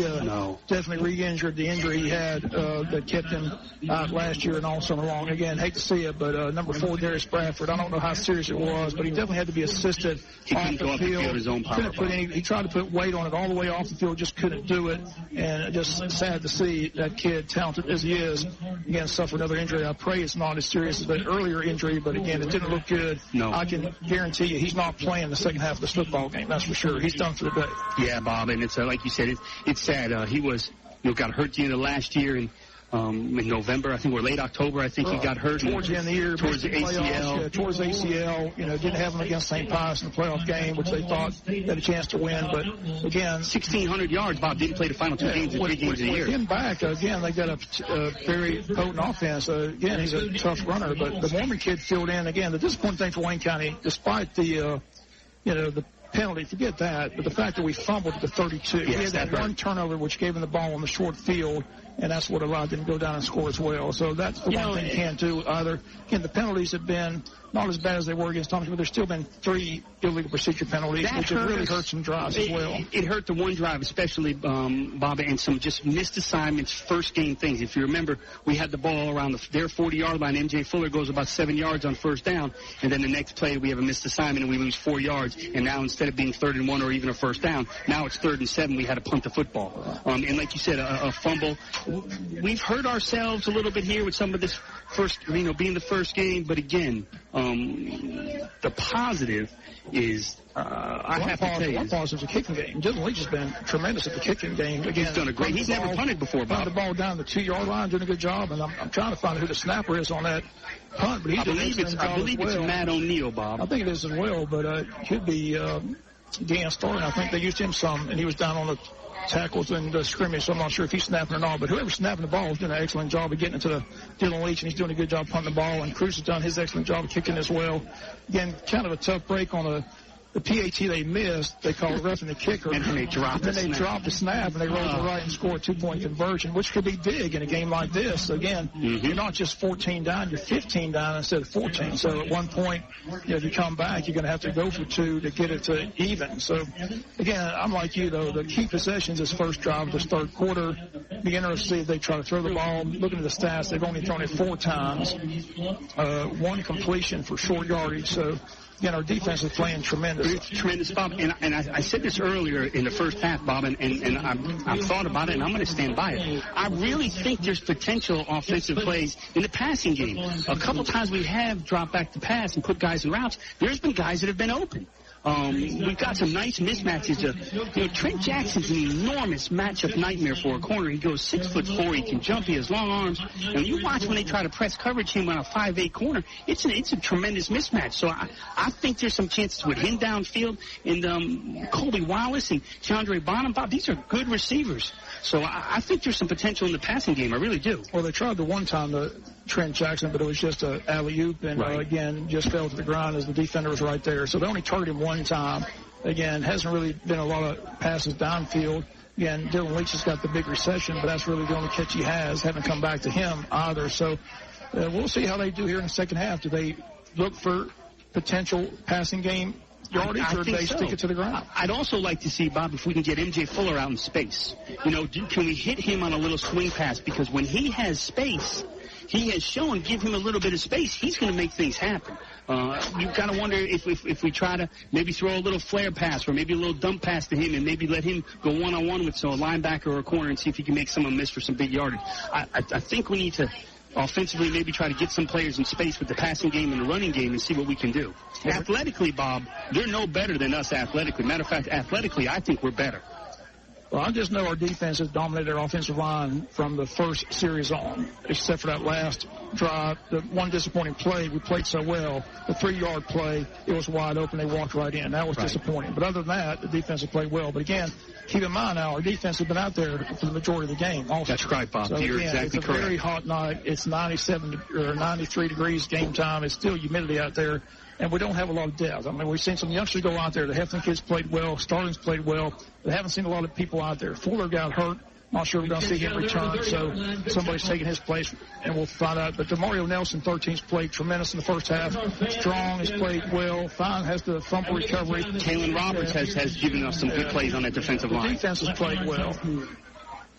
definitely re-injured the injury he had that kept him out last year and all summer long. Again, hate to see it, but number 4, Darius Bradford, I don't know how serious it was, but he definitely had to be assisted off the field. His own power. He tried to put weight on it all the way off the field, just couldn't do it. And just sad to see that kid, talented as he is, again, suffer another injury. I pray it's not as serious as the earlier injury, but again, it didn't look good. No. I can guarantee you he's not playing the second half of this football game. That's for sure. He's done for the day. Yeah, Bob, and it's like you said, it's sad. He was, got hurt at the end of last year, and in November, I think, or late October, I think he got hurt. Towards the end of the year. Towards the ACL. Yeah, towards the ACL. Didn't have him against St. Pius in the playoff game, which they thought they had a chance to win. But, again, 1,600 yards. Bob didn't play the final two games in 3 games a year. With him back, again, they got a very potent offense. Again, he's a tough runner. But the Mormon kid filled in. Again, the disappointing thing for Wayne County, despite the penalty, forget that, but the fact that we fumbled at the 32. Yes, we had that one turnover which gave him the ball on the short field, and that's what allowed them to go down and score as well. So that's the one thing you can't do either. Again, the penalties have been not as bad as they were against Thomas, but there's still been 3 illegal procedure penalties, which have really hurt some drives as well. It hurt the one drive, especially, Bob, and some just missed assignments, first game things. If you remember, we had the ball around their 40-yard line. M.J. Fuller goes about 7 yards on first down, and then the next play we have a missed assignment and we lose 4 yards. And now instead of being 3rd and 1 or even a first down, now it's 3rd and 7. We had to punt the football. And like you said, a fumble. We've hurt ourselves a little bit here with some of this first, being the first game. But again, the positive is, I have to tell you, one positive is the kicking game. Dylan Leach has been tremendous at the kicking game. Again, he's done a great. He's never punted before, Bob. The ball down the 2-yard line, doing a good job. And I'm trying to find out who the snapper is on that punt. But I believe it's Matt O'Neill, Bob. I think it is as well. But it could be Dan Starr. I think they used him some, and he was down on the tackles and scrimmage, so I'm not sure if he's snapping or not. But whoever's snapping the ball is doing an excellent job of getting it to Dylan Leach, and he's doing a good job punting the ball. And Cruz has done his excellent job of kicking as well. Again, kind of a tough break on the PAT they missed. They called roughing the kicker. And they dropped the snap. Dropped the snap, and they rolled to the right and scored a 2-point conversion, which could be big in a game like this. So again, you're not just 14 down, you're 15 down instead of 14. So at one point, if you come back, you're going to have to go for 2 to get it to even. So again, I'm like you, though. The key possessions is first drive of this third quarter. Be interested to see if they try to throw the ball. Looking at the stats, they've only thrown it 4 times. 1 completion for short yardage. So again, our defense is playing tremendous. It's tremendous, Bob. And I said this earlier in the first half, Bob, and I've thought about it, and I'm going to stand by it. I really think there's potential offensive plays in the passing game. A couple times we have dropped back to pass and put guys in routes. There's been guys that have been open. We've got some nice mismatches. Trent Jackson's an enormous matchup nightmare for a corner. He goes 6'4". He can jump. He has long arms. And you watch when they try to press coverage him on a 5'8" corner. It's a tremendous mismatch. So I think there's some chances with him downfield and Colby Wallace and Keandre Bonham. Bob, these are good receivers. So I think there's some potential in the passing game. I really do. Well, they tried the one time to Trent Jackson, but it was just an alley-oop, and again, just fell to the ground as the defender was right there. So they only targeted him one time. Again, hasn't really been a lot of passes downfield. Again, Dylan Leach has got the big reception, but that's really the only catch he has. Haven't come back to him either. So we'll see how they do here in the second half. Do they look for potential passing game yardage, or do they stick it to the ground? I'd also like to see, Bob, if we can get M.J. Fuller out in space. Can we hit him on a little swing pass? Because when he has space, he has shown, give him a little bit of space, he's going to make things happen. You've got to wonder if we try to maybe throw a little flare pass or maybe a little dump pass to him and maybe let him go one-on-one with a linebacker or a corner and see if he can make someone miss for some big yardage. I think we need to offensively maybe try to get some players in space with the passing game and the running game and see what we can do. Athletically, Bob, they're no better than us athletically. Matter of fact, athletically, I think we're better. Well, I just know our defense has dominated our offensive line from the first series on, except for that last drive. The one disappointing play, we played so well. The 3-yard play, it was wide open. They walked right in. That was disappointing. But other than that, the defense has played well. But again, keep in mind now, our defense has been out there for the majority of the game also. That's right, Bob. So you're again, exactly it's a correct. very hot night. It's 97 or 93 degrees game time. It's still humidity out there. And we don't have a lot of depth. I mean, we've seen some youngsters go out there. The Heflin kids played well. Starling's played well. They haven't seen a lot of people out there. Fuller got hurt. Not sure we're going to see him return, so somebody's taking his place, and we'll find out. But DeMario Nelson, 13's played tremendous in the first half. Strong has played well. Fine has the fumble recovery. Kalen Roberts has given us some good plays on that defensive line. The defense has played well.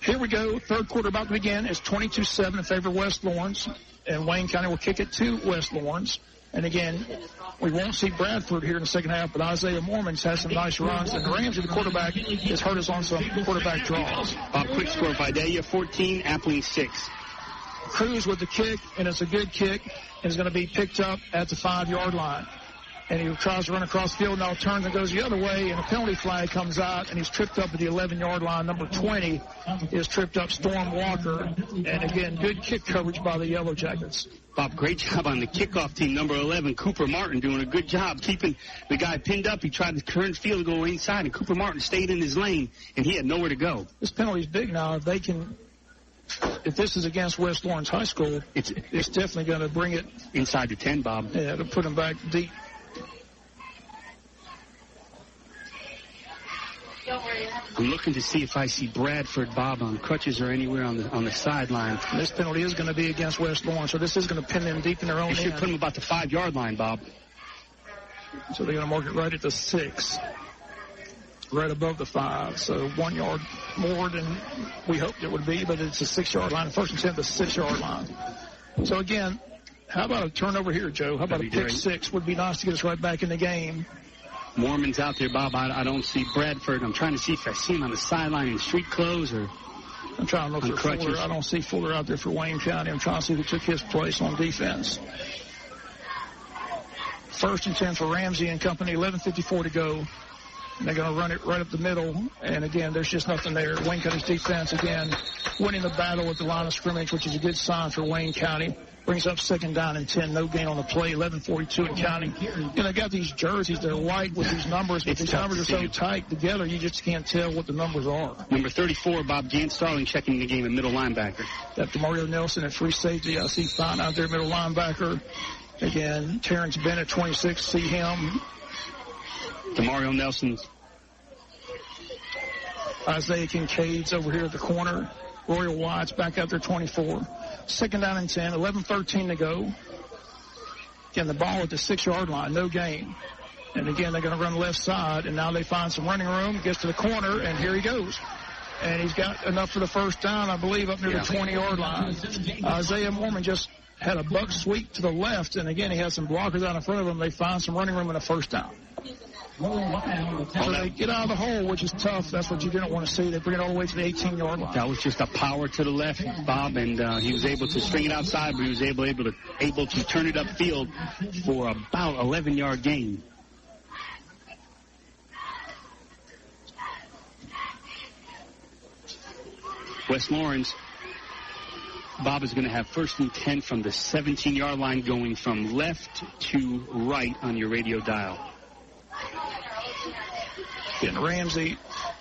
Here we go. Third quarter about to begin. It's 22-7 in favor of West Lawrence, and Wayne County will kick it to West Lawrence. And again, we won't see Bradford here in the second half, but Isaiah Mormon's has some nice runs. And Ramsey, the quarterback, has hurt us on some quarterback draws. Quick score, Vidalia 14, Appling 6. Cruz with the kick, and it's a good kick, and it's going to be picked up at the 5-yard line. and he tries to run across the field, now turns and goes the other way, and a penalty flag comes out, and he's tripped up at the 11-yard line. Number 20 is tripped up, Storm Walker. And, again, good kick coverage by the Yellow Jackets. Bob, great job on the kickoff team. Number 11, Cooper Martin, doing a good job keeping the guy pinned up. He tried to turn field and go inside, and Cooper Martin stayed in his lane, and he had nowhere to go. This penalty's big now. If they can, if this is against West Lawrence High School, it's definitely going to bring it inside the 10, Bob. Yeah, to put him back deep. I'm looking to see if I see Bradford, Bob, on crutches or anywhere on the sideline. This penalty is going to be against West Lawrence, so this is going to pin them deep in their own end. They should put them about the 5-yard line, Bob. So they're going to mark it right at the 6, right above the 5. So 1 yard more than we hoped it would be, but it's a 6-yard line. First and 10, the 6-yard line. So again, how about a turnover here, Joe? How about a pick 6? Would be nice to get us right back in the game. Mormon's out there, Bob. I don't see Bradford. I'm trying to see if I see him on the sideline in street clothes or I'm trying to look for crutches. Fuller. I don't see Fuller out there for Wayne County. I'm trying to see who took his place on defense. First and 10 for Ramsey and company, 11:54 to go. And they're going to run it right up the middle. And, again, there's just nothing there. Wayne County's defense, again, winning the battle at the line of scrimmage, which is a good sign for Wayne County. Brings up 2nd down and 10. No gain on the play. 11:42 and counting. And they got these jerseys. They're white with these numbers, but these numbers are so tight together, you just can't tell what the numbers are. Number 34, Bob, Jan Starling checking the game at middle linebacker. Got DeMario Nelson at free safety. I see Fine out there, middle linebacker. Again, Terrence Bennett, 26. See him. DeMario Nelson. Isaiah Kincaid's over here at the corner. Royal Wyatt's back out there, 24. 2nd down and 10, 11:13 to go. Again, the ball at the 6-yard line, no gain. And again, they're going to run left side, and now they find some running room, gets to the corner, and here he goes. And he's got enough for the first down, I believe, up near the 20-yard line. Isaiah Mormon just had a buck sweep to the left, and again, he had some blockers out in front of him. They find some running room in a first down. So they get out of the hole, which is tough. That's what you didn't want to see. They bring it all the way to the 18-yard line. That was just a power to the left, Bob, and he was able to string it outside, but he was able to turn it upfield for about 11-yard gain. West Lawrence, Bob, is going to have 1st and 10 from the 17-yard line, going from left to right on your radio dial. And Ramsey,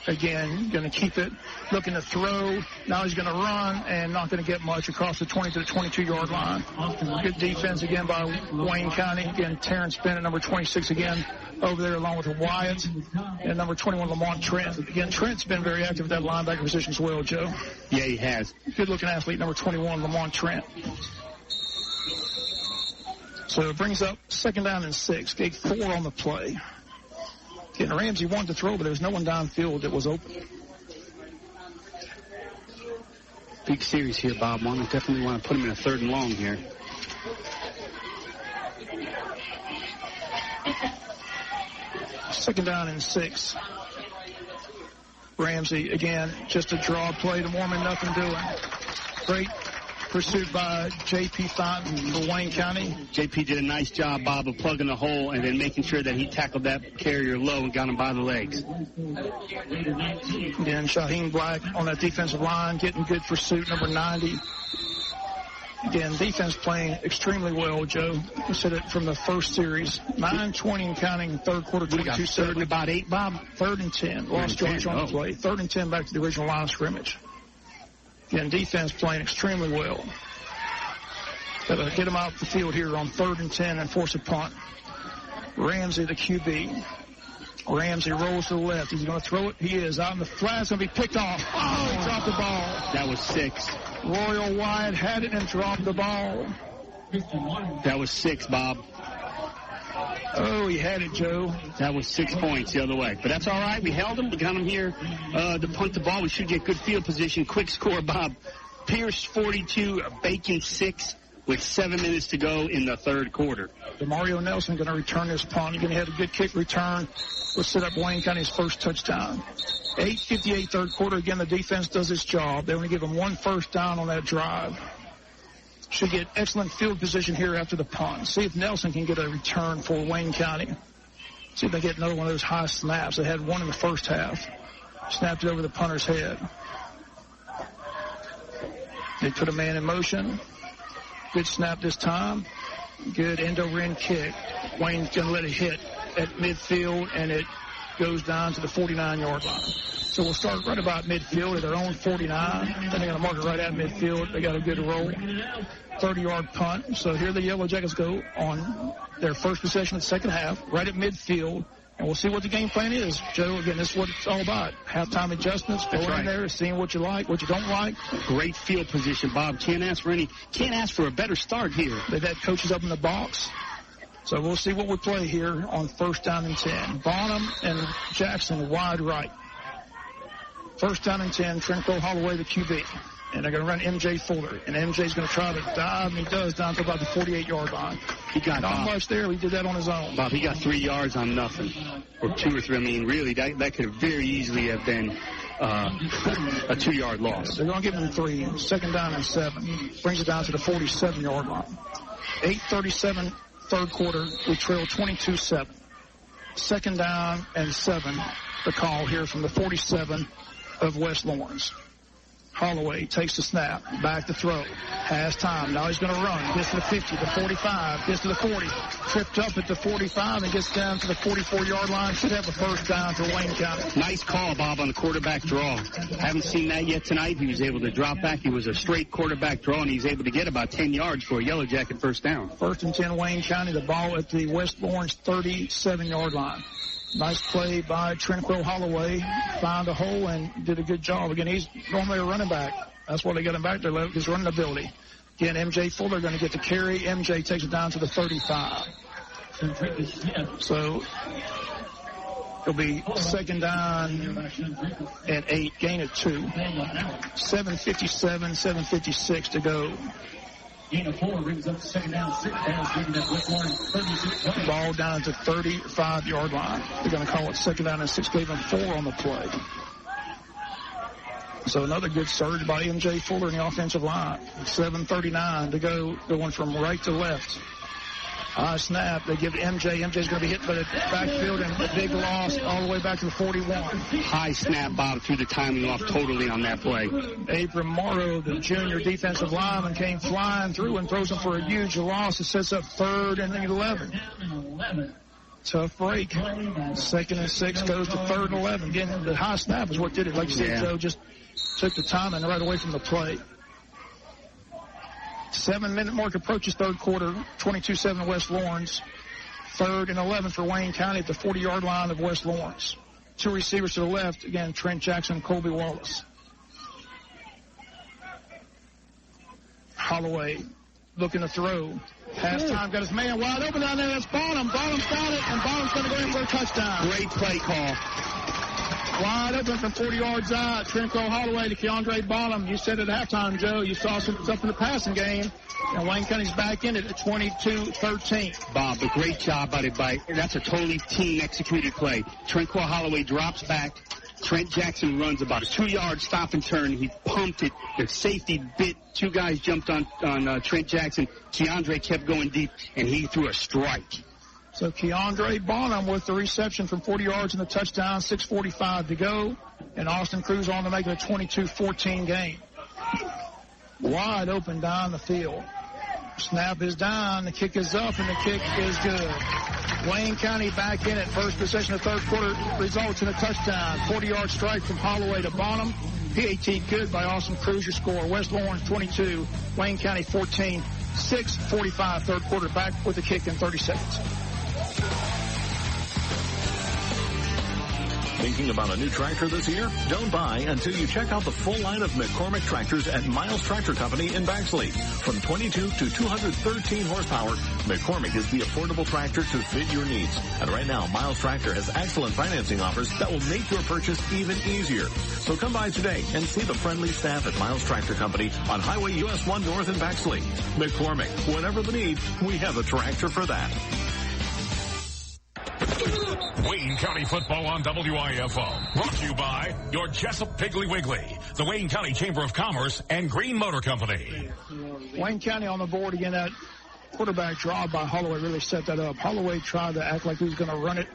again, going to keep it, looking to throw. Now he's going to run and not going to get much across the 20 to the 22-yard line. Good defense again by Wayne County. Again, Terrence Bennett, number 26 again, over there along with Wyatt. And number 21, Lamont Trent. Again, Trent's been very active at that linebacker position as well, Joe. Yeah, he has. Good-looking athlete, number 21, Lamont Trent. So it brings up 2nd down and 6. Gave 4 on the play. And Ramsey wanted to throw, but there was no one downfield that was open. Big series here, Bob. Definitely want to put him in a 3rd and long here. Second down and 6. Ramsey, again, just a draw play to Mormon, nothing doing. Great pursuit by J.P. Fountain for Wayne County. J.P. did a nice job, Bob, of plugging the hole and then making sure that he tackled that carrier low and got him by the legs. Again, Shaheen Black on that defensive line, getting good pursuit, number 90. Again, defense playing extremely well, Joe. You said it from the first series. 9:20 and counting, 3rd quarter, 22-7. 3rd and about 8, Bob? 3rd and 10. Lost George on the play. 3rd and 10 back to the original line of scrimmage. Again, defense playing extremely well. Got to get them out the field here on 3rd and 10 and force a punt. Ramsey, the QB. Ramsey rolls to the left. He's going to throw it. He is out in the flat. It's going to be picked off. Oh, he dropped the ball. That was 6. Royal Wyatt had it and dropped the ball. That was 6, Bob. Oh, he had it, Joe. That was 6 points the other way. But that's all right. We held him. We got him here to punt the ball. We should get good field position. Quick score, Bob. Pierce 42, Bacon 6 with 7 minutes to go in the 3rd quarter. DeMario Nelson going to return this punt. He's going to have a good kick return. We'll set up Wayne County's first touchdown. 8:58 3rd quarter. Again, the defense does its job. They only give them 1 first down on that drive. should get excellent field position here after the punt. See if Nelson can get a return for Wayne County. See if they get another one of those high snaps. They had one in the first half. Snapped it over the punter's head. They put a man in motion. Good snap this time. Good end-over-end kick. Wayne's going to let it hit at midfield, and it goes down to the 49-yard line. So we'll start right about midfield at their own 49. Then they're going to mark it right at midfield. They got a good roll. 30-yard punt. So here the Yellow Jackets go on their first possession of the second half, right at midfield. And we'll see what the game plan is. Joe, again, this is what it's all about. Halftime adjustments, going in there, seeing what you like, what you don't like. Great field position, Bob. Can't ask for a better start here. They've had coaches up in the box. So we'll see what we play here on 1st down and 10. Bonham and Jackson wide right. 1st down and 10, Tranquil Holloway, the QB. And they're going to run M.J. Fuller. And M.J.'s going to try to dive, and he does, down to about the 48-yard line. He got not much there. He did that on his own. Bob, he got 3 yards on nothing. Or 2 or 3. I mean, really, that could very easily have been a 2-yard loss. They're going to give him 3. 2nd down and 7. Brings it down to the 47-yard line. 8:37, third quarter. We trail 22-7. 2nd down and 7. The call here from the 47 of West Lawrence. Holloway takes the snap, back to throw, has time. Now he's going to run. Gets to the 50, the 45, gets to the 40. Tripped up at the 45 and gets down to the 44-yard line. Should have a 1st down for Wayne County. Nice call, Bob, on the quarterback draw. Haven't seen that yet tonight. He was able to drop back. He was a straight quarterback draw, and he's able to get about 10 yards for a Yellow Jacket 1st down. 1st and 10, Wayne County. The ball at the West Lawrence 37-yard line. Nice play by Tranquil Holloway. Found a hole and did a good job. Again, he's normally a running back. That's why they got him back there, his running ability. Again, M.J. Fuller going to get the carry. M.J. takes it down to the 35. So it'll be 2nd down and 8, gain of 2. 7:57, 7:56 to go. Gain of 4 brings up 2nd down, 6 pounds, bringing up West Lawrence 36. Ball down at the 35-yard line. They're going to call it 2nd down and 6. Gave him 4 on the play. So another good surge by M.J. Fuller in the offensive line. 7:39 to go, going from right to left. High snap. They give M.J. M.J.'s going to be hit by the backfield and a big loss all the way back to the 41. High snap, Bob, threw the timing off totally on that play. Abram Morrow, the junior defensive lineman, came flying through and throws him for a huge loss. It sets up 3rd and 11. Tough break. 2nd and 6 goes to 3rd and 11. Again, the high snap is what did it. Like you said, Joe, just took the timing right away from the play. 7-minute mark approaches third quarter. 22-7 West Lawrence. 3rd and 11 for Wayne County at the 40-yard line of West Lawrence. 2 receivers to the left. Again, Trent Jackson, Colby Wallace. Holloway looking to throw. Halftime, got his man wide open down there. That's Bonham. Bonham's got it, and Bonham's going to go in for a touchdown. Great play call. Wide open from 40 yards out. Tranquil Holloway to Keandre Bonham. You said at halftime, Joe, you saw some stuff in the passing game. And Wayne County's back in it at 22-13. Bob, a great job by that's a totally team-executed play. Tranquil Holloway drops back. Trent Jackson runs about a 2-yard stop and turn. He pumped it. The safety bit. 2 guys jumped on Trent Jackson. Keandre kept going deep, and he threw a strike. So Keandre Bonham with the reception from 40 yards and the touchdown, 6:45 to go. And Austin Cruz on to make it a 22-14 game. Wide open down the field. Snap is down, the kick is up, and the kick is good. Wayne County back in it. First possession of third quarter results in a touchdown. 40-yard strike from Holloway to Bonham. PAT good by Austin Cruz, your score. West Lawrence 22, Wayne County 14. 6:45 third quarter, back with the kick in 30 seconds. Thinking about a new tractor this year? Don't buy until you check out the full line of McCormick tractors at Miles Tractor Company in Baxley. From 22 to 213 horsepower, McCormick is the affordable tractor to fit your needs. And right now, Miles Tractor has excellent financing offers that will make your purchase even easier. So come by today and see the friendly staff at Miles Tractor Company on Highway US 1 North in Baxley. McCormick, whatever the need, we have a tractor for that. Wayne County football on WIFO. Brought to you by your Jesup Piggly Wiggly, the Wayne County Chamber of Commerce, and Green Motor Company. Wayne County on the board again. That quarterback draw by Holloway really set that up. Holloway tried to act like he was going to run it,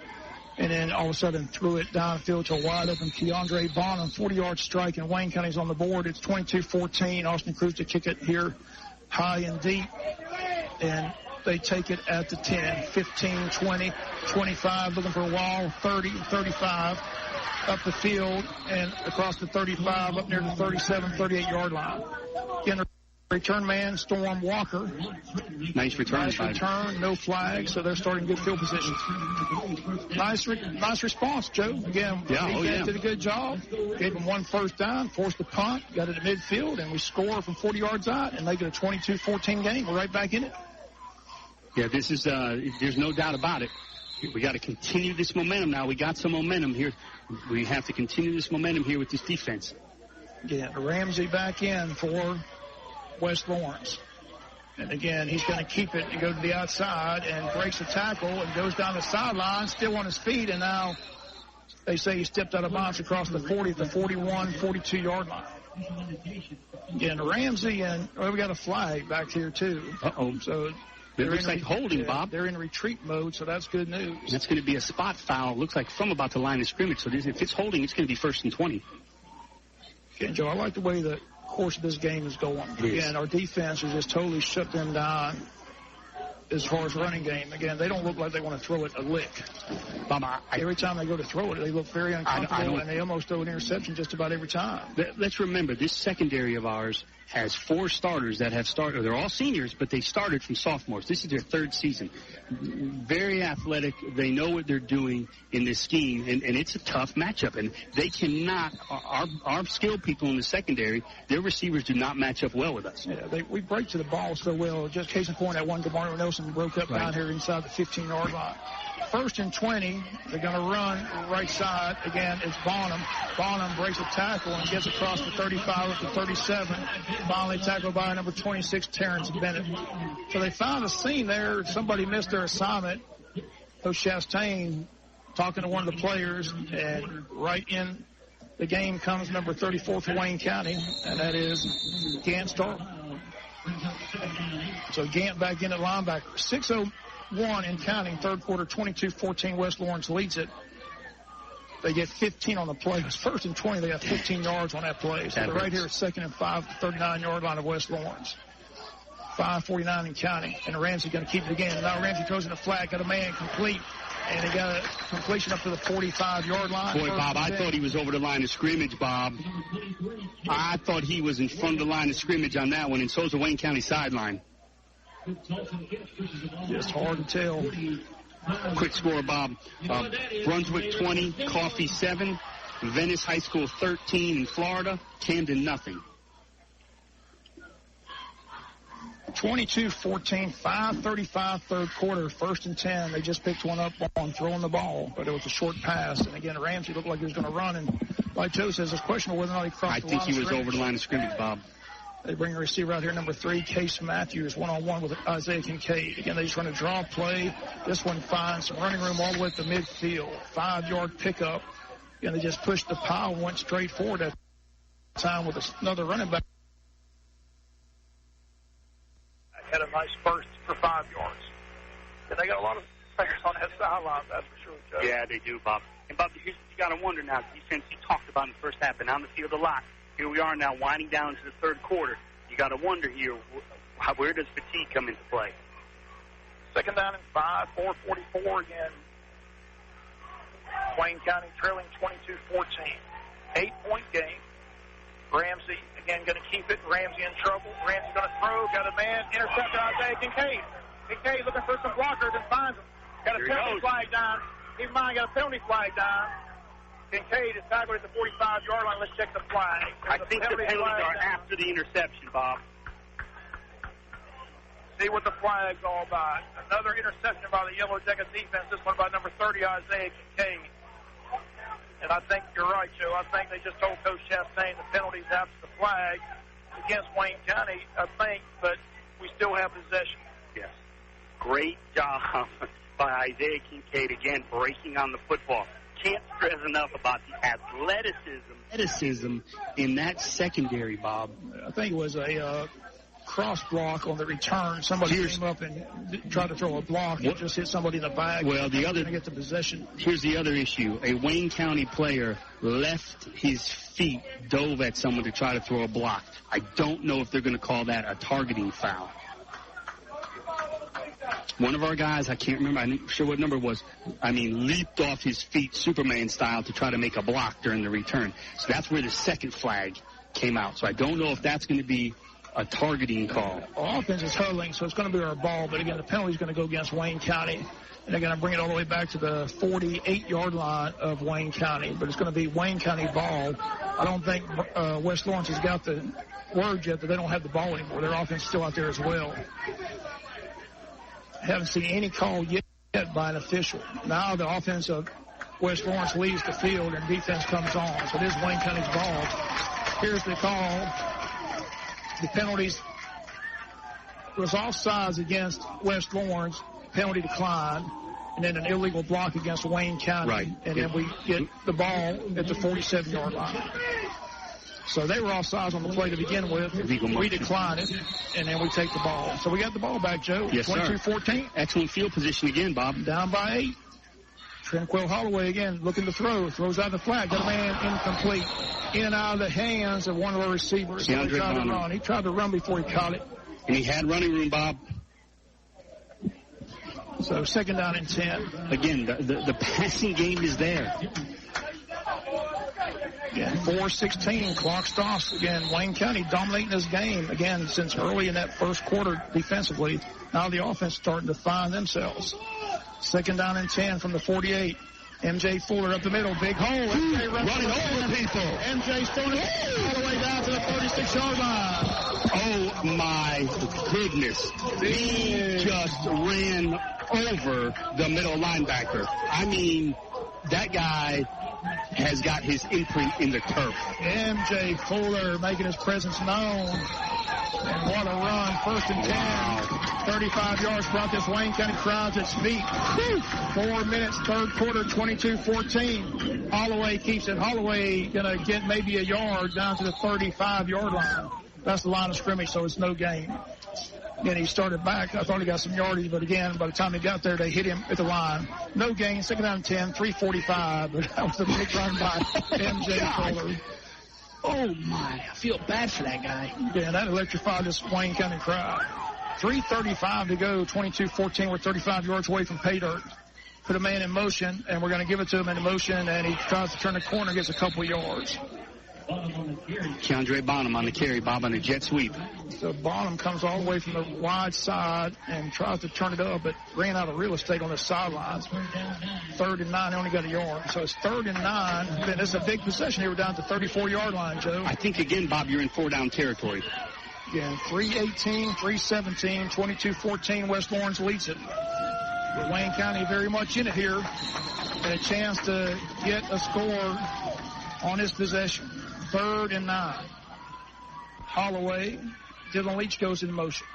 and then all of a sudden threw it downfield to a wide-open Keandre Bonham, 40-yard strike, and Wayne County's on the board. It's 22-14. Austin Cruz to kick it here high and deep, and they take it at the 10, 15, 20, 25, looking for a wall, 30, 35, up the field, and across the 35, up near the 37, 38-yard line. Again, return man, Storm Walker. Nice return. Nice return, no flag, so they're starting good field positions. Nice response, Joe. Again, defense did a good job. Gave them one first down, forced the punt, got it at midfield, and we score from 40 yards out and make it a 22-14 game. We're right back in it. Yeah, this is, there's no doubt about it. We got to continue this momentum now. We got some momentum here. We have to continue this momentum here with this defense. Yeah, Ramsey back in for West Lawrence. And again, he's going to keep it and go to the outside and breaks the tackle and goes down the sideline, still on his feet, and now they say he stepped out of bounds across the 40 to 41, 42-yard line. Again, Ramsey and we got a flag back here too. So it looks like holding, Bob. They're in retreat mode, so that's good news. That's going to be a spot foul. Looks like from about the line of scrimmage. So if it's holding, it's going to be 1st and 20. Again, Joe, I like the way the course of this game is going. Again, our defense has just totally shut them down as far as running game. Again, they don't look like they want to throw it a lick. Every time they go to throw it, they look very uncomfortable, and they almost throw an interception just about every time. Let's remember, this secondary of ours has 4 starters that have started. They're all seniors, but they started from sophomores. This is their 3rd season. Very athletic. They know what they're doing in this scheme, and it's a tough matchup. And they cannot, our skilled people in the secondary, their receivers do not match up well with us. Yeah, we break to the ball so well. Just case in point, that one DeMario Nelson broke up down here inside the 15-yard line. 1st and 20, they're going to run right side. Again, it's Bonham. Bonham breaks a tackle and gets across the 35 up to 37. Finally tackled by number 26, Terrence Bennett. So they found a seam there. Somebody missed their assignment. Coach Chastain talking to one of the players, and right in the game comes number 34 for Wayne County, and that is Gant Starr. So Gant back in at linebacker. 6:01 in counting, 3rd quarter, 22-14. West Lawrence leads it. They get 15 on the play. It's 1st and 20. They have 15 yards on that play. So they're right here at 2nd and 5, 39-yard line of West Lawrence. 5:49 in counting. And Ramsey going to keep it again. Now Ramsey throws in a flat, got a man complete. And he got a completion up to the 45-yard line. Boy, Bob, I thought he was over the line of scrimmage, Bob. I thought he was in front of the line of scrimmage on that one, and so's the Wayne County sideline. Just hard to tell. Quick score, Bob. Brunswick 20, Coffee 7, Venice High School 13 in Florida, Camden nothing. 22-14, 5:35 3rd quarter, 1st and 10. They just picked one up on throwing the ball, but it was a short pass. And again, Ramsey looked like he was going to run. And like Joe says, it's questionable whether or not he crossed the line. I think he was over the line of scrimmage, Bob. They bring a receiver out here, number 3, Case Matthews, one-on-one with Isaiah Kincaid. Again, they just run a draw play. This one finds some running room all the way to the midfield. 5-yard pickup. Again, they just pushed the pile and went straight forward at the time with another running back. Had a nice burst for 5 yards. And they got a lot of players on that sideline, that's for sure, Joe. Yeah, they do, Bob. And, Bob, here's what you got to wonder now. Defense you talked about in the first half, and on the field a lot. Here we are now winding down into the 3rd quarter. You got to wonder here, where does fatigue come into play? 2nd down and 5, 4:44 again. Wayne County trailing 22-14. 8-point game. Ramsey, again, going to keep it. Ramsey in trouble. Ramsey going to throw. Got a man. Intercepted Isaiah Kincaid. Kincaid looking for some blockers and finds them. Got a penalty flag down. Keep in mind, got a penalty flag down. Kincaid is tackled at the 45-yard line. Let's check the flag. I think the penalties are after the interception, Bob. See what the flag's all about. Another interception by the Yellow Jacket defense. This one by number 30, Isaiah Kincaid. And I think you're right, Joe. I think they just told Coach Chastain the penalties after the flag against Wayne County, I think, but we still have possession. Yes. Great job by Isaiah Kincaid, again, breaking on the football. Can't stress enough about the athleticism in that secondary, Bob. I think it was a cross block on the return. Somebody came up and tried to throw a block and just hit somebody in the back. Well, the other, going to get the possession. Here's the other issue. A Wayne County player left his feet, dove at someone to try to throw a block. I don't know if they're going to call that a targeting foul. One of our guys, I can't remember, I'm not sure what number it was, leaped off his feet Superman style to try to make a block during the return. So that's where the second flag came out. So I don't know if that's going to be a targeting call. Our offense is hurling, so it's going to be our ball. But again, the penalty is going to go against Wayne County. And they're going to bring it all the way back to the 48-yard line of Wayne County. But it's going to be Wayne County ball. I don't think West Lawrence has got the word yet that they don't have the ball anymore. Their offense is still out there as well. Haven't seen any call yet by an official. Now the offense of West Lawrence leaves the field and defense comes on. So it is Wayne County's ball. Here's the call. The penalties was offsides against West Lawrence. Penalty declined. And then an illegal block against Wayne County. Right. And then we get the ball at the 47-yard line. So they were offsides on the play to begin with. We decline it, and then we take the ball. So we got the ball back, Joe. Yes, 22-14. Excellent field position again, Bob. Down by 8. Tranquil Holloway again looking to throw. Throws out the flag. Got a man incomplete. In and out of the hands of one of the receivers. So he tried to run. He tried to run before he caught it. And he had running room, Bob. So second down and 10. Again, the passing game is there. Again, 4:16, clock stops. Again, Wayne County dominating this game. Again, since early in that first quarter defensively, now the offense starting to find themselves. Second down and 10 from the 48. MJ Fuller up the middle, big hole. MJ running over people. MJ's throwing it all the way down to the 36-yard line. Oh, my goodness. He just ran over the middle linebacker. I mean, that guy has got his imprint in the turf. MJ Fuller making his presence known. And what a run. First and 10. Wow. 35 yards brought this Wayne County crowd to its feet. 4 minutes, third quarter, 22-14. Holloway keeps it. Holloway going to get maybe a yard down to the 35-yard line. That's the line of scrimmage, so it's no gain. Again, he started back. I thought he got some yardage, but again, by the time he got there, they hit him at the line. No gain, second down 10, 3:45. But that was a big run by MJ Fuller. Oh, my. I feel bad for that guy. Yeah, that electrified this Wayne County crowd. 3:35 to go, 22-14. We're 35 yards away from pay dirt. Put a man in motion, and we're going to give it to him in motion, and he tries to turn the corner, gets a couple yards. Keandre Bonham on the carry, Bob, on the jet sweep. So Bonham comes all the way from the wide side and tries to turn it up, but ran out of real estate on the sidelines. 3rd and 9, only got a yard. So it's 3rd and 9. Then it's a big possession here. We're down to the 34-yard line, Joe. I think, again, Bob, you're in 4-down territory. Again, 3:18, 3:17, 22-14. West Lawrence leads it. But Wayne County very much in it here. And a chance to get a score on his possession. 3rd and 9. Holloway. Dylan Leach goes in motion.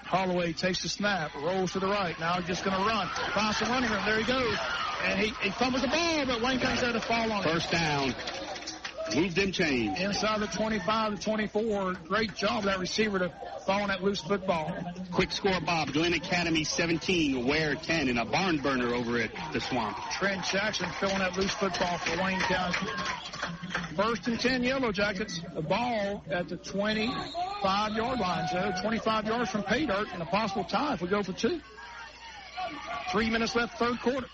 Holloway takes the snap, rolls to the right. Now he's just going to run. Finds some running room. There he goes. And he fumbles the ball, but Wayne County's had to fall on it. First down. Move them chains. Inside the 25 to 24. Great job of that receiver to fall on that loose football. Quick score, Bob. Glen Academy 17, Ware 10, and a barn burner over at the Swamp. Trent Jackson filling that loose football for Wayne County. 1st and 10 Yellow Jackets. The ball at the 25-yard line, Joe. 25 yards from pay dirt and a possible tie if we go for 2. 3 minutes left, third quarter.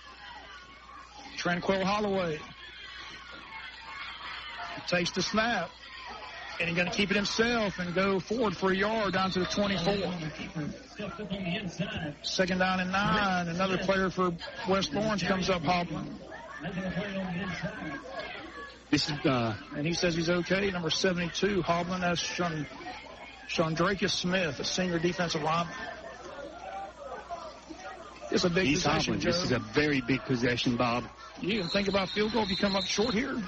Tranquil Holloway takes the snap, and he's going to keep it himself and go forward for a yard down to the 24. Second down and 9. Another player for West Lawrence comes up hobbling. This is, and he says he's okay. Number 72, hobbling. That's Shondrakus Smith, a senior defensive lineman. It's a big possession, Joe. This is a very big possession, Bob. You can think about field goal if you come up short here.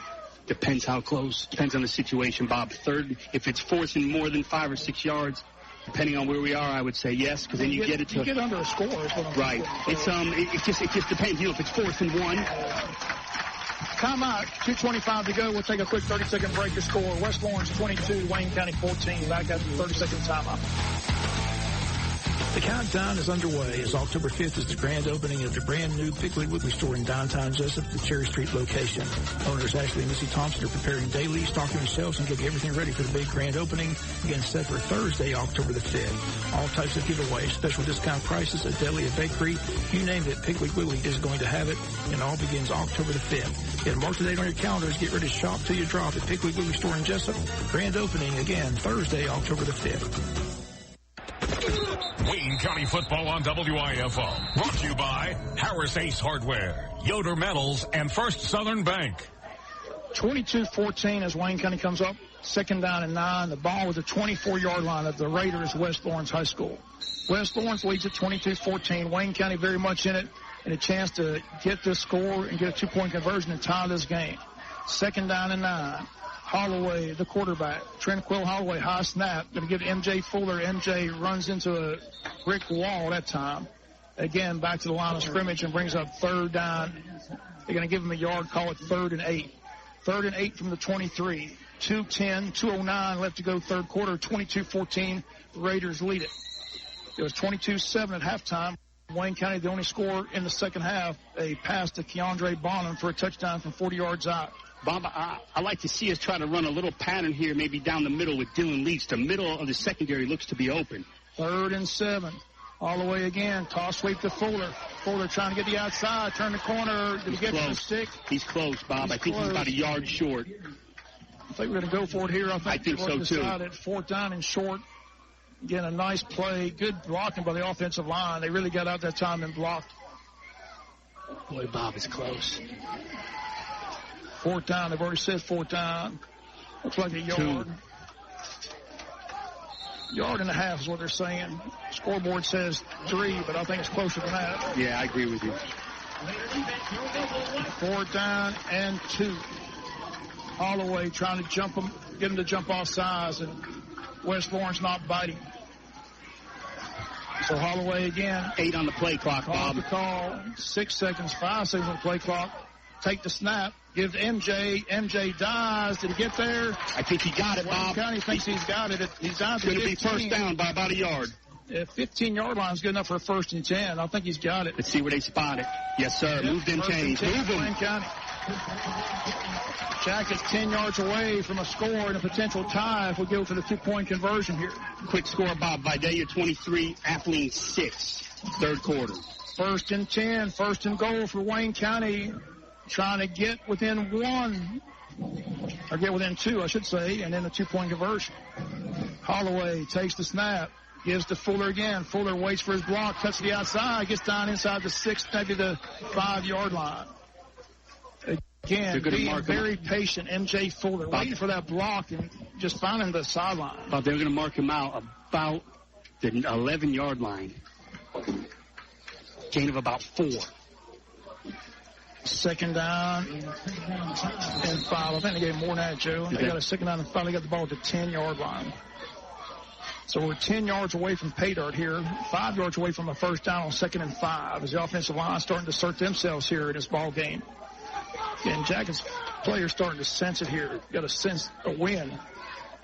Depends how close. Depends on the situation, Bob. Third, if it's 4th and more than 5 or 6 yards, depending on where we are, I would say yes, because then you get it to... You get under a score. Right. It's it just depends. You know, if it's 4th and 1, Timeout, 2:25 to go. We'll take a quick 30-second break to score. West Lawrence 22, Wayne County 14. Back after the 30-second timeout. The countdown is underway as October 5th is the grand opening of the brand new Piggly Wiggly store in downtown Jesup, the Cherry Street location. Owners Ashley and Missy Thompson are preparing daily, stocking the shelves, and getting everything ready for the big grand opening. Again, set for Thursday, October the 5th. All types of giveaways, special discount prices, a deli, a bakery, you name it, Piggly Wiggly is going to have it, and all begins October the 5th. Get mark the date on your calendars. Get ready to shop till you drop at Piggly Wiggly store in Jesup. Grand opening, again, Thursday, October the 5th. Wayne County football on WIFO. Brought to you by Harris Ace Hardware, Yoder Metals, and First Southern Bank. 22-14 as Wayne County comes up. Second down and 9. The ball was the 24-yard line of the Raiders, West Lawrence High School. West Lawrence leads at 22-14. Wayne County very much in it, and a chance to get this score and get a two-point conversion and tie this game. Second down and 9. Holloway, the quarterback. Tranquil Holloway, high snap. Going to give to M.J. Fuller. M.J. runs into a brick wall that time. Again, back to the line of scrimmage and brings up third down. They're going to give him a yard, call it 3rd and 8. 3rd and 8 from the 23. 2:10, 2:09 left to go third quarter. 22-14, the Raiders lead it. It was 22-7 at halftime. Wayne County, the only score in the second half, a pass to Keandre Bonham for a touchdown from 40 yards out. Bob, I like to see us try to run a little pattern here, maybe down the middle with Dylan Leach. The middle of the secondary looks to be open. 3rd and 7. All the way again. Toss sweep to Fuller. Fuller trying to get the outside. Turn the corner. Did he get to the stick? He's close, Bob. I think he's about a yard short. I think we're going to go for it here. I think so, too. At 4th down and short. Again, a nice play. Good blocking by the offensive line. They really got out that time and blocked. Boy, Bob is close. 4th down. They've already said 4th down. Looks like a yard. 1.5 yards is what they're saying. Scoreboard says 3, but I think it's closer than that. Yeah, I agree with you. 4th down and 2. Holloway trying to jump him, get him to jump off sides, and West Lawrence not biting. So Holloway again. 8 on the play clock, Bob. The call. 6 seconds, 5 seconds on the play clock. Take the snap. Give to MJ. MJ dives. Did he get there? I think he got it, Bob. County thinks he's got it. He's out to going to be first down by about a yard. 15-yard line is good enough for a 1st and 10. I think he's got it. Let's see where they spot it. Yes, sir. Yep. Move them chains. Move them. County. Jackets 10 yards away from a score and a potential tie if we go for the 2-point conversion here. Quick score, Bob. Vidalia 23, Abilene 6. Third quarter. 1st and 10. 1st and goal for Wayne County. Trying to get within 1, or get within 2, I should say, and then a 2-point conversion. Holloway takes the snap, gives to Fuller again. Fuller waits for his block, cuts to the outside, gets down inside the 6, maybe the 5-yard line. Again, being very patient, M.J. Fuller, waiting for that block and just finding the sideline. But they're going to mark him out about the 11-yard line. Gain of about 4. 2nd down and 5. I think they gave more than that, Joe. They got a 2nd down and 5. They got the ball at the 10-yard line. So we're 10 yards away from pay dirt here, 5 yards away from a 1st down on 2nd and 5 as the offensive line starting to assert themselves here in this ball game. And Jackets players starting to sense it here. Got to sense a win.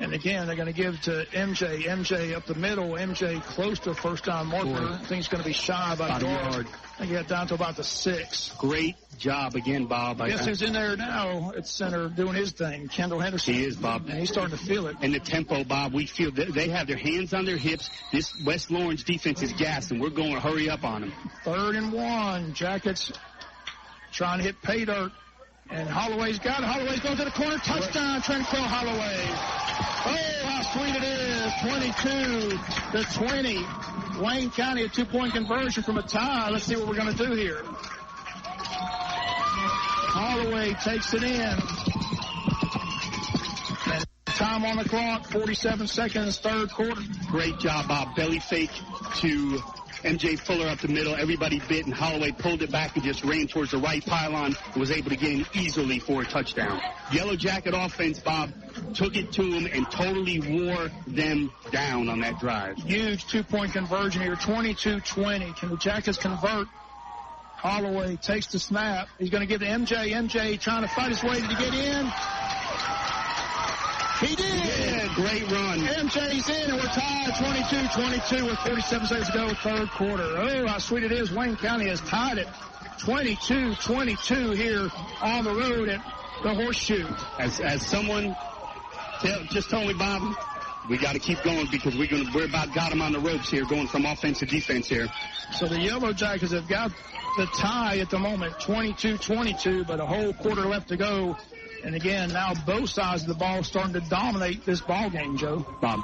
And again, they're going to give to MJ. MJ up the middle. MJ close to a 1st down marker. I think he's going to be shy by a yard. I think he got down to about the 6. Great job again, Bob. Guess who's in there now at center doing his thing? Kendall Henderson. He is, Bob. And he's starting to feel it. And the tempo, Bob, we feel that they have their hands on their hips. This West Lawrence defense is gassed, and we're going to hurry up on them. 3rd and 1. Jackets trying to hit pay dirt. And Holloway's got it. Holloway's going to the corner. Touchdown, Tranquil Holloway. Oh, how sweet it is. 22-20. Wayne County, a 2-point conversion from a tie. Let's see what we're going to do here. Holloway takes it in. And time on the clock, 47 seconds, third quarter. Great job, Bob. Belly fake to M.J. Fuller up the middle. Everybody bit, and Holloway pulled it back and just ran towards the right pylon and was able to get in easily for a touchdown. Yellow Jacket offense, Bob, took it to them and totally wore them down on that drive. Huge 2-point conversion here, 22-20. Can the Jackets convert Holloway takes the snap. He's going to give to MJ. MJ trying to fight his way to get in. He did. Yeah, great run. MJ's in, and we're tied 22-22 with 47 seconds to go, third quarter. Oh, how sweet it is. Wayne County has tied it 22-22 here on the road at the Horseshoe. As someone just told me, Bob, we got to keep going because we're about got them on the ropes here, going from offense to defense here. So the Yellow Jackets have got the tie at the moment, 22-22, but a whole quarter left to go. And again, now both sides of the ball starting to dominate this ball game, Joe. Bob,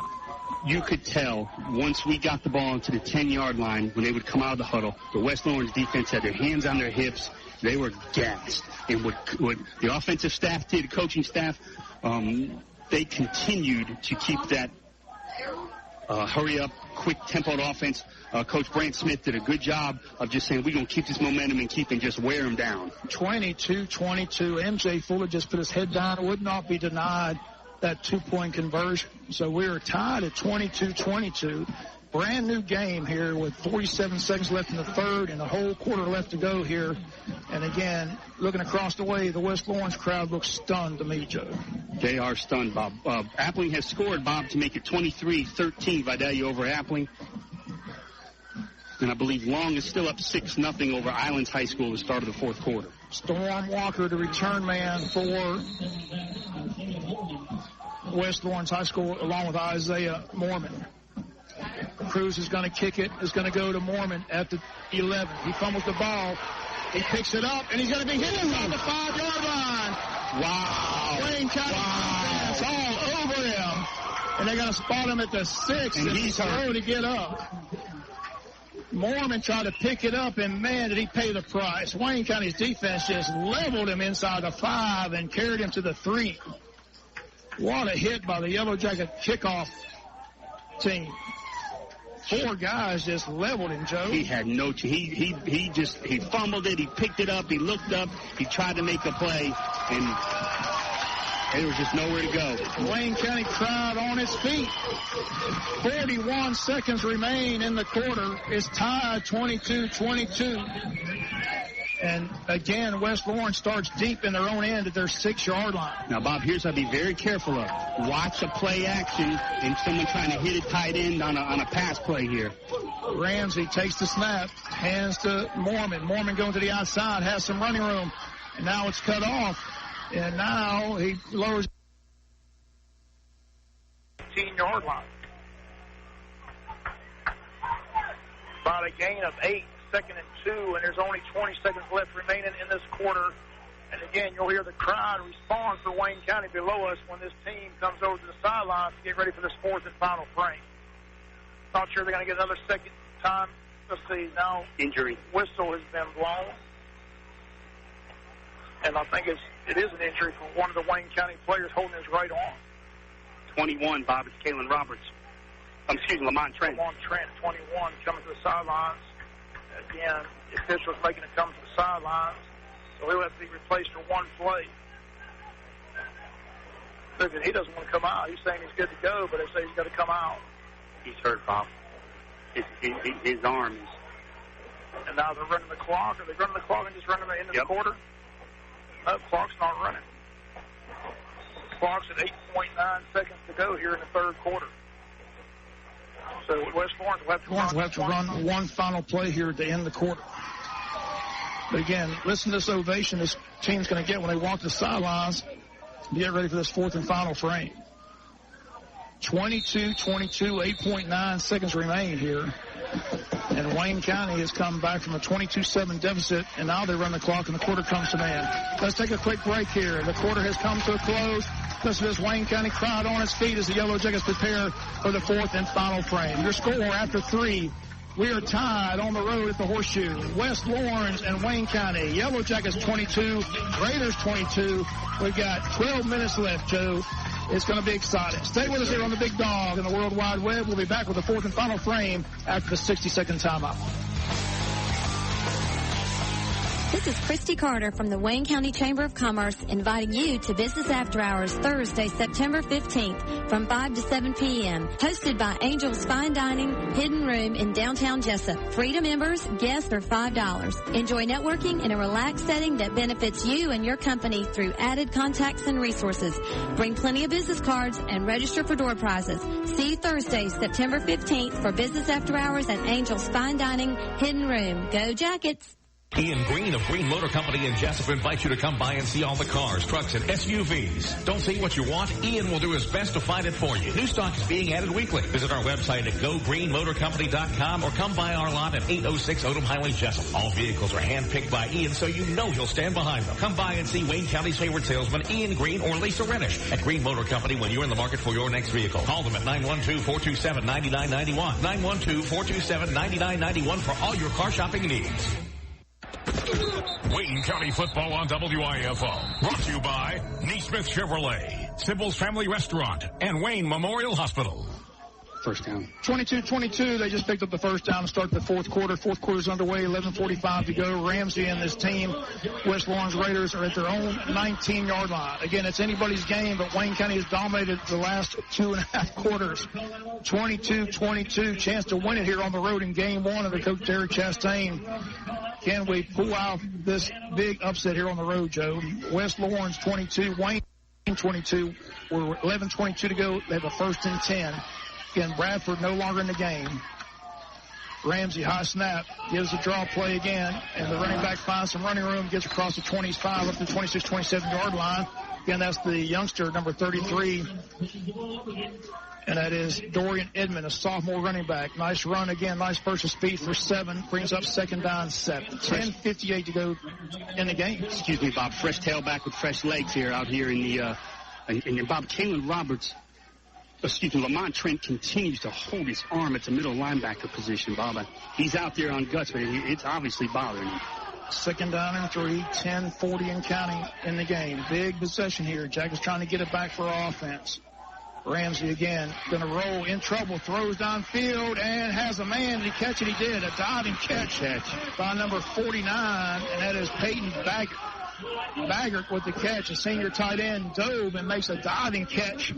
you could tell once we got the ball to the 10-yard line when they would come out of the huddle, the West Lawrence defense had their hands on their hips. They were gassed. And what the offensive staff did, the coaching staff, they continued to keep that hurry-up, quick-tempoed offense. Coach Brant Smith did a good job of just saying, we're going to keep this momentum and just wear them down. 22-22. MJ Fuller just put his head down. Would not be denied that two-point conversion. So we're tied at 22-22. Brand new game here with 47 seconds left in the third and a whole quarter left to go here. And again, looking across the way, the West Lawrence crowd looks stunned to me, Joe. They are stunned, Bob. Appling has scored, Bob, to make it 23-13, Vidalia over Appling. And I believe Long is still up 6-0 over Islands High School at the start of the fourth quarter. Storm Walker, the return man for West Lawrence High School, along with Isaiah Mormon. Cruz is going to kick it. Is going to go to Mormon at the 11. He fumbles the ball. He picks it up, and he's going to be hit on the 5-yard line. Wow. Wayne County defense all over him. And they're going to spot him at the 6. And he's slow to get up. Mormon tried to pick it up, and, man, did he pay the price. Wayne County's defense just leveled him inside the 5 and carried him to the 3. What a hit by the Yellow Jacket kickoff team. 4 guys just leveled him, Joe. He had no he fumbled it, he picked it up, he looked up, he tried to make a play, and there was just nowhere to go. Wayne County crowd on its feet. 41 seconds remain in the quarter. It's tied 22-22. And again, West Lawrence starts deep in their own end at their 6-yard line. Now, Bob, here's what I'd be very careful of. Watch a play action and someone trying to hit it tight end on a pass play here. Ramsey takes the snap, hands to Mormon. Mormon going to the outside, has some running room. And now it's cut off. And now he lowers 18-yard line. About a gain of 8. 2nd and 2, and there's only 20 seconds left remaining in this quarter. And again, you'll hear the crowd respond for Wayne County below us when this team comes over to the sidelines to get ready for this 4th and final frame. Not sure they're going to get another second time. Let's see, now injury whistle has been blown. And I think it is an injury for one of the Wayne County players holding his right arm. 21, Bob, it's Kalen Roberts. Lamont Trent. Lamont Trent, 21, coming to the sidelines. Again, the official's making it come to the sidelines, so he'll have to be replaced for one play. Look, he doesn't want to come out. He's saying he's good to go, but they say he's got to come out. He's hurt, Bob. His arm is. And now they're running the clock. Are they running the clock and just running the end of the quarter? No, clock's not running. Clock's at 8.9 seconds to go here in the third quarter. So West Lawrence will have to run one final play here at the end of the quarter. But again, listen to this ovation this team's going to get when they walk the sidelines to get ready for this 4th and final frame. 22-22, 8.9 seconds remain here. And Wayne County has come back from a 22-7 deficit, and now they run the clock, and the quarter comes to an end. Let's take a quick break here. The quarter has come to a close. Listen to this Wayne County crowd on its feet as the Yellow Jackets prepare for the 4th and final frame. Your score after 3, we are tied on the road at the Horseshoe. West Lawrence and Wayne County. Yellow Jackets 22, Raiders 22. We've got 12 minutes left, Joe. It's going to be exciting. Stay with us here on the Big Dog and the World Wide Web. We'll be back with the 4th and final frame after the 60-second timeout. This is Christy Carter from the Wayne County Chamber of Commerce inviting you to Business After Hours Thursday, September 15th from 5 to 7 p.m. Hosted by Angel's Fine Dining Hidden Room in downtown Jesup. Free to members, guests are $5. Enjoy networking in a relaxed setting that benefits you and your company through added contacts and resources. Bring plenty of business cards and register for door prizes. See you Thursday, September 15th for Business After Hours at Angel's Fine Dining Hidden Room. Go Jackets! Ian Green of Green Motor Company in Jesup invites you to come by and see all the cars, trucks, and SUVs. Don't see what you want? Ian will do his best to find it for you. New stock is being added weekly. Visit our website at gogreenmotorcompany.com or come by our lot at 806 Odom Highway, Jesup. All vehicles are handpicked by Ian, so you know he'll stand behind them. Come by and see Wayne County's favorite salesman, Ian Green or Lisa Reddish at Green Motor Company when you're in the market for your next vehicle. Call them at 912-427-9991. 912-427-9991 for all your car shopping needs. Wayne County football on WIFO. Brought to you by Neesmith Chevrolet, Sybil's Family Restaurant, and Wayne Memorial Hospital. First down. 22-22. They just picked up the first down to start the fourth quarter. Fourth quarter's underway. 11:45 to go. Ramsey and this team, West Lawrence Raiders, are at their own 19-yard line. Again, it's anybody's game, but Wayne County has dominated the last 2.5 quarters. 22-22. Chance to win it here on the road in game one under Coach Derek Chastain. Can we pull out this big upset here on the road, Joe? West Lawrence 22, Wayne 22. We're 11:22 to go. They have a 1st and 10. Again, Bradford no longer in the game. Ramsey, high snap, gives a draw play again, and the running back finds some running room, gets across the 25 up to the 26, 27-yard line. Again, that's the youngster, number 33, and that is Dorian Edmond, a sophomore running back. Nice run again, nice burst of speed for 7, brings up 2nd down 7. 10:58 to go in the game. Excuse me, Bob, fresh tailback with fresh legs here out here in the, and Bob, Kalen Roberts, Lamont Trent continues to hold his arm at the middle linebacker position, Bob. He's out there on guts, but it's obviously bothering him. 2nd down and 3, 10:40 and counting in the game. Big possession here. Jack is trying to get it back for offense. Ramsey again, going to roll, in trouble, throws downfield, and has a man to catch it. He did, a diving catch by number 49, and that is Peyton Baggert with the catch. A senior tight end dove and makes a diving catch.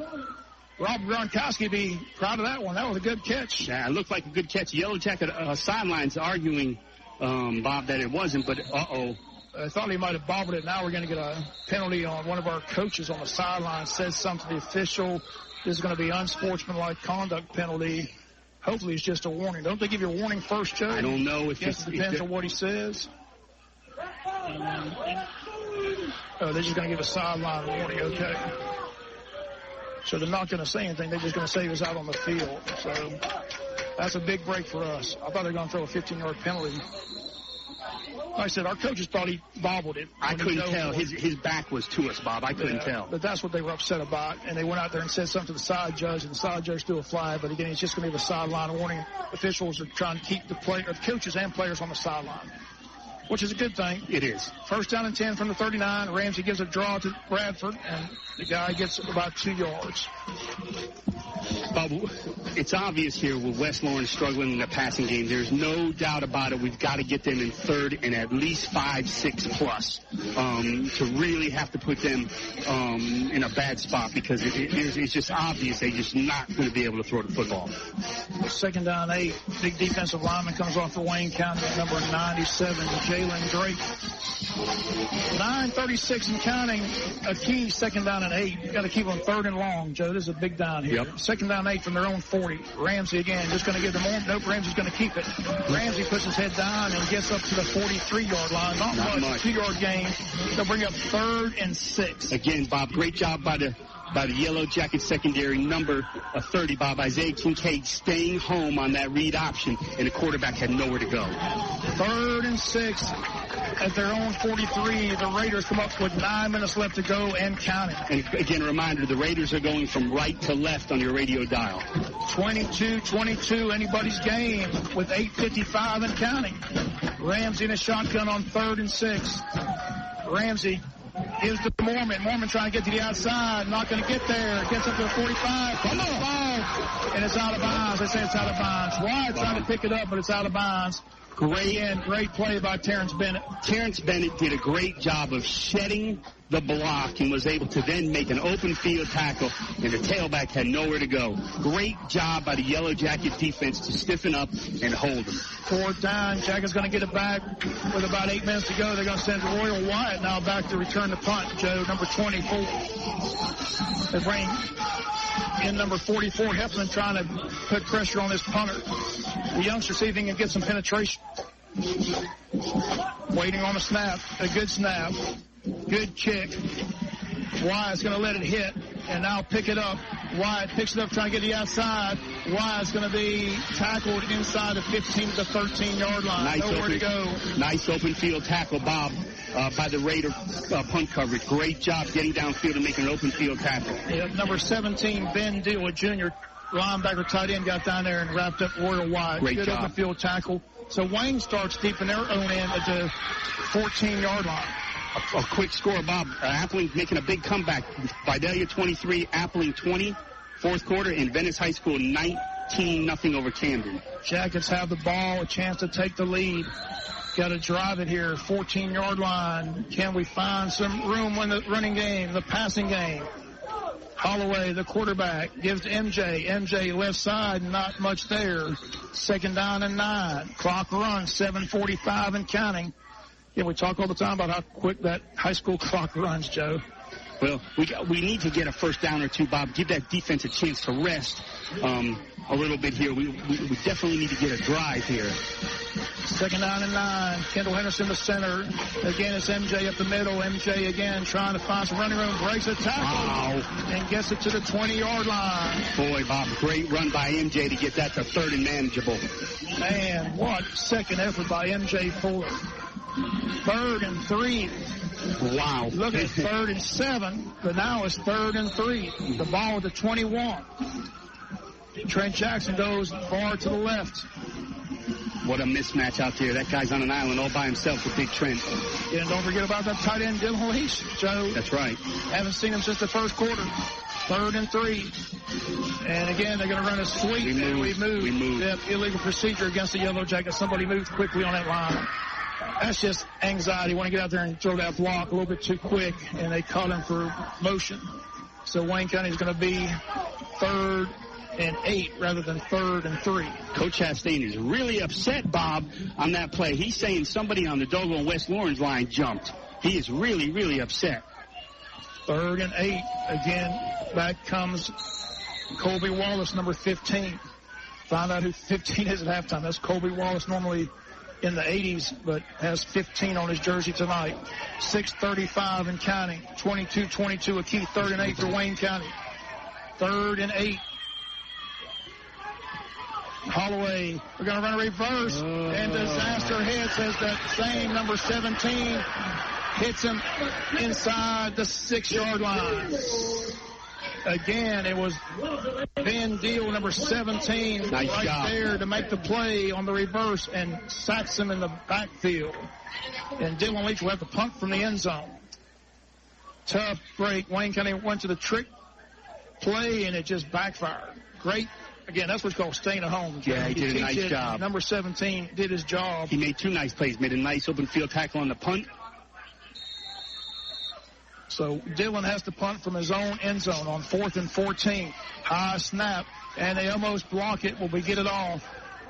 Rob Gronkowski be proud of that one. That was a good catch. Yeah, it looked like a good catch. Yellow Jacket sidelines arguing, Bob, that it wasn't, but uh-oh. I thought he might have bobbled it. Now we're going to get a penalty on one of our coaches on the sideline. Says something to the official. This is going to be unsportsmanlike conduct penalty. Hopefully it's just a warning. Don't they give you a warning first, Joe? I don't know if it depends on what he says. Oh, they're just going to give a sideline warning. Okay. So they're not going to say anything. They're just going to say he was out on the field. So that's a big break for us. I thought they were going to throw a 15-yard penalty. Like I said, our coaches thought he bobbled it. I couldn't tell. His back was to us, Bob. I couldn't tell. But that's what they were upset about. And they went out there and said something to the side judge, and the side judge threw a flag. But again, it's just going to be a sideline warning. Officials are trying to keep the coaches and players on the sideline, which is a good thing. It is. 1st down and 10 from the 39. Ramsey gives a draw to Bradford, and the guy gets about 2 yards. Bob, it's obvious here with West Lawrence struggling in the passing game. There's no doubt about it. We've got to get them in 3rd and at least 5, 6 plus to really have to put them in a bad spot because it's just obvious they're just not going to be able to throw the football. 2nd down 8. Big defensive lineman comes off for Wayne County at number 97, Jalen Drake. 9:36 and counting. A key 2nd down and 8. You got to keep them 3rd and long, Joe. This is a big down here. Yep. 2nd down 8 from their own 40. Ramsey again, just going to give them more. Nope, Ramsey's going to keep it. Ramsey puts his head down and gets up to the 43-yard line. Not much. 2-yard gain. They'll bring up 3rd and 6. Again, Bob, great job by the Yellow Jacket secondary, number 30, Bob. Isaiah Kincaid staying home on that read option, and the quarterback had nowhere to go. 3rd and 6 at their own 43. The Raiders come up with 9 minutes left to go and counting. And again, a reminder, the Raiders are going from right to left on your radio dial. 22-22, anybody's game with 8:55 and counting. Ramsey in a shotgun on 3rd and 6. Ramsey gives to Mormon. Mormon trying to get to the outside. Not going to get there. Gets up to the 45. Come on. And it's out of bounds. They say it's out of bounds. Wyatt trying to pick it up, but it's out of bounds. Great play by Terrence Bennett. Terrence Bennett did a great job of shedding the block and was able to then make an open field tackle, and the tailback had nowhere to go. Great job by the Yellow Jacket defense to stiffen up and hold them. 4th down. Jackets going to get it back with about 8 minutes to go. They're going to send Royal Wyatt now back to return the punt. Joe, number 24. They bring in number 44, Heflin, trying to put pressure on this punter. The youngster see if he can get some penetration. Waiting on a snap. A good snap. Good kick. Wyatt's going to let it hit and now pick it up. Wyatt picks it up, trying to get the outside. Wyatt's going to be tackled inside the 15 to 13-yard line. Nowhere to go. Nice open field tackle, Bob, by the Raider punt coverage. Great job getting downfield and making an open field tackle. Yeah, number 17, Ben Deal, a junior linebacker tight end, got down there and wrapped up Royal Wyatt. Great Good job. open field tackle. So Wayne starts deep in their own end at the 14-yard line. A quick score, Bob. Appling making a big comeback. Vidalia 23, Appling 20, 4th quarter, and Venice High School 19-0 over Camden. Jackets have the ball, a chance to take the lead. Got to drive it here, 14-yard line. Can we find some room in the running game, the passing game? Holloway, the quarterback, gives to MJ. MJ left side, not much there. 2nd down and 9. Clock runs, 7:45 and counting. Yeah, we talk all the time about how quick that high school clock runs, Joe. Well, we need to get a 1st down or 2, Bob. Give that defense a chance to rest a little bit here. We definitely need to get a drive here. 2nd down and 9. Kendall Henderson, the center. Again, it's MJ up the middle. MJ again trying to find some running room. Breaks a tackle and gets it to the 20-yard line. Boy, Bob, great run by MJ to get that to 3rd and manageable. Man, what second effort by MJ Fuller. 3rd and 3. Wow. Look at 3rd and 7, but now it's 3rd and 3. The ball at the 21. Trent Jackson goes far to the left. What a mismatch out there. That guy's on an island all by himself with Big Trent. Yeah, and don't forget about that tight end, Dylan Leach, Joe. That's right. Haven't seen him since the 1st quarter. 3rd and 3. And again, they're going to run a sweep. We moved. Yep, illegal procedure against the Yellow Jackets. Somebody moved quickly on that line. That's just anxiety. Want to get out there and throw that block a little bit too quick, and they caught him for motion. So Wayne County is going to be 3rd and 8 rather than 3rd and 3. Coach Chastain is really upset, Bob, on that play. He's saying somebody on the Dogo and West Lawrence line jumped. He is really, really upset. 3rd and 8. Again, back comes Colby Wallace, number 15. Find out who 15 is at halftime. That's Colby Wallace, normally in the 80s, but has 15 on his jersey tonight. 6:35 and counting. 22-22, a key 3rd and 8 for Wayne County. 3rd and 8. Holloway, we're going to run a reverse, and disaster hits as that same number 17 hits him inside the 6-yard line. Again, it was Ben Deal, number 17, there to make the play on the reverse and sacks him in the backfield. And Dylan Leach will have to punt from the end zone. Tough break. Wayne County went to the trick play, and it just backfired. Great. Again, that's what's called staying at home. Yeah, he did a nice job. Number 17 did his job. He made 2 nice plays. Made a nice open field tackle on the punt. So Dylan has to punt from his own end zone on 4th and 14. High snap, and they almost block it. Will we get it off?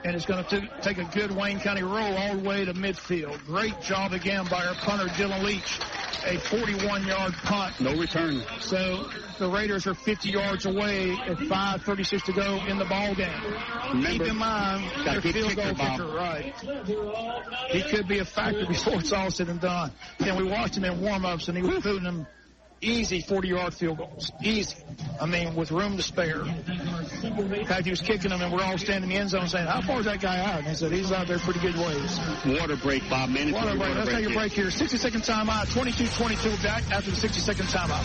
And it's going to take a good Wayne County roll all the way to midfield. Great job again by our punter, Dylan Leach. A 41-yard punt. No return. So the Raiders are 50 yards away at 5:36 to go in the ball game. Remember, keep in mind, their field goal kicker, right. He could be a factor before it's all said and done. And we watched him in warm-ups, and he was putting them easy 40-yard field goals. Easy. I mean, with room to spare. In fact, he was kicking them, and we're all standing in the end zone saying, how far is that guy out? And he said, he's out there pretty good ways. Water break, Bob. Water break. Let's take a break here. 60-second timeout. 22-22 back after the 60-second timeout.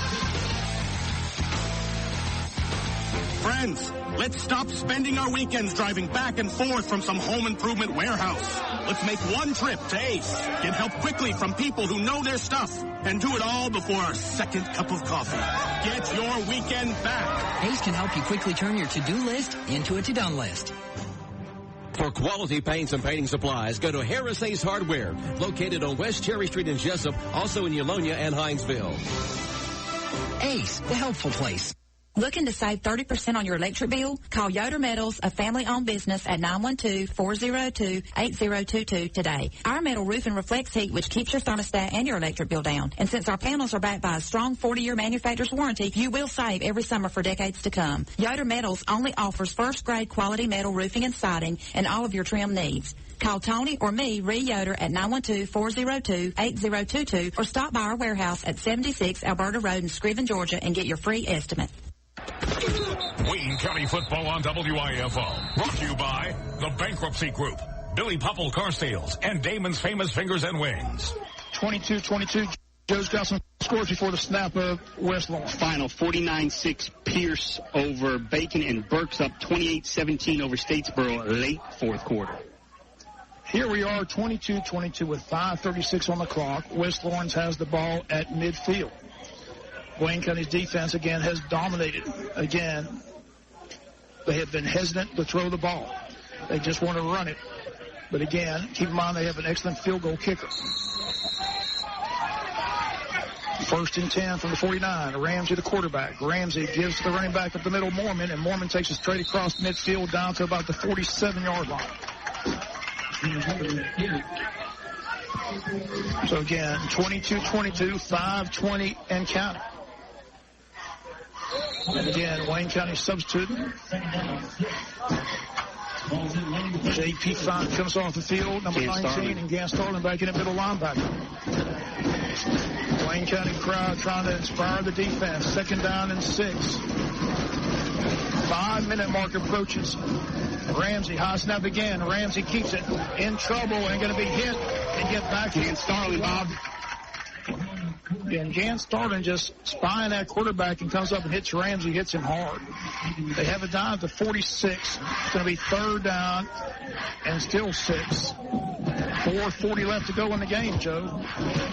Friends, let's stop spending our weekends driving back and forth from some home improvement warehouse. Let's make one trip to Ace. Get help quickly from people who know their stuff. And do it all before our second cup of coffee. Get your weekend back. Ace can help you quickly turn your to-do list into a to-done list. For quality paints and painting supplies, go to Harris Ace Hardware, located on West Cherry Street in Jesup, also in Eulonia and Hinesville. Ace, the helpful place. Looking to save 30% on your electric bill? Call Yoder Metals, a family-owned business, at 912-402-8022 today. Our metal roofing reflects heat, which keeps your thermostat and your electric bill down. And since our panels are backed by a strong 40-year manufacturer's warranty, you will save every summer for decades to come. Yoder Metals only offers first-grade quality metal roofing and siding and all of your trim needs. Call Tony or me, Ree Yoder, at 912-402-8022 or stop by our warehouse at 76 Alberta Road in Scriven, Georgia, and get your free estimate. Wayne County football on WIFO. Brought to you by the Bankruptcy Group, Billy Popple Car Sales, and Damon's Famous Fingers and Wings. 22-22. Joe's got some scores before the snap of West Lawrence. Final 49-6 Pierce over Bacon, and Burke's up 28-17 over Statesboro late fourth quarter. Here we are, 22-22 with 5:36 on the clock. West Lawrence has the ball at midfield. Wayne County's defense, again, has dominated. Again, they have been hesitant to throw the ball. They just want to run it. But again, keep in mind they have an excellent field goal kicker. 1st and 10 from the 49. Ramsey, the quarterback. Ramsey gives to the running back up the middle, Mormon, and Mormon takes it straight across midfield down to about the 47-yard line. So again, 22-22, 5:20 and counting. And again, Wayne County substitute. J.P. Fine comes off the field, number 19, and Gant Starling back in the middle linebacker. Wayne County crowd trying to inspire the defense. 2nd down and 6. 5-minute mark approaches. Ramsey, high snap again. Ramsey keeps it in trouble and going to be hit and get back. Gant Starling, Bob. And Gant Starling just spying that quarterback and comes up and hits Ramsey, hits him hard. They have it down to 46. It's going to be 3rd down and still 6. 4:40 left to go in the game, Joe.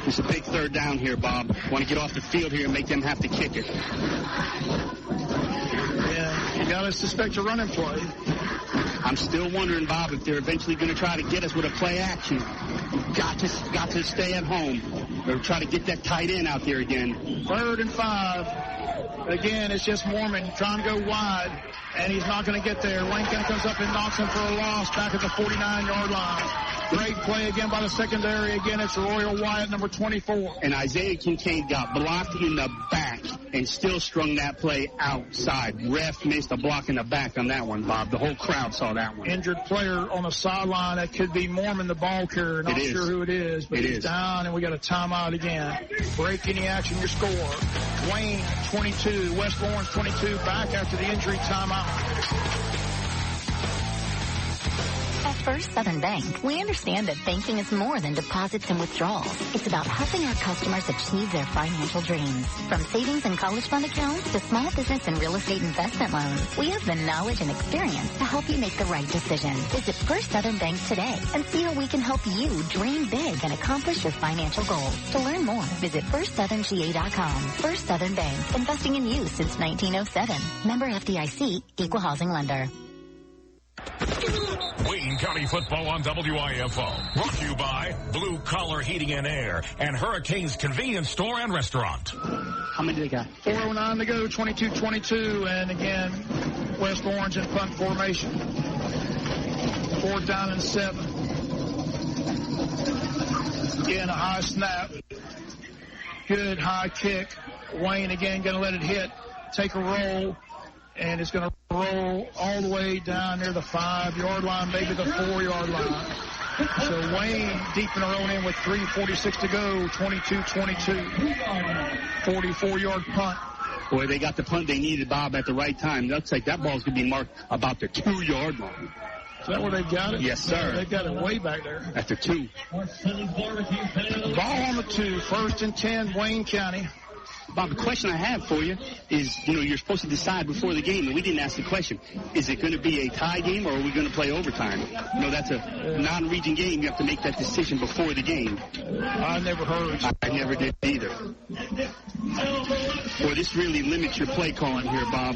It's a big 3rd down here, Bob. Want to get off the field here and make them have to kick it. Yeah, you got to suspect a running play. I'm still wondering, Bob, if they're eventually going to try to get us with a play action. Got to stay at home. Or try to get that tight end out there again. 3rd and 5. Again, it's just Mormon trying to go wide, and he's not going to get there. Wayne County comes up and knocks him for a loss back at the 49-yard line. Great play again by the secondary. Again, it's Royal Wyatt, number 24. And Isaiah Kincaid got blocked in the back and still strung that play outside. Ref missed a block in the back on that one, Bob. The whole crowd saw that one. Injured player on the sideline. That could be Mormon, the ball carrier. Not sure who it is, but he's down, and we got a timeout again. Break any action, your score. Wayne, 22. West Lawrence, 22. Back after the injury timeout. At First Southern Bank, we understand that banking is more than deposits and withdrawals. It's about helping our customers achieve their financial dreams. From savings and college fund accounts to small business and real estate investment loans, we have the knowledge and experience to help you make the right decision. Visit First Southern Bank today and see how we can help you dream big and accomplish your financial goals. To learn more, visit FirstSouthernGA.com. First Southern Bank, investing in you since 1907. Member FDIC, Equal Housing Lender. Wayne County football on WIFO. Brought to you by Blue Collar Heating and Air and Hurricanes Convenience Store and Restaurant. How many do they got? 4:09 to go, 22-22. And again, West Lawrence in punt formation. 4th down and 7. Again, a high snap. Good high kick. Wayne again going to let it hit. Take a roll. And it's going to roll all the way down near the 5-yard line, maybe the 4-yard line. So Wayne deep in their own end with 3:46 to go, 22-22. 44-yard punt. Boy, they got the punt they needed, Bob, at the right time. Looks like that ball's going to be marked about the 2-yard line. Is that where they've got it? Yes, sir. They've got it way back there. At the 2. Ball on the 2, 1st and 10, Wayne County. Bob, the question I have for you is, you're supposed to decide before the game, and we didn't ask the question. Is it going to be a tie game, or are we going to play overtime? That's a non-region game. You have to make that decision before the game. I never heard. I never did either. Boy, this really limits your play calling here, Bob.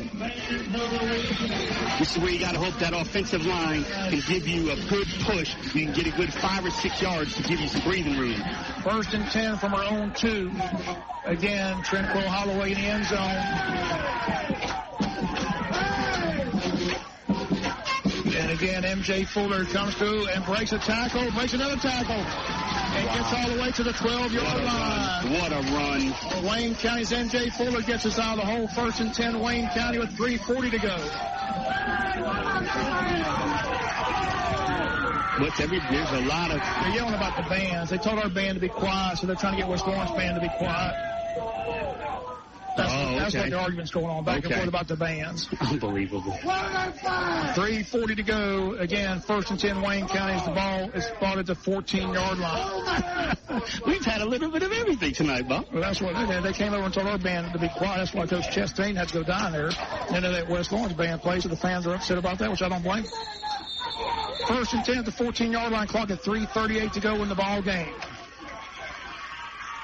This is where you got to hope that offensive line can give you a good push. You can get a good 5 or 6 yards to give you some breathing room. 1st and 10 from our own 2. Again, Tranquil Holloway in the end zone. And again, M.J. Fuller comes through and breaks a tackle, breaks another tackle, and gets all the way to the 12-yard line. What a run. Wayne County's M.J. Fuller gets us out of the hole. 1st and 10, Wayne County with 3:40 to go. There's a lot of... They're yelling about the bands. They told our band to be quiet, so they're trying to get West Lawrence band to be quiet. That's what the argument's going on back and forth about the bands. Unbelievable. 3:40 to go. Again, 1st and 10, Wayne County. The ball is fought at the 14-yard line. We've had a little bit of everything tonight, Bob. Well, that's what they did. They came over and told our band to be quiet. That's why Coach Chastain had to go down there. And then that West Lawrence band plays, so the fans are upset about that, which I don't blame. 1st and 10 at the 14-yard line. Clock at 3:38 to go in the ball game.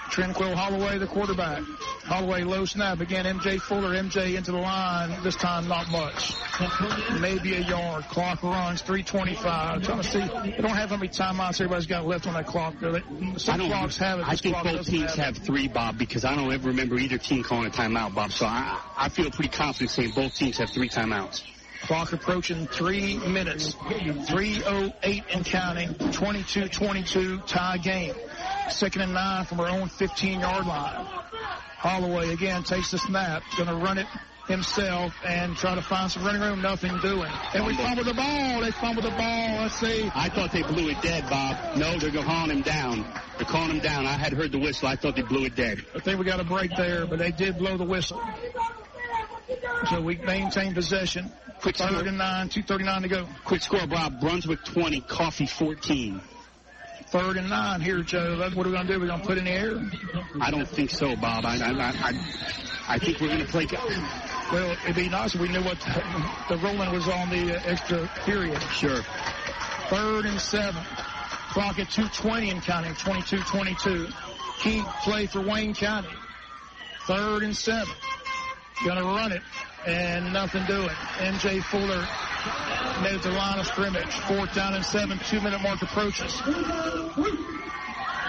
Tranquil Holloway, the quarterback. Holloway, low snap. Again, M.J. Fuller. M.J. into the line. This time, not much. Maybe a yard. Clock runs, 3:25. Trying to see. They don't have how many timeouts everybody's got left on that clock. Some clocks have it. I think both teams have 3, Bob, because I don't ever remember either team calling a timeout, Bob. So I feel pretty confident saying both teams have 3 timeouts. Clock approaching 3 minutes. 3:08 and counting. 22-22 tie game. 2nd and 9 from our own 15-yard line. Holloway again takes the snap. Going to run it himself and try to find some running room. Nothing doing. And we fumbled the ball. They fumbled the ball. Let's see. I thought they blew it dead, Bob. No, they're calling him down. They're calling him down. I had heard the whistle. I thought they blew it dead. I think we got a break there, but they did blow the whistle. So we maintain possession. Quick 3rd and 9, 2:39 to go. Quick score, Bob. Brunswick 20, Coffee 14. 3rd and 9 here, Joe. What are we going to do? We're going to put in the air? I don't think so, Bob. I think we're going to play. Well, it'd be nice if we knew what the rolling was on the extra period. Sure. 3rd and 7. Clock at 2:20 and counting. 22-22. Key play for Wayne County. 3rd and 7. Going to run it, and nothing doing. M.J. Fuller made it to the line of scrimmage. 4th down and 7, 2-minute mark approaches.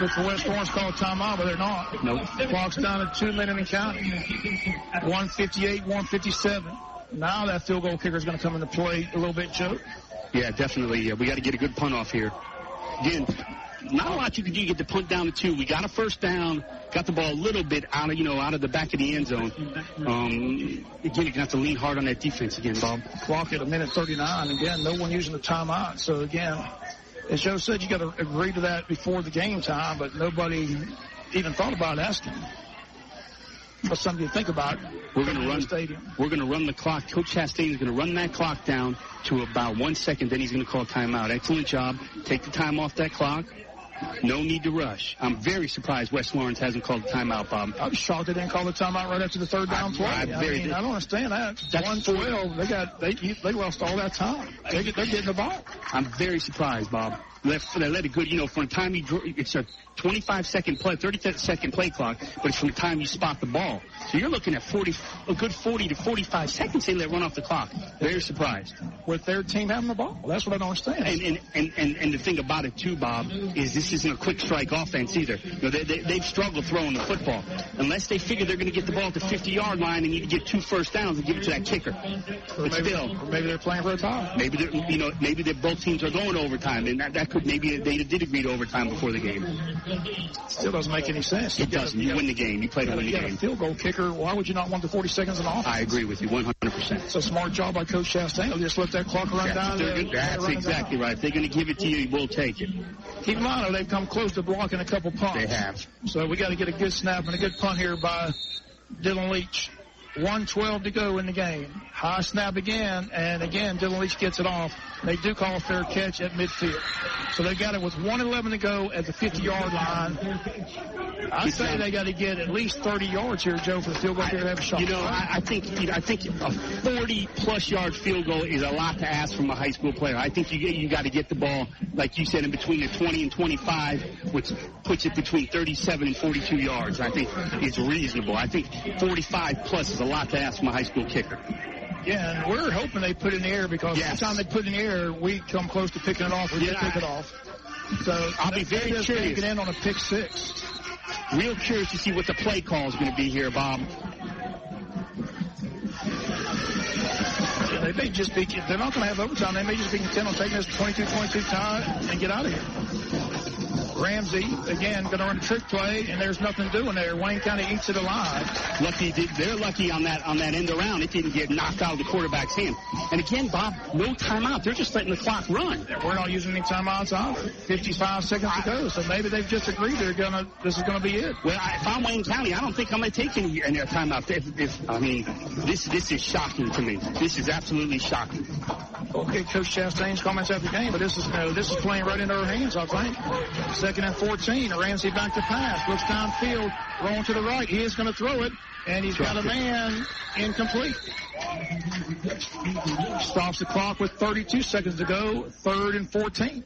But the West Lawrence call a timeout, but they're not. Nope. Clock's down at 2 minutes and counting. 1:58, 1:57. Now that field goal kicker is going to come into play a little bit, Joe. Yeah, definitely. Yeah, we got to get a good punt off here. Again, not a lot you can do. You get the punt down to 2. We got a 1st down. Got the ball a little bit out of the back of the end zone. Again, you're going to have to lean hard on that defense again, Bob. Clock at 1:39. Again, no one using the timeout. So, again, as Joe said, you got to agree to that before the game time, but nobody even thought about asking. That's something to think about. We're going to run stadium. We're going to run the clock. Coach Chastain is going to run that clock down to about 1 second. Then he's going to call timeout. Excellent job. Take the time off that clock. No need to rush. I'm very surprised West Lawrence hasn't called a timeout, Bob. I'm shocked they didn't call the timeout right after the 3rd down play. I don't understand that. That's 1:12. They lost all that time. They're getting the ball. I'm very surprised, Bob. They let it good, from the time it's a 25-second play, 30-second play clock, but it's from the time you spot the ball. So you're looking at a good 40 to 45 seconds they let run off the clock. Very surprised. With their team having the ball. Well, that's what I don't understand. And the thing about it, too, Bob, is this isn't a quick strike offense either. They've struggled throwing the football. Unless they figure they're going to get the ball at the 50-yard line and you get 2 first downs and give it to that kicker. But maybe they're playing for a tie. Maybe both teams are going to overtime, and that could maybe they did agree to overtime before the game. Still doesn't make any sense. It doesn't. You win the game. You play to win the game. A field goal kicker. Why would you not want the 40 seconds in offense? I agree with you 100%. It's a smart job by Coach Chastain. They'll just let that clock run down. That's exactly right. If they're going to give it to you, we'll take it. Keep in mind, they've come close to blocking a couple punts. They have. So we got to get a good snap and a good punt here by Dylan Leach. 1:12 to go in the game. High snap again, and again, Dylan Leach gets it off. They do call a fair catch at midfield. So they got it with 1:11 to go at the 50-yard line. I say they got to get at least 30 yards here, Joe, for the field goal here to have a shot. I think a 40-plus yard field goal is a lot to ask from a high school player. I think you got to get the ball, like you said, in between the 20 and 25, which puts it between 37 and 42 yards. I think it's reasonable. I think 45-plus is a lot to ask from a high school kicker. Yeah, and we're hoping they put it in the air because every time they put it in the air, we come close to picking it off. We pick it off. So I'll be very curious. Get in on a pick six. Real curious to see what the play call is going to be here, Bob. Yeah, they may just be, they're not going to have overtime. They may just be content on taking this 22-22 tie and get out of here. Ramsey, again, going to run a trick play, and there's nothing doing there. Wayne County eats it alive. They're lucky on that end around. It didn't get knocked out of the quarterback's hand. And again, Bob, no timeout. They're just letting the clock run. We're not using any timeouts either. 55 seconds to go. So maybe they've just agreed this is going to be it. Well, if I'm Wayne County, I don't think I'm going to take any timeout. This is shocking to me. This is absolutely shocking. Okay, Coach Chastain's comments after the game, but this is playing right into our hands, I think. 2nd and 14. Ramsey back to pass. Looks downfield. Rolling to the right. He is going to throw it, and he's got a man incomplete. Stops the clock with 32 seconds to go. 3rd and 14.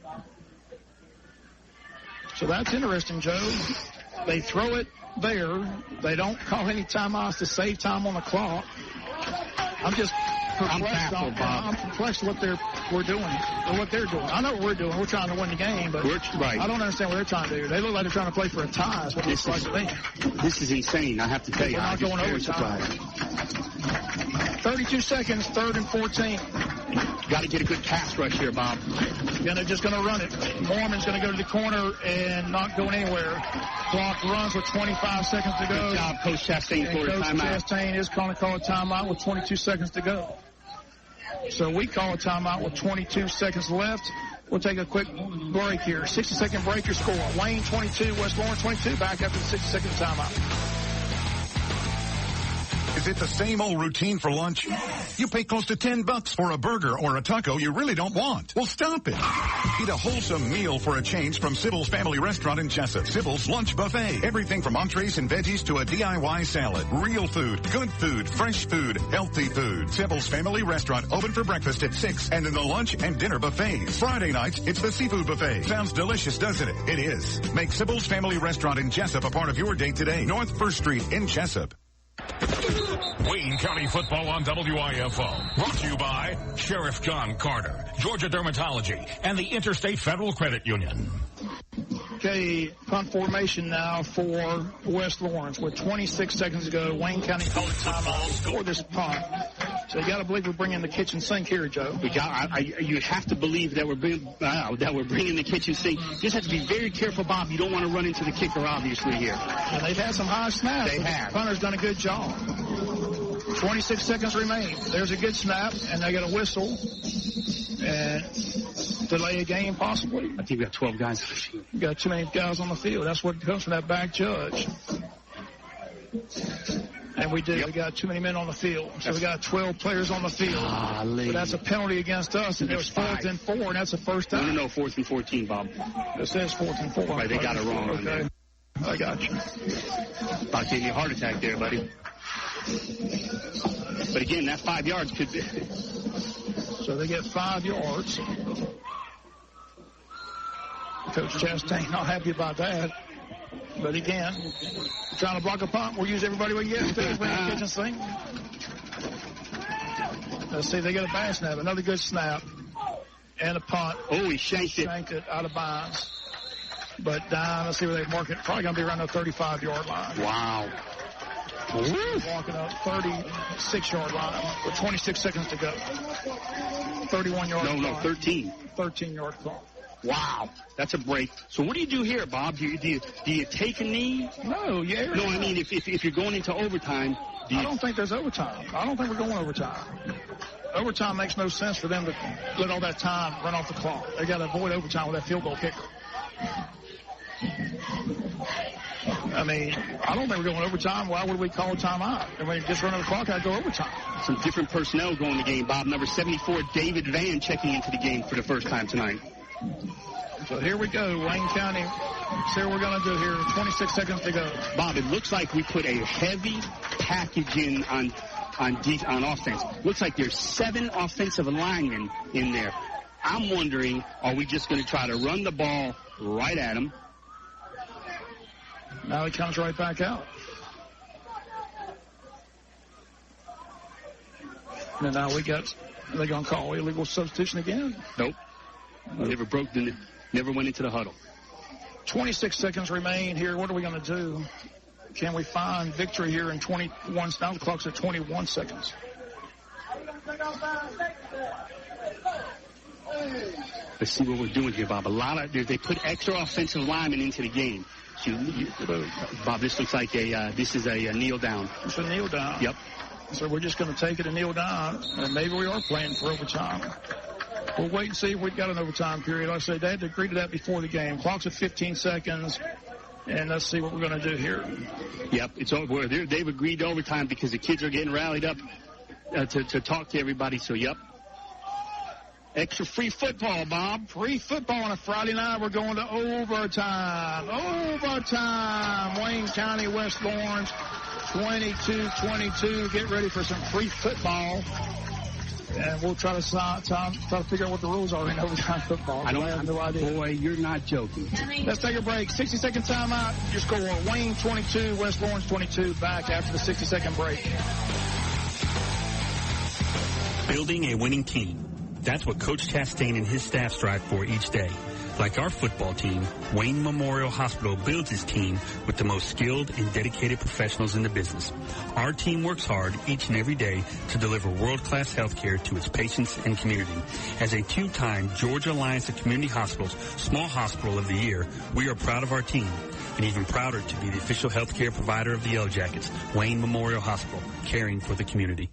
So that's interesting, Joe. They throw it there. They don't call any timeouts to save time on the clock. I'm perplexed what we're doing, or what they're doing. I know what we're doing. We're trying to win the game, but I don't understand what they're trying to do. They look like they're trying to play for a tie. Is what it looks like to me. This is insane, I have to tell you. We're not going overtime. 32 seconds, 3rd and 14. Got to get a good pass rush here, Bob. They're just going to run it. Mormon's going to go to the corner and not going anywhere. Clock runs with 25 seconds to go. Good job, Coach Chastain, for a timeout. Coach Chastain is going to call a timeout with 22 seconds to go. So we call a timeout with 22 seconds left. We'll take a quick break here. 60-second break, your score. Wayne 22, West Lawrence 22. Back after the 60-second timeout. Is it the same old routine for lunch? You pay close to $10 for a burger or a taco you really don't want. Well, stop it. Eat a wholesome meal for a change from Sybil's Family Restaurant in Jesup. Sybil's Lunch Buffet. Everything from entrees and veggies to a DIY salad. Real food, good food, fresh food, healthy food. Sybil's Family Restaurant open for breakfast at 6 and in the lunch and dinner buffets. Friday nights, it's the seafood buffet. Sounds delicious, doesn't it? It is. Make Sybil's Family Restaurant in Jesup a part of your day today. North 1st Street in Jesup. Wayne County football on WIFO. Brought to you by Sheriff John Carter, Georgia Dermatology, and the Interstate Federal Credit Union. Okay, punt formation now for West Lawrence with 26 seconds to go. Wayne County calling timeout for this punt. So you got to believe we're bringing the kitchen sink here, Joe. You have to believe that we're bringing the kitchen sink. Just have to be very careful, Bob. You don't want to run into the kicker, obviously, here. And they've had some high snaps. They have. The punter's done a good job. 26 seconds remain. There's a good snap, and they got a whistle. And delay a game, possibly. I think we got 12 guys on the field. We got too many guys on the field. That's what comes from that back judge. And we do. Yep. We got too many men on the field. So we got 12 players on the field. So that's a penalty against us. And it was 4th and 4, and that's the first time. No, 4th and 14, Bob. It says 4th and 4. Right, they got it wrong. Okay. I got you. About to give you a heart attack there, buddy. But again, that 5 yards could be. So they get 5 yards. Coach Chastain not happy about that. But again, trying to block a punt, we'll use everybody we get. Bring the kitchen sink. Let's see, they get a bad snap. Another good snap. And a punt. Oh, he shanked it. Shanked it out of bounds. But down, let's see where they mark it. Probably going to be around the 35-yard line. Wow. Walking up 36-yard line with 26 seconds to go. 31-yard line. No, 13. 13-yard clock. Wow, that's a break. So what do you do here, Bob? Do you take a knee? No, yeah. No, I mean if you're going into overtime. I don't think there's overtime. I don't think we're going overtime. Overtime makes no sense for them to let all that time run off the clock. They got to avoid overtime with that field goal kicker. mean, I don't think we're going overtime. Why would we call a timeout? I mean, just run the clock out, go overtime. Some different personnel going in the game, Bob. Number 74, David Van, checking into the game for the first time tonight. So here we go, Wayne County. See what we're going to do here. 26 seconds to go. Bob, it looks like we put a heavy package in on offense. Looks like there's 7 offensive linemen in there. I'm wondering, are we just going to try to run the ball right at them? Now he comes right back out. And now they're going to call illegal substitution again? Nope. Never went into the huddle. 26 seconds remain here. What are we going to do? Can we find victory here in 21? Now the clock's at 21 seconds. Let's see what we're doing here, Bob. They put extra offensive linemen into the game. Bob, this looks like this is a kneel down. It's a kneel down. Yep. So we're just going to take it and kneel down, and maybe we are playing for overtime. We'll wait and see if we've got an overtime period. Like I said, they had to agree to that before the game. Clock's at 15 seconds, and let's see what we're going to do here. Yep, it's over. They've agreed to overtime because the kids are getting rallied up to talk to everybody. So, yep. Extra free football, Bob. Free football on a Friday night. We're going to overtime. Overtime. Wayne County, West Lawrence, 22-22. Get ready for some free football. And we'll try to figure out what the rules are in overtime football. I have no idea. Boy, you're not joking. Let's take a break. 60-second timeout. Your score, Wayne 22, West Lawrence 22. Back after the 60-second break. Building a winning team. That's what Coach Chastain and his staff strive for each day. Like our football team, Wayne Memorial Hospital builds his team with the most skilled and dedicated professionals in the business. Our team works hard each and every day to deliver world-class health care to its patients and community. As a 2-time Georgia Alliance of Community Hospitals Small Hospital of the Year, we are proud of our team and even prouder to be the official health care provider of the Yellow Jackets, Wayne Memorial Hospital, caring for the community.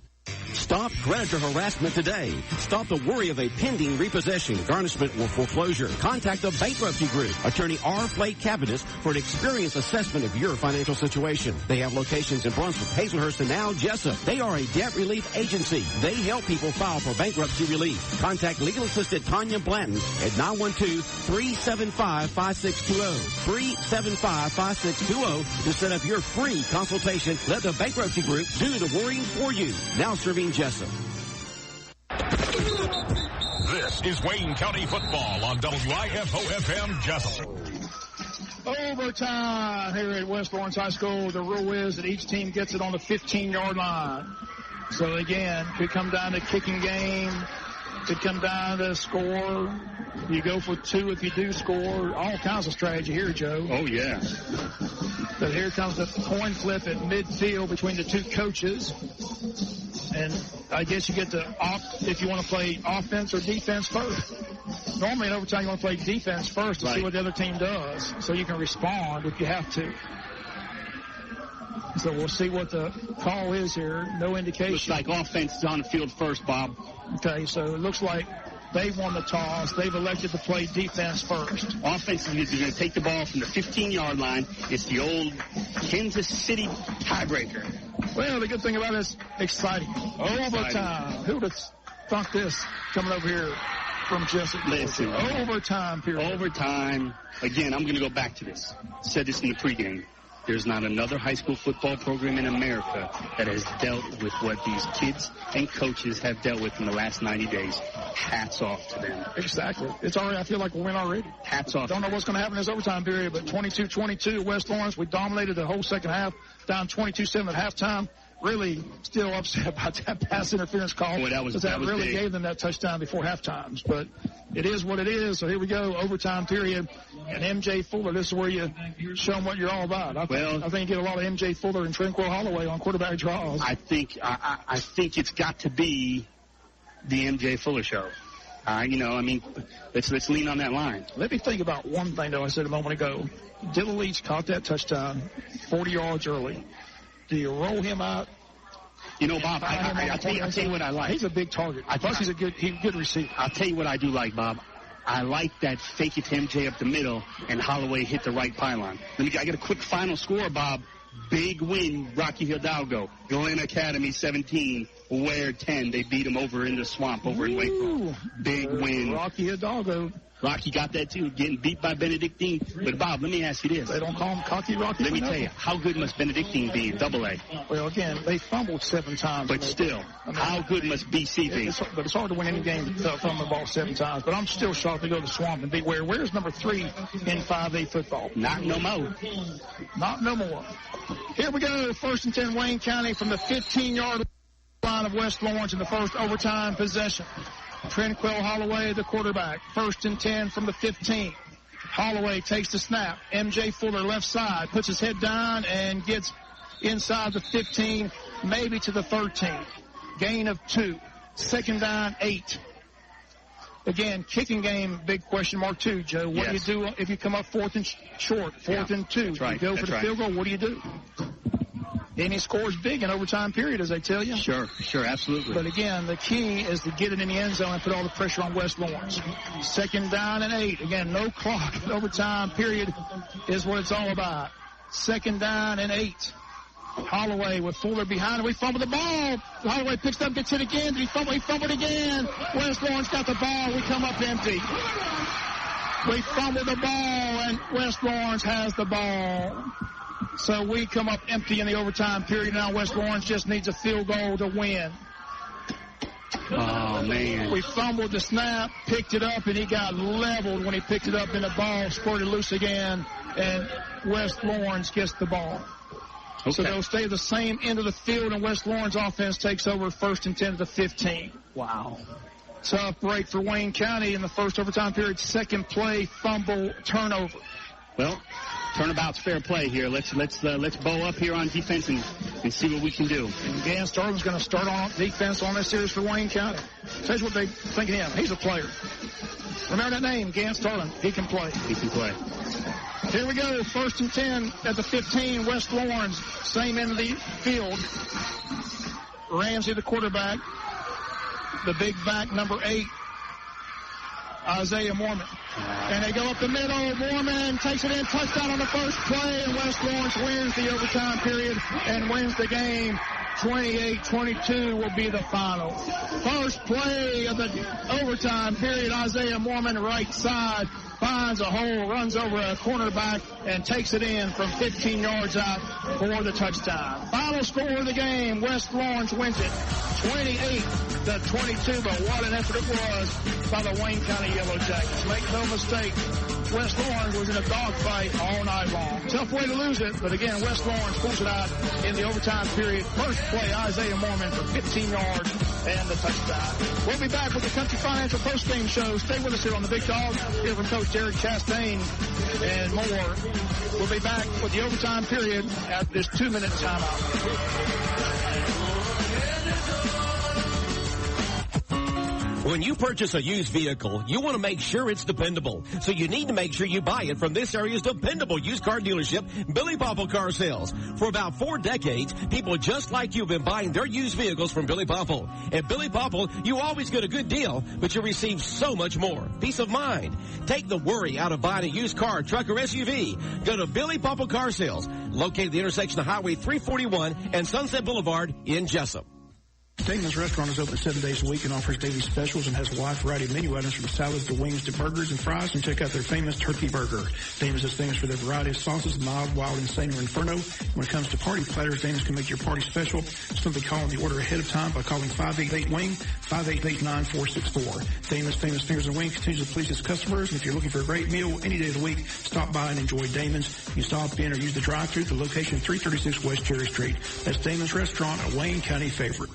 Stop predator harassment today. Stop the worry of a pending repossession, garnishment, or foreclosure. Contact the Bankruptcy Group, Attorney R. Flake Cavitas, for an experienced assessment of your financial situation. They have locations in Brunswick, Hazelhurst, and now Jesup. They are a debt relief agency. They help people file for bankruptcy relief. Contact legal assistant Tanya Blanton at 912-375-5620. 375-5620 to set up your free consultation. Let the Bankruptcy Group do the worrying for you. Now serving Jesup. This is Wayne County football on WIFO-FM Jesup. Overtime here at West Lawrence High School. The rule is that each team gets it on the 15-yard line. So again, could come down to kicking game. Could come down to score. You go for 2 if you do score. All kinds of strategy here, Joe. Oh, yeah. But here comes the coin flip at midfield between the 2 coaches. And I guess you get to opt if you want to play offense or defense first. Normally in overtime you want to play defense first to see what the other team does so you can respond if you have to. So we'll see what the call is here. No indication. Looks like offense is on the field first, Bob. Okay, so it looks like they've won the toss. They've elected to play defense first. Offense is going to take the ball from the 15-yard line. It's the old Kansas City tiebreaker. Well, the good thing about it is exciting. Overtime. Who would have thought this coming over here from Jesup? Listen. Overtime period. Overtime. Again, I'm going to go back to this. Said this in the pregame. There's not another high school football program in America that has dealt with what these kids and coaches have dealt with in the last 90 days. Hats off to them. Exactly. It's already, I feel like we'll win already. Hats off. Don't know what's going to happen in this overtime period, but 22-22 West Lawrence. We dominated the whole second half, down 22-7 at halftime. Really still upset about that pass interference call. Boy, that really big. gave them that touchdown before halftime. But it is what it is. So here we go, overtime period. And M.J. Fuller, this is where you show them what you're all about. I think you get a lot of M.J. Fuller and Tranquil Holloway on quarterback draws. I think it's got to be the M.J. Fuller show. Let's lean on that line. Let me think about one thing, though, I said a moment ago. Dylan Leach caught that touchdown 40 yards early. Do you roll him out? You know, Bob, I'll tell you what I like. He's a big target. Plus, he's a good receiver. I'll tell you what I do like, Bob. I like that fake it to MJ up the middle, and Holloway hit the right pylon. I got a quick final score, Bob. Big win, Rocky Hidalgo. Glen Academy 17, Ware 10. They beat him over in the swamp over in Waco. Big win. Rocky Hidalgo. Rocky got that, too, getting beat by Benedictine. But, Bob, let me ask you this. They don't call him Cocky Rocky? Let me tell you, how good must Benedictine be in AA? Well, again, they fumbled 7 times. But still, how good must BC be? But it's hard to win any game from the ball 7 times. But I'm still shocked to go to the Swamp and beat Ware. Where's number 3 in 5A football? Not no more. Not no more. Here we go. 1st and 10, Wayne County from the 15-yard line of West Lawrence in the first overtime possession. Tranquil Holloway, the quarterback. 1st and 10 from the 15. Holloway takes the snap. MJ Fuller left side, puts his head down and gets inside the 15, maybe to the 13. Gain of 2. 2nd down, 8. Again, kicking game, big question mark too, Joe. What do you do if you come up 4th and short, 4th and 2? That's right. You go for the field goal, what do you do? Any scores big in overtime period, as they tell you. Sure, absolutely. But again, the key is to get it in the end zone and put all the pressure on West Lawrence. 2nd down and 8. Again, no clock. Overtime period is what it's all about. 2nd down and 8. Holloway with Fuller behind him. We fumbled the ball. Holloway picks up, gets it again. Did he fumble? He fumbled again. West Lawrence got the ball. We come up empty. We fumbled the ball, and West Lawrence has the ball. So we come up empty in the overtime period. Now West Lawrence just needs a field goal to win. Oh, man. We fumbled the snap, picked it up, and he got leveled when he picked it up, and the ball squirted loose again, and West Lawrence gets the ball. Okay. So they'll stay the same end of the field, and West Lawrence offense takes over 1st and 10 to the 15. Wow. Tough break for Wayne County in the first overtime period. 2nd play, fumble, turnover. Well, turnabout's fair play here. Let's bow up here on defense and see what we can do. And Dan Starling's going to start on defense on this series for Wayne County. Tell you what they think of him. He's a player. Remember that name, Gant Starling. He can play. He can play. Here we go. 1st and 10 at the 15. West Lawrence, same end of the field. Ramsey, the quarterback. The big back, number 8. Isaiah Mormon. And they go up the middle. Mormon takes it in. Touchdown on the first play. And West Lawrence wins the overtime period and wins the game. 28-22 will be the final. First play of the overtime period. Isaiah Mormon, right side, finds a hole, runs over a cornerback, and takes it in from 15 yards out for the touchdown. Final score of the game, West Lawrence wins it 28-22, but what an effort it was by the Wayne County Yellow Jackets. Make no mistake, West Lawrence was in a dogfight all night long. Tough way to lose it, but again, West Lawrence pulls it out in the overtime period. First play, Isaiah Mormon for 15 yards and the touchdown. We'll be back with the Country Financial postgame show. Stay with us here on the Big Dog. Here from Coach Derek Chastain and more. We'll be back with the overtime period at this 2-minute timeout. When you purchase a used vehicle, you want to make sure it's dependable. So you need to make sure you buy it from this area's dependable used car dealership, Billy Popple Car Sales. For about 4 decades, people just like you have been buying their used vehicles from Billy Popple. At Billy Popple, you always get a good deal, but you receive so much more. Peace of mind. Take the worry out of buying a used car, truck, or SUV. Go to Billy Popple Car Sales, located at the intersection of Highway 341 and Sunset Boulevard in Jesup. Damon's Restaurant is open 7 days a week and offers daily specials and has a wide variety of menu items from salads to wings to burgers and fries. And check out their famous turkey burger. Damon's is famous for their variety of sauces, mild, wild, insane, or inferno. When it comes to party platters, Damon's can make your party special. Simply call on the order ahead of time by calling 588-WING, 588-9464. Damon's Famous Fingers and Wings continues to please its customers. And if you're looking for a great meal any day of the week, stop by and enjoy Damon's. You stop in or use the drive-thru at the location 336 West Cherry Street. That's Damon's Restaurant, a Wayne County favorite.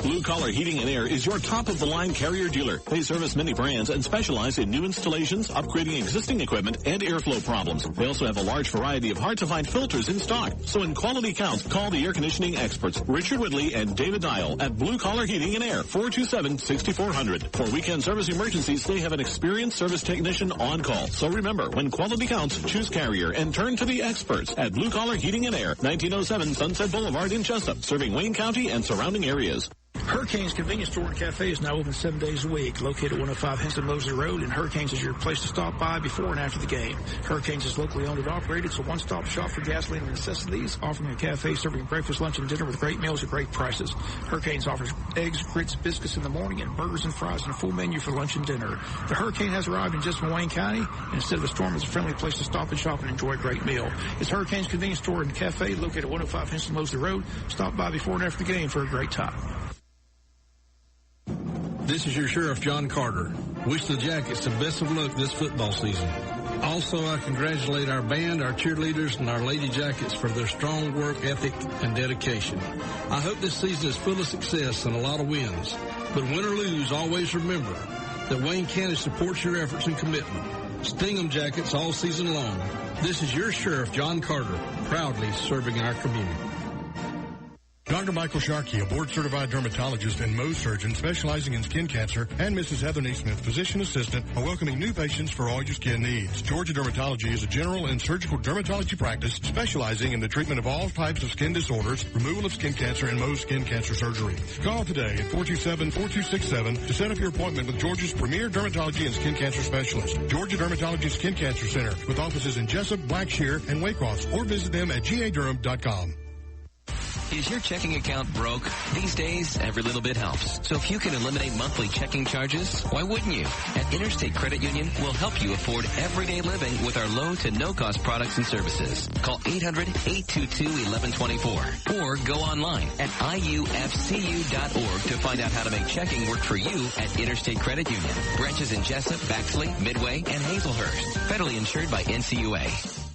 Blue Collar Heating and Air is your top-of-the-line Carrier dealer. They service many brands and specialize in new installations, upgrading existing equipment, and airflow problems. They also have a large variety of hard-to-find filters in stock. So when quality counts, call the air conditioning experts, Richard Whitley and David Dial at Blue Collar Heating and Air, 427-6400. For weekend service emergencies, they have an experienced service technician on call. So remember, when quality counts, choose Carrier and turn to the experts at Blue Collar Heating and Air, 1907 Sunset Boulevard in Jesup, serving Wayne County and surrounding areas. Hurricane's Convenience Store and Cafe is now open 7 days a week, located at 105 Henson Mosley Road, and Hurricane's is your place to stop by before and after the game. Hurricane's is locally owned and operated. It's a one-stop shop for gasoline and necessities, offering a cafe serving breakfast, lunch, and dinner with great meals at great prices. Hurricane's offers eggs, grits, biscuits in the morning, and burgers and fries, and a full menu for lunch and dinner. The Hurricane has arrived in just Wayne County, and instead of a storm, it's a friendly place to stop and shop and enjoy a great meal. It's Hurricane's Convenience Store and Cafe, located at 105 Henson Mosley Road. Stop by before and after the game for a great time. This is your Sheriff, John Carter. Wish the Jackets the best of luck this football season. Also, I congratulate our band, our cheerleaders, and our Lady Jackets for their strong work ethic and dedication. I hope this season is full of success and a lot of wins. But win or lose, always remember that Wayne County supports your efforts and commitment. Sting 'em Jackets all season long. This is your Sheriff, John Carter, proudly serving our community. Dr. Michael Sharkey, a board-certified dermatologist and Mohs surgeon specializing in skin cancer, and Mrs. Heather Neesmith, physician assistant, are welcoming new patients for all your skin needs. Georgia Dermatology is a general and surgical dermatology practice specializing in the treatment of all types of skin disorders, removal of skin cancer, and Mohs skin cancer surgery. Call today at 427-4267 to set up your appointment with Georgia's premier dermatology and skin cancer specialist, Georgia Dermatology Skin Cancer Center, with offices in Jesup, Blackshear, and Waycross, or visit them at gadurham.com. Is your checking account broke? These days, every little bit helps. So if you can eliminate monthly checking charges, why wouldn't you? At Interstate Credit Union, we'll help you afford everyday living with our low to no-cost products and services. Call 800-822-1124 or go online at iufcu.org to find out how to make checking work for you at Interstate Credit Union. Branches in Jesup, Baxley, Midway, and Hazelhurst. Federally insured by NCUA.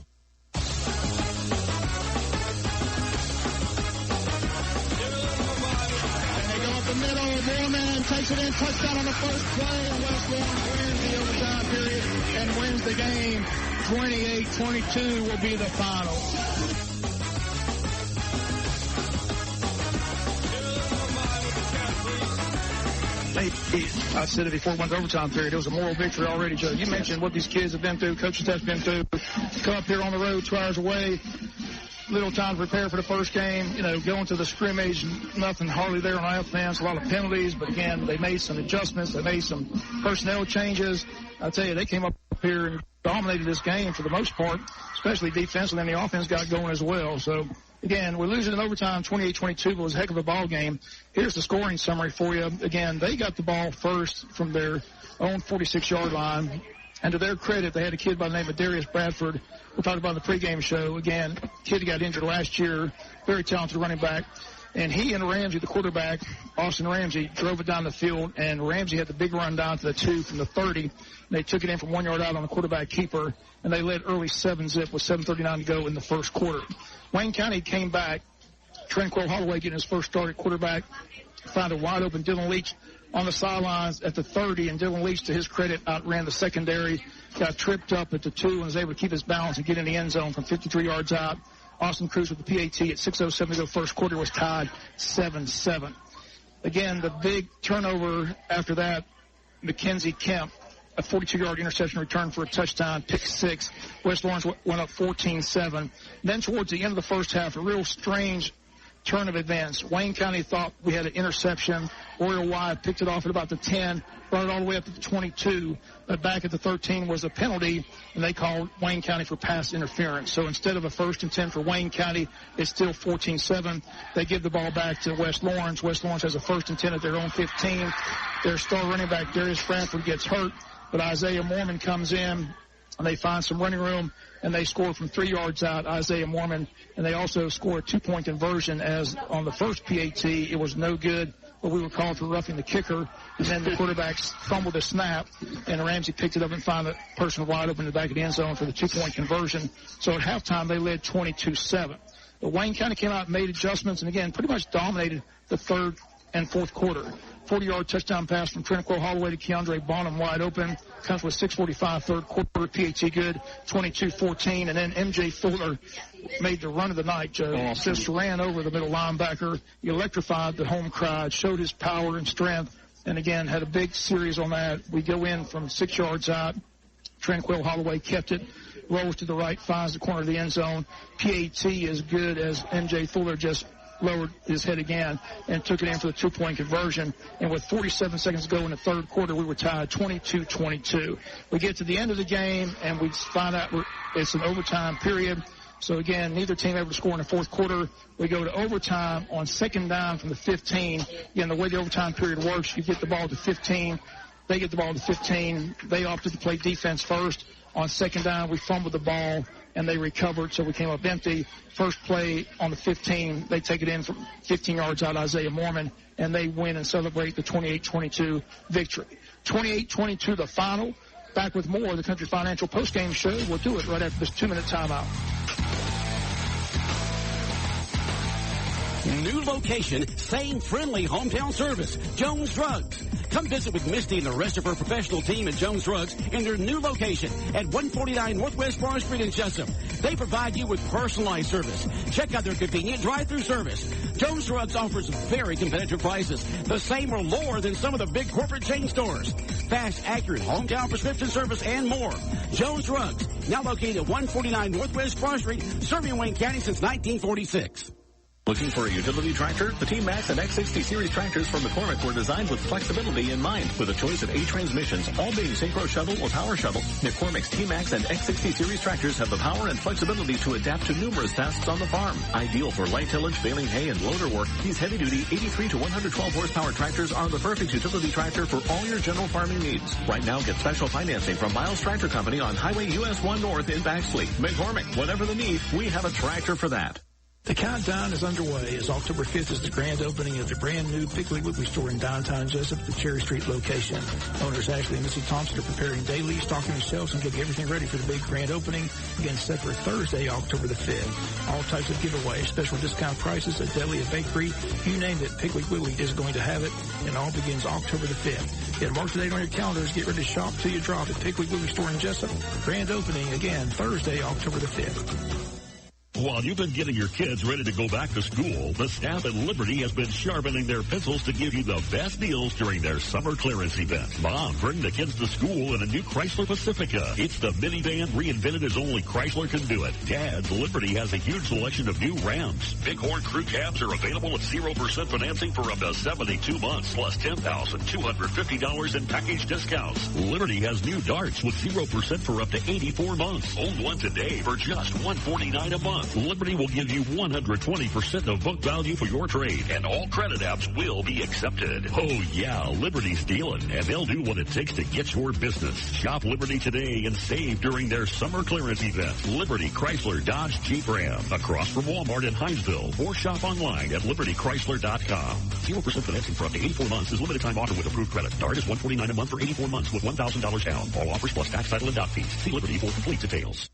Takes it in, touchdown on the first play, and West Lawrence wins the overtime period and wins the game. 28-22 will be the final. I said it before we went to overtime period. It was a moral victory already, Joe. You mentioned what these kids have been through, coaching staff's been through. Come up here on the road 2 hours away. Little time to prepare for the first game, going to the scrimmage, nothing hardly there on offense, a lot of penalties, but again, they made some adjustments, they made some personnel changes. I tell you, they came up here and dominated this game for the most part, especially defensively, and the offense got going as well. So, again, we're losing in overtime 28-22, but it was a heck of a ball game. Here's the scoring summary for you. Again, they got the ball first from their own 46-yard line. And to their credit, they had a kid by the name of Darius Bradford. We talked about in the pregame show. Again, kid who got injured last year, very talented running back. And he and Ramsey, the quarterback, Austin Ramsey, drove it down the field. And Ramsey had the big run down to the 2 from the 30. And they took it in from 1 yard out on the quarterback keeper. And they led early 7-zip with 7:39 to go in the first quarter. Wayne County came back. Tranquil Holloway getting his first start at quarterback. Found a wide open Dylan Leach on the sidelines at the 30, and Dylan Leach, to his credit, outran the secondary, got tripped up at the 2, and was able to keep his balance and get in the end zone from 53 yards out. Austin Cruz with the PAT at 6:07 to go first quarter was tied 7-7. Again, the big turnover after that, Mackenzie Kemp, a 42-yard interception return for a touchdown, pick 6. West Lawrence went up 14-7. Then towards the end of the first half, a real strange turn of events. Wayne County thought we had an interception. Oriole Wide picked it off at about the 10, brought it all the way up to the 22. But back at the 13 was a penalty, and they called Wayne County for pass interference. So instead of a 1st and 10 for Wayne County, it's still 14-7. They give the ball back to West Lawrence. West Lawrence has a 1st and 10 at their own 15. Their star running back, Darius Bradford, gets hurt, but Isaiah Mormon comes in, and they find some running room, and they score from 3 yards out, Isaiah Mormon. And they also score a 2-point conversion, as on the first PAT, it was no good, but we were called for roughing the kicker. And then the quarterback fumbled the snap, and Ramsey picked it up and found a person wide open in the back of the end zone for the 2-point conversion. So at halftime, they led 22-7. But Wayne County came out and made adjustments, and again, pretty much dominated the third and fourth quarter. 40-yard touchdown pass from Tranquil Holloway to Keandre Bonham wide open. Comes with 6:45 third quarter. PAT good, 22-14. And then M.J. Fuller made the run of the night, Joe. Awesome. Just ran over the middle linebacker. He electrified the home crowd, showed his power and strength, and again had a big series on that. We go in from 6 yards out. Tranquil Holloway kept it, rolls to the right, finds the corner of the end zone. PAT is good as M.J. Fuller just lowered his head again and took it in for the 2-point conversion. And with 47 seconds to go in the third quarter, we were tied 22-22. We get to the end of the game, and we find out it's an overtime period. So, again, neither team able to score in the fourth quarter. We go to overtime on second down from the 15. Again, the way the overtime period works, you get the ball to 15. They get the ball to 15. They opted to play defense first. On second down, we fumbled the ball, and they recovered, so we came up empty. First play on the 15, they take it in from 15 yards out, Isaiah Mormon, and they win and celebrate the 28-22 victory. 28-22 the final. Back with more of the Country Financial postgame show. We'll do it right after this 2-minute timeout. New location, same friendly hometown service, Jones Drugs. Come visit with Misty and the rest of her professional team at Jones Drugs in their new location at 149 Northwest Forest Street in Jesup. They provide you with personalized service. Check out their convenient drive-through service. Jones Drugs offers very competitive prices, the same or lower than some of the big corporate chain stores. Fast, accurate hometown prescription service and more. Jones Drugs, now located at 149 Northwest Forest Street, serving Wayne County since 1946. Looking for a utility tractor? The T-Max and X60 series tractors from McCormick were designed with flexibility in mind. With a choice of 8 transmissions, all being synchro shuttle or power shuttle, McCormick's T-Max and X60 series tractors have the power and flexibility to adapt to numerous tasks on the farm. Ideal for light tillage, baling hay, and loader work, these heavy-duty 83 to 112 horsepower tractors are the perfect utility tractor for all your general farming needs. Right now, get special financing from Miles Tractor Company on Highway US 1 North in Baxley. McCormick, whatever the need, we have a tractor for that. The countdown is underway as October 5th is the grand opening of the brand new Piggly Wiggly store in downtown Jesup, the Cherry Street location. Owners Ashley and Missy Thompson are preparing daily, stocking the shelves and getting everything ready for the big grand opening, again set for Thursday, October the 5th. All types of giveaways, special discount prices, a deli, a bakery, you name it, Piggly Wiggly is going to have it, and all begins October the 5th. Get mark the date on your calendars, get ready to shop till you drop at Piggly Wiggly store in Jesup. Grand opening, again, Thursday, October the 5th. While you've been getting your kids ready to go back to school, the staff at Liberty has been sharpening their pencils to give you the best deals during their summer clearance event. Mom, bring the kids to school in a new Chrysler Pacifica. It's the minivan reinvented as only Chrysler can do it. Dad, Liberty has a huge selection of new Rams. Bighorn crew cabs are available at 0% financing for up to 72 months, plus $10,250 in package discounts. Liberty has new Darts with 0% for up to 84 months. Own one today for just $149 a month. Liberty will give you 120% of book value for your trade, and all credit apps will be accepted. Oh yeah, Liberty's dealing, and they'll do what it takes to get your business. Shop Liberty today and save during their summer clearance event. Liberty Chrysler Dodge Jeep Ram, across from Walmart in Hinesville, or shop online at libertychrysler.com. 0% financing for up to 84 months is limited time offer with approved credit. Dart is $149 a month for 84 months with $1,000 down. All offers plus tax, title, and dock fees. See Liberty for complete details.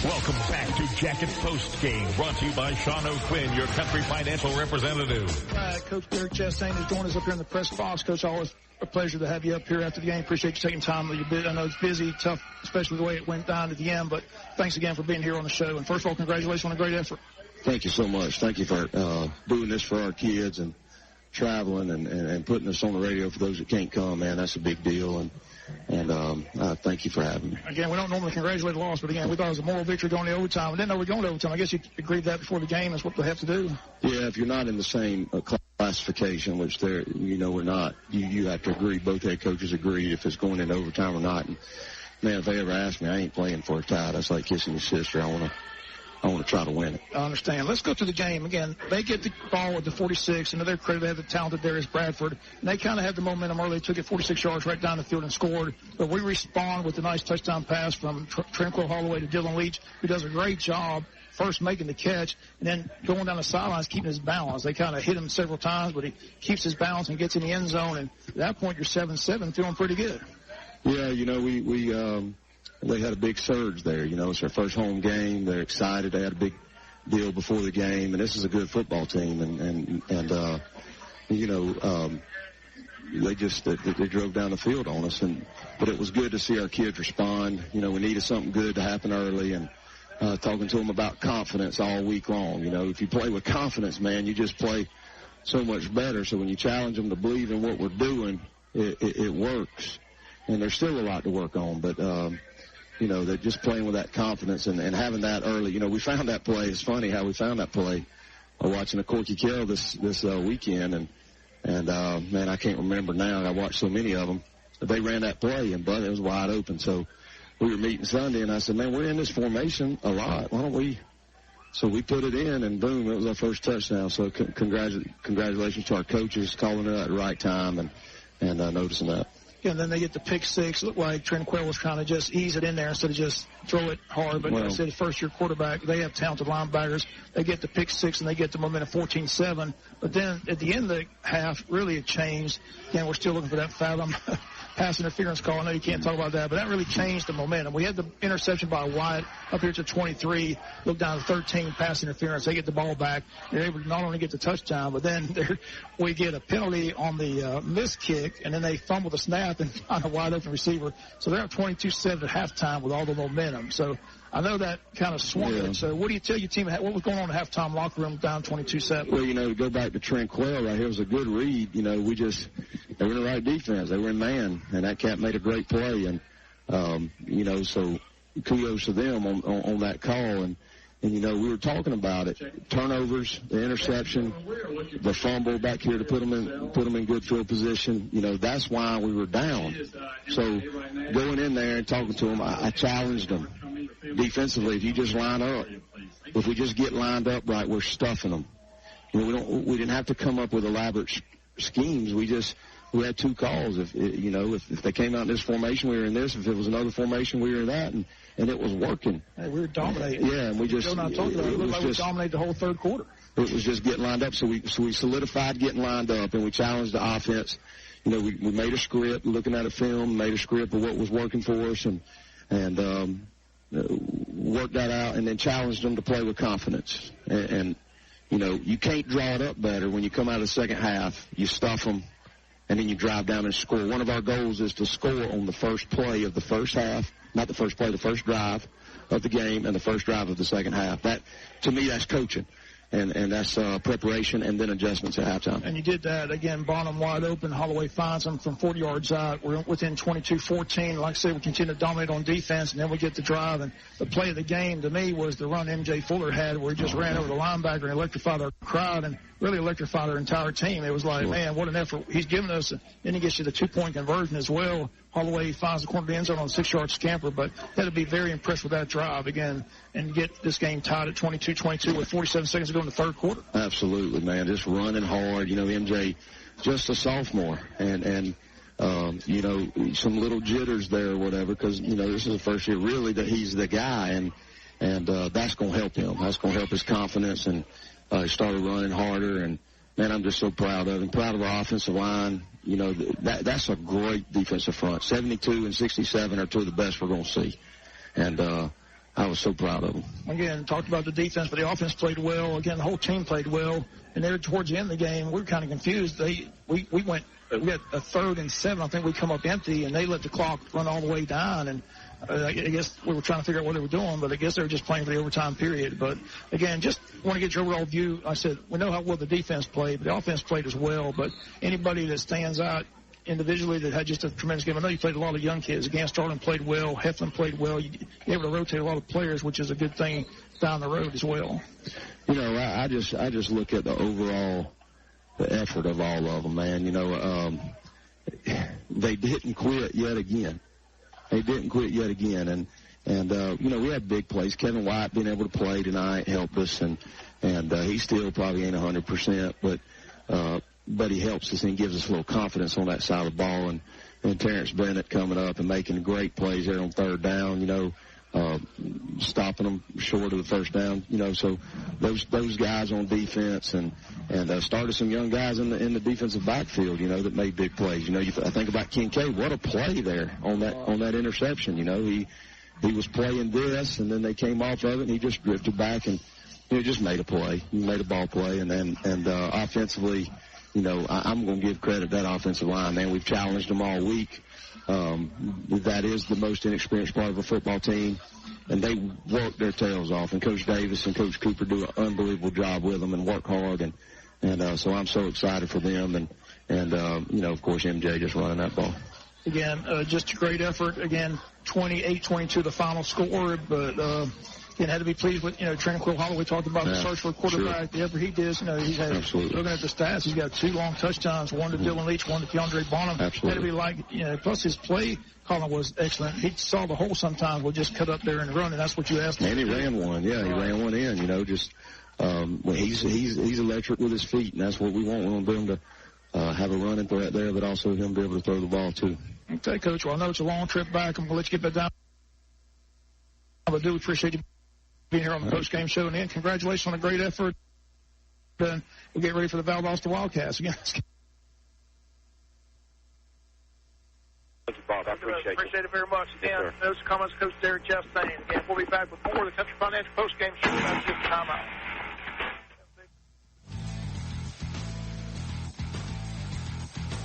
Welcome back to Jacket Post Game, brought to you by Sean O'Quinn, your country financial representative. Coach Derek Chastain has joined us up here in the press box. Coach, always a pleasure to have you up here after the game. Appreciate you taking time. I know it's busy, tough, especially the way it went down at the end, but thanks again for being here on the show. And first of all, congratulations on a great effort. Thank you so much. Thank you for doing this for our kids and traveling and putting us on the radio for those that can't come, man. That's a big deal. And thank you for having me. Again, we don't normally congratulate the loss, but again, we thought it was a moral victory going to overtime. We didn't know we were going to overtime. I guess you agreed that before the game is what they have to do. Yeah, if you're not in the same classification, which we're not, you have to agree. Both head coaches agreed if it's going into overtime or not. And, man, if they ever ask me, I ain't playing for a tie. That's like kissing your sister. I want to try to win it. I understand. Let's go to the game. Again, they get the ball at the 46, and to their credit, they have the talented Darius Bradford. And they kind of had the momentum early. They took it 46 yards right down the field and scored. But we respond with a nice touchdown pass from Tranquil Holloway to Dylan Leach, who does a great job first making the catch and then going down the sidelines, keeping his balance. They kind of hit him several times, but he keeps his balance and gets in the end zone. And at that point, you're 7-7, feeling pretty good. Yeah, they had a big surge there. It's their first home game. They're excited. They had a big deal before the game, and this is a good football team. They drove down the field on us, but it was good to see our kids respond. We needed something good to happen early, and talking to them about confidence all week long. If you play with confidence, man, you just play so much better. So when you challenge them to believe in what we're doing, it works. and there's still a lot to work on. But they're just playing with that confidence and having that early. We found that play. It's funny how we found that play. Watching a Corky Carroll this weekend, and man, I can't remember now. I watched so many of them. But they ran that play, and it was wide open. So we were meeting Sunday, and I said, man, we're in this formation a lot. Why don't we? So we put it in, and boom, it was our first touchdown. So congratulations to our coaches calling it at the right time and noticing that. And then they get the pick six. It looked like Tranquil was trying to just ease it in there instead of just throw it hard. But like I said, first-year quarterback, they have talented linebackers. They get the pick six, and they get the momentum 14-7. But then at the end of the half, really it changed. Again, we're still looking for that Fathom pass interference call. I know you can't talk about that, but that really changed the momentum. We had the interception by Wyatt up here to 23, look down to 13, pass interference. They get the ball back. They're able to not only get the touchdown, but then we get a penalty on the missed kick, and then they fumble the snap and find a wide-open receiver. So they're up 22-7 at halftime with all the momentum. So I know that kind of swung it. So what do you tell your team? What was going on in the halftime locker room down 22-7? Well, to go back to Tranquil right here, it was a good read. They were in the right defense. They were in man, and that cat made a great play. And, so kudos to them on that call. And we were talking about it. Turnovers, the interception, the fumble back here to put them in good field position. That's why we were down. So going in there and talking to them, I challenged them. Defensively, if you just line up, if we just get lined up right, we're stuffing them. We didn't have to come up with elaborate schemes. We had two calls. If they came out in this formation, we were in this. If it was another formation, we were in that, and it was working. Hey, we were dominating. Yeah, and we just. It looked like we dominated the whole third quarter. It was just getting lined up. So we solidified getting lined up, and we challenged the offense. We made a script, looking at a film, made a script of what was working for us, and worked that out, and then challenged them to play with confidence. And you can't draw it up better when you come out of the second half. You stuff them, and then you drive down and score. One of our goals is to score on the first play of the first half, not the first play, the first drive of the game and the first drive of the second half. That, to me, that's coaching. And that's preparation and then adjustments at halftime. And you did that. Again, Bonham wide open. Holloway finds him from 40 yards out. We're within 22-14. Like I said, we continue to dominate on defense, and then we get the drive. And the play of the game, to me, was the run M.J. Fuller had where he just ran over the linebacker and electrified our crowd and really electrified our entire team. It was like, man, what an effort he's given us. And then he gets you the two-point conversion as well. Holloway finds the corner of the end zone on a 6-yard scamper, but had to be very impressed with that drive again and get this game tied at 22-22 with 47 seconds to go in the third quarter. Absolutely, man. Just running hard. MJ, just a sophomore, and some little jitters there or whatever because, this is the first year really that he's the guy, and that's going to help him. That's going to help his confidence, and he started running harder, and, man, I'm just so proud of him. Proud of our offensive line. That's a great defensive front. 72 and 67 are two of the best we're going to see. And I was so proud of them. Again, talked about the defense, but the offense played well. Again, the whole team played well. And there towards the end of the game, we were kind of confused. We had a 3rd and 7. I think we come up empty, and they let the clock run all the way down. And I guess we were trying to figure out what they were doing, but I guess they were just playing for the overtime period. But, again, just want to get your overall view. I said, we know how well the defense played, but the offense played as well. But anybody that stands out individually that had just a tremendous game. I know you played a lot of young kids. Again, Starling played well. Heflin played well. You're able to rotate a lot of players, which is a good thing down the road as well. I just look at the overall effort of all of them, man. They didn't quit yet again. And we had big plays. Kevin White being able to play tonight helped us, and he still probably ain't 100%, but he helps us and gives us a little confidence on that side of the ball. And Terrence Bennett coming up and making great plays there on third down, stopping them short of the first down, so those guys on defense and started some young guys in the defensive backfield, that made big plays. I think about Kincaid, what a play there on that interception. He was playing this, and then they came off of it, and he just drifted back and just made a play. He made a ball play, and offensively, I'm going to give credit to that offensive line, man. We've challenged them all week. That is the most inexperienced part of a football team, and they work their tails off. And Coach Davis and Coach Cooper do an unbelievable job with them and work hard. And so I'm so excited for them. And of course, MJ just running that ball. Again, just a great effort. Again, 28-22 the final score, but again, had to be pleased with, Tranquil Holloway talked about the search for a quarterback. The effort he did, he's had, looking at the stats, he's got 2 long touchdowns, one to Dylan Leach, one to DeAndre Bonham. Absolutely. Had to be plus his play calling was excellent. He saw the hole sometimes, will just cut up there and run, and that's what you asked him. And he ran one, he ran one in, just he's electric with his feet, and that's what we want. We want him to have a running threat there, but also him be able to throw the ball, too. Okay, Coach. Well, I know it's a long trip back. I'm going to let you get that down. I do appreciate you being here on the post-game show. And then congratulations on a great effort. And we'll get ready for the Valdosta Wildcats again. Thank you, Bob. I appreciate it very much. Again, those comments, Coach Derek Chastain. Again, we'll be back with more of the Country Financial post-game show. That's just a timeout.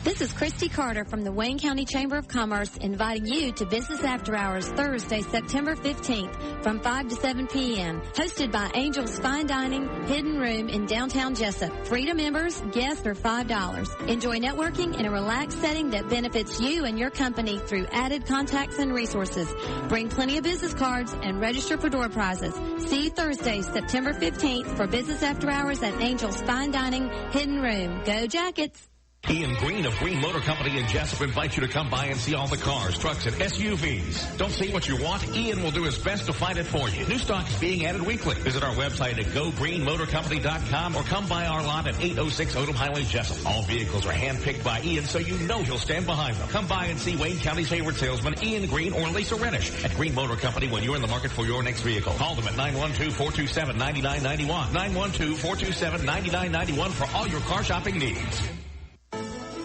This is Christy Carter from the Wayne County Chamber of Commerce inviting you to Business After Hours Thursday, September 15th from 5 to 7 p.m. Hosted by Angel's Fine Dining, Hidden Room in downtown Jesup. Free to members, guests are $5. Enjoy networking in a relaxed setting that benefits you and your company through added contacts and resources. Bring plenty of business cards and register for door prizes. See you Thursday, September 15th for Business After Hours at Angel's Fine Dining, Hidden Room. Go Jackets! Ian Green of Green Motor Company in Jesup invites you to come by and see all the cars, trucks, and SUVs. Don't see what you want? Ian will do his best to find it for you. New stock is being added weekly. Visit our website at gogreenmotorcompany.com or come by our lot at 806 Odom Highway, Jesup. All vehicles are handpicked by Ian, so you know he'll stand behind them. Come by and see Wayne County's favorite salesman, Ian Green or Lisa Reddish at Green Motor Company when you're in the market for your next vehicle. Call them at 912-427-9991. 912-427-9991 for all your car shopping needs.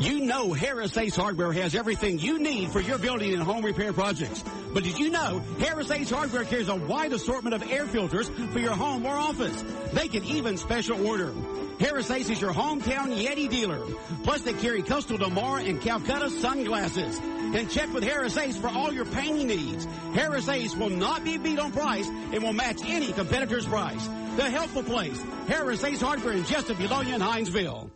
You know Harris Ace Hardware has everything you need for your building and home repair projects. But did you know Harris Ace Hardware carries a wide assortment of air filters for your home or office? They can even special order. Harris Ace is your hometown Yeti dealer. Plus, they carry Coastal Damar and Calcutta sunglasses. And check with Harris Ace for all your painting needs. Harris Ace will not be beat on price and will match any competitor's price. The helpful place, Harris Ace Hardware in Jesup, Eulonia, and Hinesville.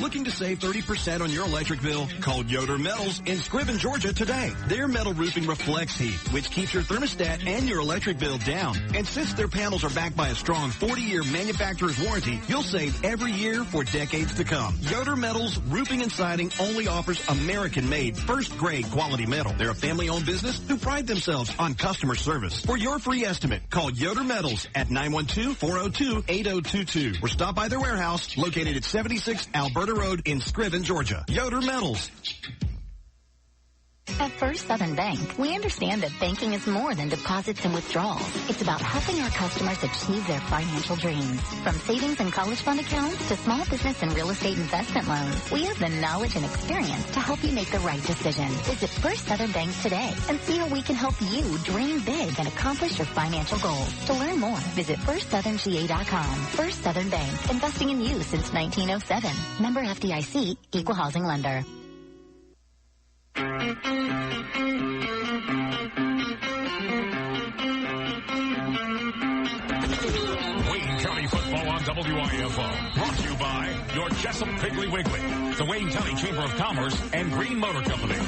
Looking to save 30% on your electric bill? Call Yoder Metals in Scriven, Georgia today. Their metal roofing reflects heat, which keeps your thermostat and your electric bill down. And since their panels are backed by a strong 40-year manufacturer's warranty, you'll save every year for decades to come. Yoder Metals Roofing and Siding only offers American-made, first-grade quality metal. They're a family-owned business who pride themselves on customer service. For your free estimate, call Yoder Metals at 912-402-8022 or stop by their warehouse located at 76 Alberta Road in Scriven, Georgia. Yoder Metals. At First Southern Bank, we understand that banking is more than deposits and withdrawals. It's about helping our customers achieve their financial dreams. From savings and college fund accounts to small business and real estate investment loans, we have the knowledge and experience to help you make the right decision. Visit First Southern Bank today and see how we can help you dream big and accomplish your financial goals. To learn more, visit firstsoutherngA.com. First Southern Bank, investing in you since 1907. Member FDIC, Equal Housing Lender. Wayne County football on WIFO. Brought to you by your Jesup Piggly Wiggly, the Wayne County Chamber of Commerce, and Green Motor Company.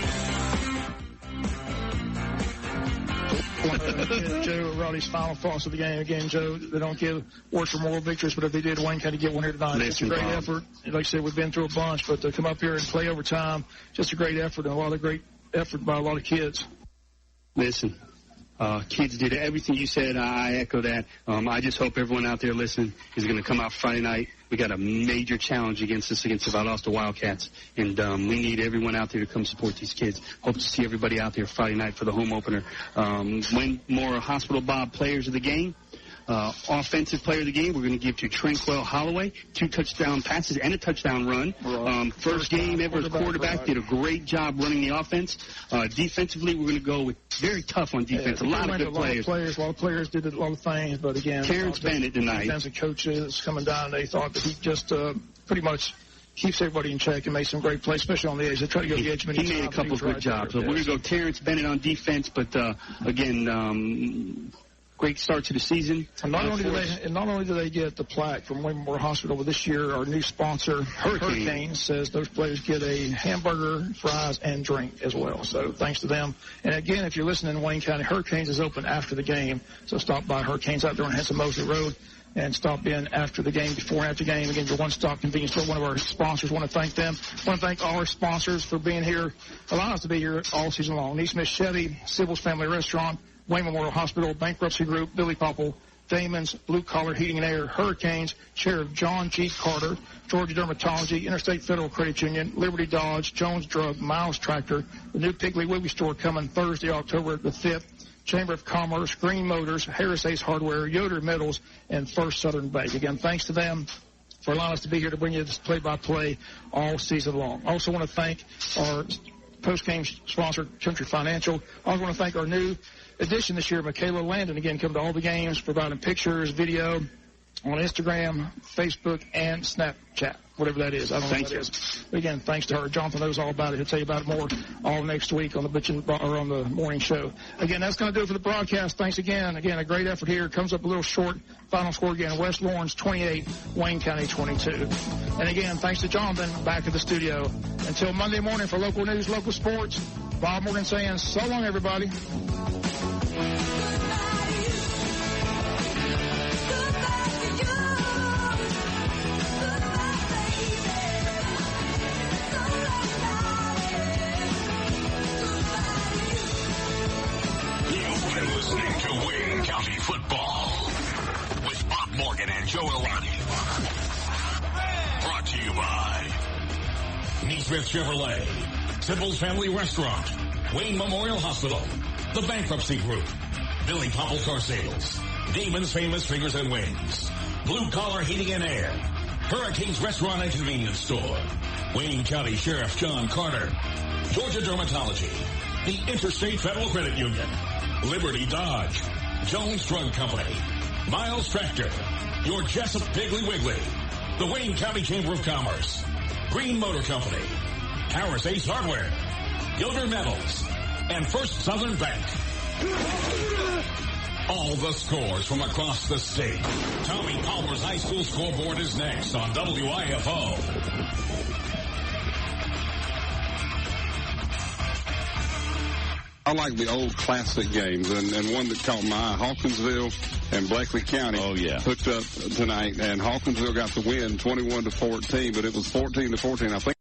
Joe, Roddy's final thoughts of the game. Again, Joe, they don't give worse or moral victories, but if they did, Wayne County get one here tonight. It's a great effort. Like I said, we've been through a bunch, but to come up here and play overtime, just a great effort and a lot of great effort by a lot of kids. Listen, kids did everything you said. I echo that. I just hope everyone out there listening is going to come out Friday night. We got a major challenge against us, against the Valdosta Wildcats, and we need everyone out there to come support these kids. Hope to see everybody out there Friday night for the home opener. Win more Hospital Bob players of the game. Offensive player of the game, we're going to give to Tranquil Holloway, 2 touchdown passes and a touchdown run. First game ever as quarterback, did a great job running the offense. Defensively, we're going to go with very tough on defense. A lot of good players. A lot of players did a lot of things, but again, Terrence Bennett tonight. Defensive coaches coming down, they thought that he just pretty much keeps everybody in check and makes some great plays, especially on the edge. They try to go to the edge many times. He made a couple of good jobs. So we're going to go Terrence Bennett on defense, but again, great start to the season. And not only do they get the plaque from Wayne Memorial Hospital, but this year our new sponsor, Hurricanes, says those players get a hamburger, fries, and drink as well. So thanks to them. And again, if you're listening in Wayne County, Hurricanes is open after the game. So stop by Hurricanes out there on Henson Mosley Road and stop in after the game, before and after the game. Again, your one-stop convenience store, one of our sponsors. Want to thank them. Want to thank all our sponsors for being here, allowing us to be here all season long. Neesmith Chevy, Sybil's Family Restaurant, Wayne Memorial Hospital, Bankruptcy Group, Billy Popple, Damon's, Blue Collar Heating and Air, Hurricanes, Sheriff John G. Carter, Georgia Dermatology, Interstate Federal Credit Union, Liberty Dodge, Jones Drug, Miles Tractor, the new Piggly Wiggly store coming Thursday, October the 5th, Chamber of Commerce, Green Motors, Harris Ace Hardware, Yoder Metals, and First Southern Bank. Again, thanks to them for allowing us to be here to bring you this play-by-play all season long. I also want to thank our post-game sponsor, Country Financial. I also want to thank our new addition this year, Michaela Landon, again, come to all the games, providing pictures, video on Instagram, Facebook, and Snapchat, whatever that is. I don't know what that is. But again, thanks to her. Jonathan knows all about it. He'll tell you about it more all next week on the morning show. Again, that's going to do it for the broadcast. Thanks again. Again, a great effort here. Comes up a little short. Final score again, West Lawrence 28, Wayne County 22. And again, thanks to Jonathan, back at the studio. Until Monday morning for local news, local sports, Bob Morgan saying so long, everybody. Football with Bob Morgan and Joe Elani. Brought to you by Neesmith Chevrolet, Sybil's Family Restaurant, Wayne Memorial Hospital, the Bankruptcy Group, Billy Popple Car Sales, Damon's Famous Fingers and Wings, Blue Collar Heating and Air, Hurricanes Restaurant and Convenience Store, Wayne County Sheriff John Carter, Georgia Dermatology, the Interstate Federal Credit Union, Liberty Dodge, Jones Drug Company, Miles Tractor, your Jesup Piggly Wiggly, the Wayne County Chamber of Commerce, Green Motor Company, Harris Ace Hardware, Yoder Metals, and First Southern Bank. All the scores from across the state. Tommy Palmer's High School Scoreboard is next on WIFO. I like the old classic games, and one that caught my eye, Hawkinsville and Blakely County hooked up tonight, and Hawkinsville got the win 21-14, but it was 14-14. I think